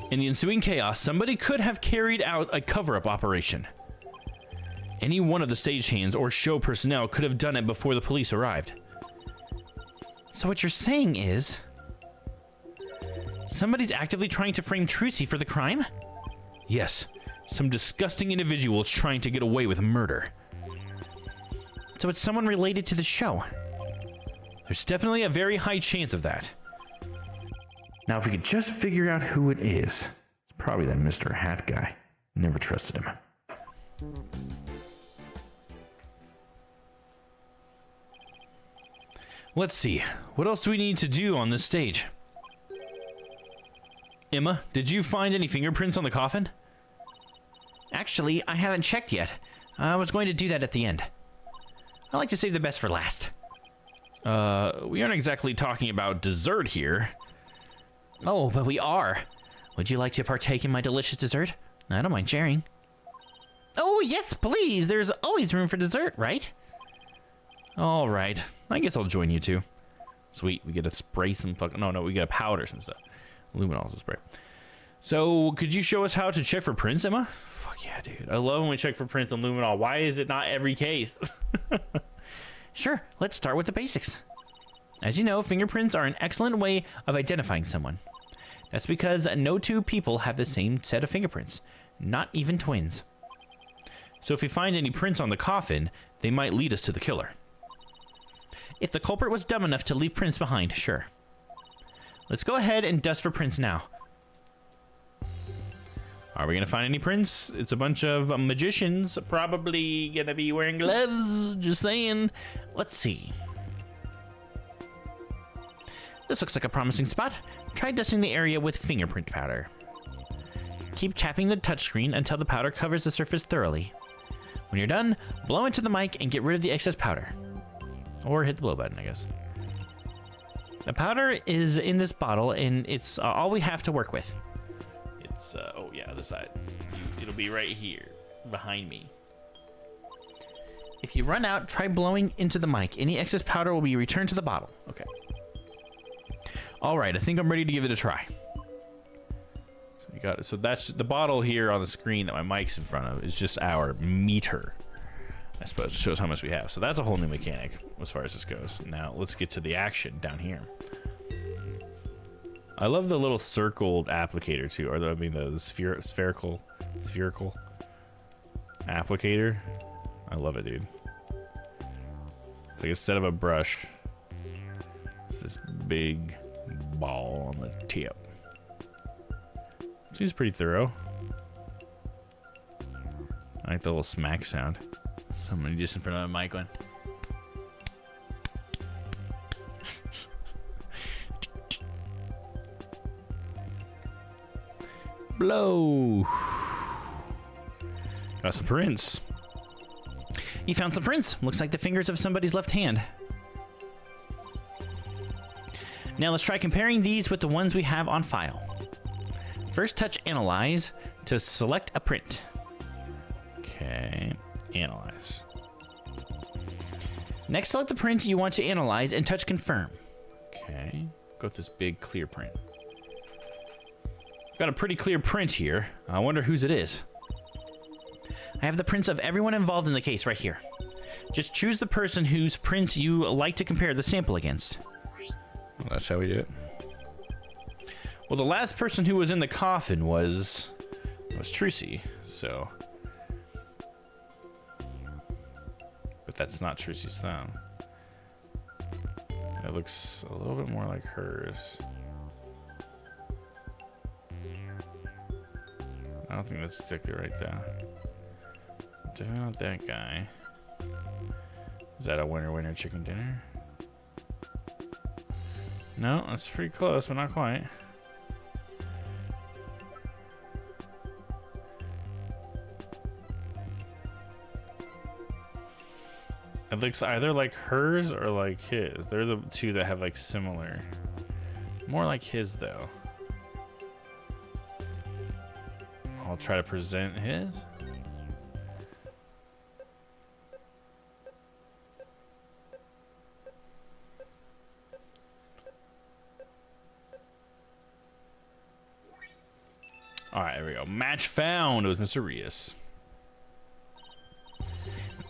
In the ensuing chaos, somebody could have carried out a cover-up operation. Any one of the stagehands or show personnel could have done it before the police arrived. So what you're saying is... somebody's actively trying to frame Trucy for the crime? Yes, some disgusting individuals trying to get away with murder. So it's someone related to the show? There's definitely a very high chance of that. Now, if we could just figure out who it is, it's probably that Mr. Hat guy. Never trusted him. Let's see. What else do we need to do on this stage? Emma, did you find any fingerprints on the coffin? Actually, I haven't checked yet. I was going to do that at the end. I like to save the best for last. We aren't exactly talking about dessert here. Oh, but we are. Would you like to partake in my delicious dessert? I don't mind sharing. Oh, yes, please. There's always room for dessert, right? All right. I guess I'll join you two. Sweet. We get to spray some fucking... No, we get to powder some stuff. Luminol's a spray. So, could you show us how to check for prints, Emma? Fuck yeah, dude. I love when we check for prints on luminol. Why is it not every case? Sure. Let's start with the basics. As you know, fingerprints are an excellent way of identifying someone. That's because no two people have the same set of fingerprints. Not even twins. So if we find any prints on the coffin, they might lead us to the killer. If the culprit was dumb enough to leave prints behind, sure. Let's go ahead and dust for prints now. Are we going to find any prints? It's a bunch of magicians, probably going to be wearing gloves, just saying. Let's see. This looks like a promising spot. Try dusting the area with fingerprint powder. Keep tapping the touchscreen until the powder covers the surface thoroughly. When you're done, blow into the mic and get rid of the excess powder. Or hit the blow button, I guess. The powder is in this bottle, and it's all we have to work with. It's, oh yeah, the side. It'll be right here, behind me. If you run out, try blowing into the mic. Any excess powder will be returned to the bottle. Okay. All right, I think I'm ready to give it a try. So we got it. So that's the bottle here on the screen that my mic's in front of is just our meter. I suppose it shows how much we have. So that's a whole new mechanic as far as this goes. Now let's get to the action down here. I love the little circled applicator too, or the spherical applicator. I love it, dude. It's like instead of a brush, it's this big ball on the tip. Seems pretty thorough. I like the little smack sound. Somebody just in front of my mic going. Blow. Got some prints. You found some prints. Looks like the fingers of somebody's left hand. Now let's try comparing these with the ones we have on file. First, touch Analyze to select a print. Okay, Analyze. Next, select the print you want to analyze and touch Confirm. Okay, go with this big clear print. Got a pretty clear print here. I wonder whose it is. I have the prints of everyone involved in the case right here. Just choose the person whose prints you like to compare the sample against. Well, that's how we do it. Well, the last person who was in the coffin was Trucy, so. But that's not Trucy's thumb. That looks a little bit more like hers. I don't think that's exactly right though. Definitely not that guy. Is that a winner chicken dinner? No, that's pretty close, but not quite. It looks either like hers or like his. They're the two that have like similar. More like his though. I'll try to present his. All right, there we go. Match found. It was Mr. Rios.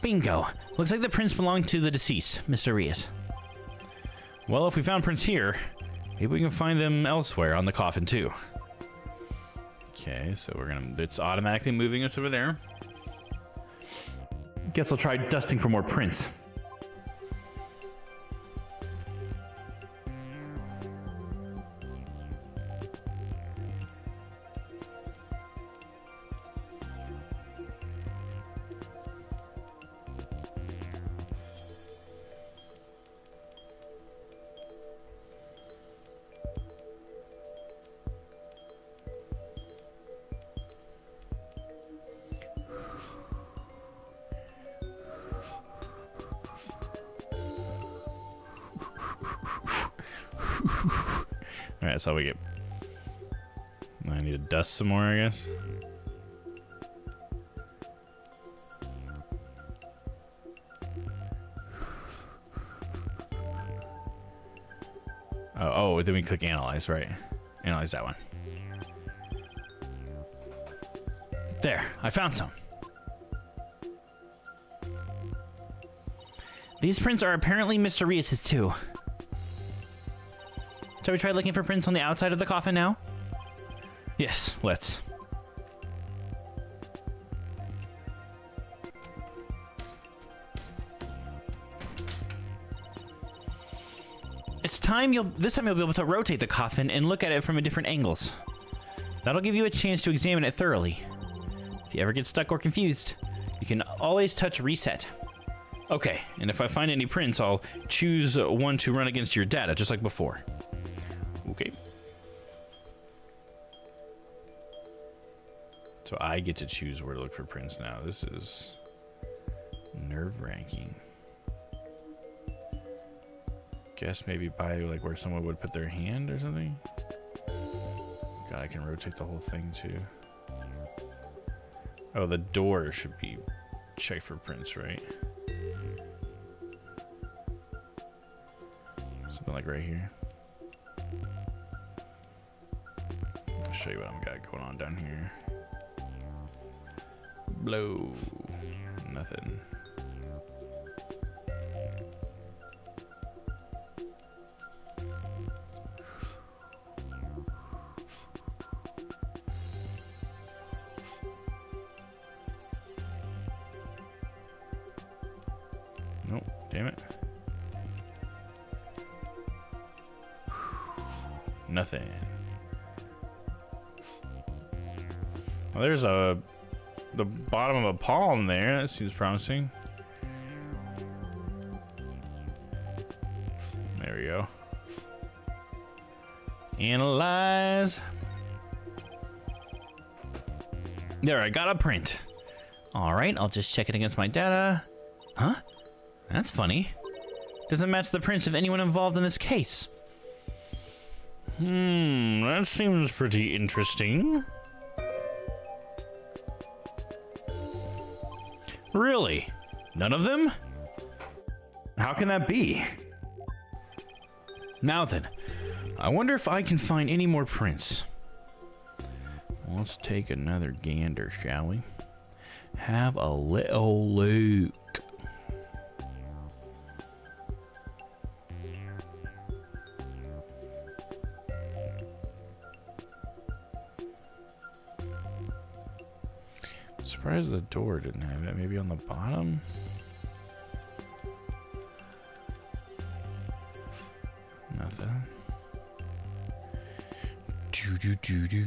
Bingo. Looks like the prints belong to the deceased, Mr. Rios. Well, if we found prints here, maybe we can find them elsewhere on the coffin too. Okay, so we're gonna, it's automatically moving us over there. Guess I'll try dusting for more prints. Alright, that's all we get. I need to dust some more, I guess. Oh, then we click analyze, right? Analyze that one. There, I found some. These prints are apparently Mr. Rios's too. Shall we try looking for prints on the outside of the coffin now? Yes, let's. It's time this time you'll be able to rotate the coffin and look at it from different angles. That'll give you a chance to examine it thoroughly. If you ever get stuck or confused, you can always touch reset. Okay, and if I find any prints, I'll choose one to run against your data, just like before. Okay. So I get to choose where to look for prints now. This is nerve-wracking. Guess maybe by like where someone would put their hand or something. God, I can rotate the whole thing too. Oh, the door should be checked for prints, right? Something like right here. I'll show you what I've got going on down here. Blow. Nothing. Nope, damn it. Nothing. Well, there's the bottom of a palm there. That seems promising. There we go. Analyze. There, I got a print. All right, I'll just check it against my data. Huh? That's funny. Doesn't match the prints of anyone involved in this case. That seems pretty interesting. Really? None of them? How can that be? Now then, I wonder if I can find any more prints. Let's take another gander, shall we? Have a little look. Surprised the door didn't have it. Maybe on the bottom? Nothing. Do.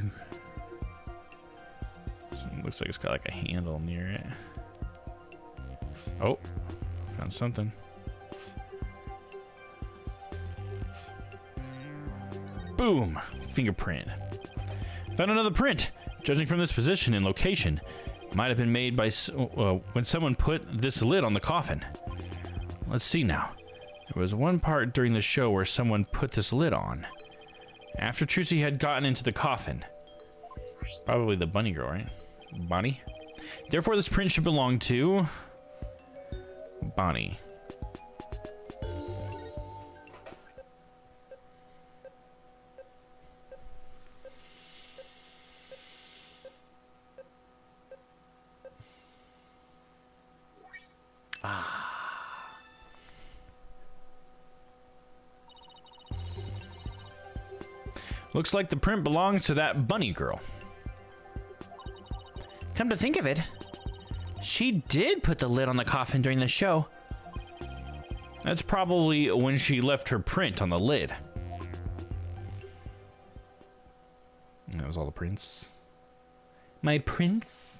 Looks like it's got like a handle near it. Oh, found something. Boom! Fingerprint. Found another print. Judging from this position and location, it might have been made by when someone put this lid on the coffin. Let's see now. There was one part during the show where someone put this lid on. After Trucy had gotten into the coffin. Probably the bunny girl, right? Bonnie? Therefore, this print should belong to... Bonnie. Looks like the print belongs to that bunny girl. Come to think of it, she did put the lid on the coffin during the show. That's probably when she left her print on the lid. That was all the prints. My prince?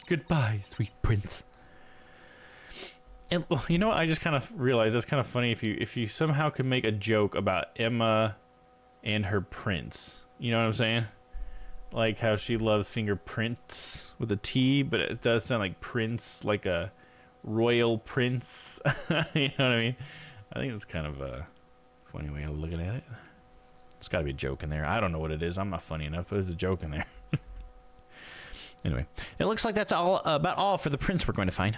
Goodbye, sweet prince. And, you know what? I just kind of realized that's kind of funny if you somehow could make a joke about Emma and her prince. You know what I'm saying? Like how she loves fingerprints with a T, but it does sound like prince, like a royal prince. You know what I mean? I think it's kind of a funny way of looking at it. There's got to be a joke in there. I don't know what it is. I'm not funny enough, but there's a joke in there. Anyway, it looks like that's about all for the prints we're going to find.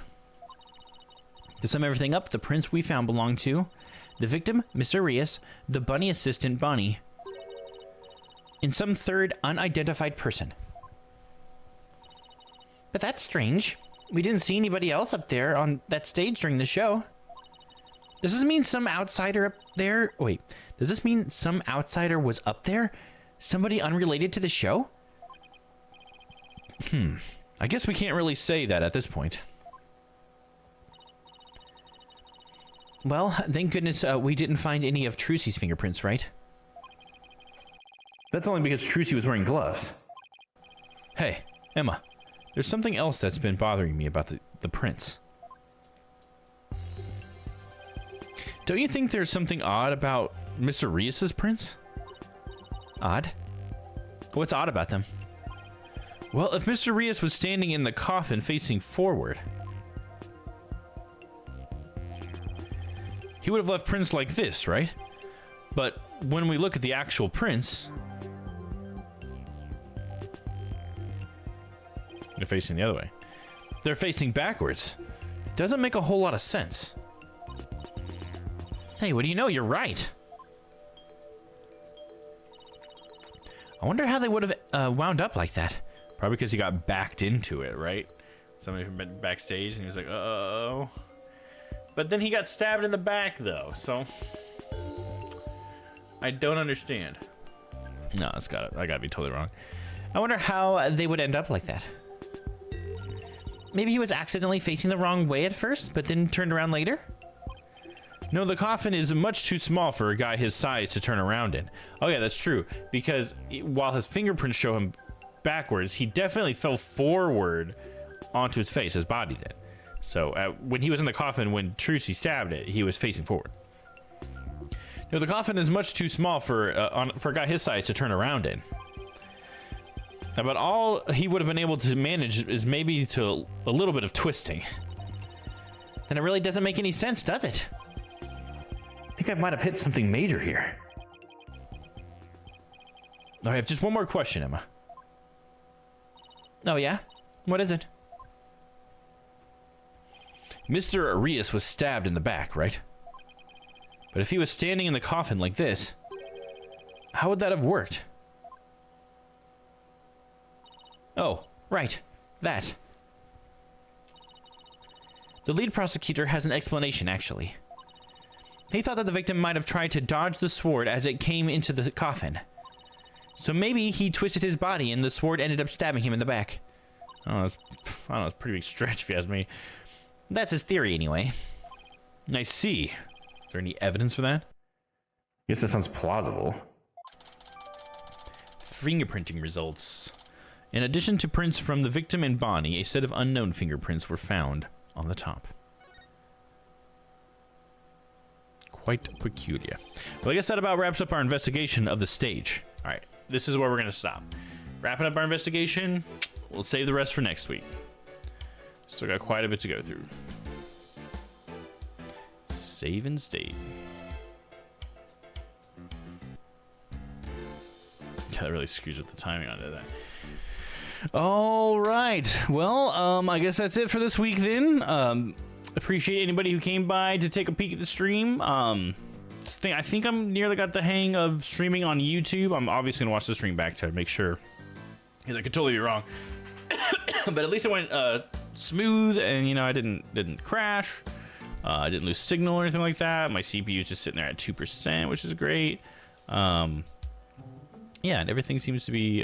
To sum everything up, the prints we found belong to the victim, Mr. Rios, the bunny assistant, Bonnie, and some third unidentified person. But that's strange. We didn't see anybody else up there on that stage during the show. Does this mean some outsider up there? Wait, does this mean some outsider was up there? Somebody unrelated to the show? I guess we can't really say that at this point. Well, thank goodness we didn't find any of Trucy's fingerprints, right? That's only because Trucy was wearing gloves. Hey, Emma, there's something else that's been bothering me about the prints. Don't you think there's something odd about Mr. Rios's prints? Odd? What's odd about them? Well, if Mr. Rios was standing in the coffin facing forward, he would have left prints like this, right? But when we look at the actual prints, they're facing the other way. They're facing backwards. Doesn't make a whole lot of sense. Hey, what do you know? You're right. I wonder how they would have wound up like that. Probably because he got backed into it, right? Somebody from backstage, and he was like, uh-oh. But then he got stabbed in the back, though, so I don't understand. No, I gotta be totally wrong. I wonder how they would end up like that. Maybe he was accidentally facing the wrong way at first, but then turned around later? No, the coffin is much too small for a guy his size to turn around in. Oh yeah, that's true. Because while his fingerprints show him backwards, he definitely fell forward onto his face. His body did. So when he was in the coffin, when Trucy stabbed it, he was facing forward. No, the coffin is much too small for a guy his size to turn around in. But all he would have been able to manage is maybe to a little bit of twisting. Then it really doesn't make any sense, does it? I think I might have hit something major here. I have just one more question, Emma. Oh yeah? What is it? Mr. Rios was stabbed in the back, right? But if he was standing in the coffin like this, how would that have worked? Oh, right. That. The lead prosecutor has an explanation, actually. He thought that the victim might have tried to dodge the sword as it came into the coffin. So maybe he twisted his body and the sword ended up stabbing him in the back. Oh, that's, I don't know, it's a pretty big stretch if you ask me. That's his theory, anyway. I see. Is there any evidence for that? Guess that sounds plausible. Fingerprinting results. In addition to prints from the victim and Bonnie, a set of unknown fingerprints were found on the top. Quite peculiar. Well, I guess that about wraps up our investigation of the stage. All right, this is where we're going to stop. Wrapping up our investigation, we'll save the rest for next week. Still got quite a bit to go through. Save and state. That really screws with the timing on that. All right. Well, I guess that's it for this week then. Appreciate anybody who came by to take a peek at the stream. I think I'm nearly got the hang of streaming on YouTube. I'm obviously gonna watch the stream back to make sure, because I could totally be wrong. But at least it went smooth, and I didn't crash. I didn't lose signal or anything like that. My CPU is just sitting there at 2%, which is great. Yeah, and everything seems to be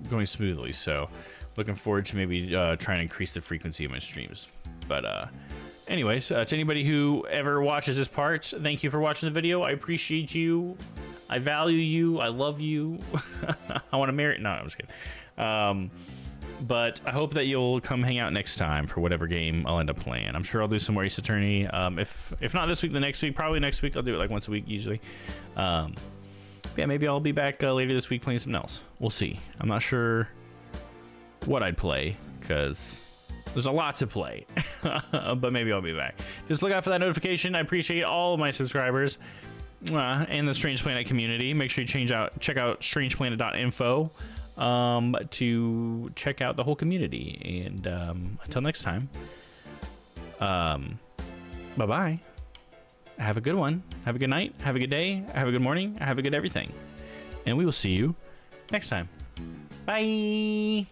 going smoothly. So, looking forward to maybe trying to increase the frequency of my streams. But anyways, to anybody who ever watches this part, thank you for watching the video. I appreciate you. I value you. I love you. I want to marry. No, I'm just kidding. But I hope that you'll come hang out next time for whatever game I'll end up playing. I'm sure I'll do some more Ace Attorney. If not this week, the next week, probably next week. I'll do it like once a week usually. Yeah, maybe I'll be back later this week playing something else. We'll see. I'm not sure what I'd play because there's a lot to play. But maybe I'll be back. Just look out for that notification. I appreciate all of my subscribers and the Strange Planet community. Make sure you check out strangeplanet.info to check out the whole community. And until next time, bye-bye. Have a good one. Have a good night. Have a good day. Have a good morning. Have a good everything. And we will see you next time. Bye.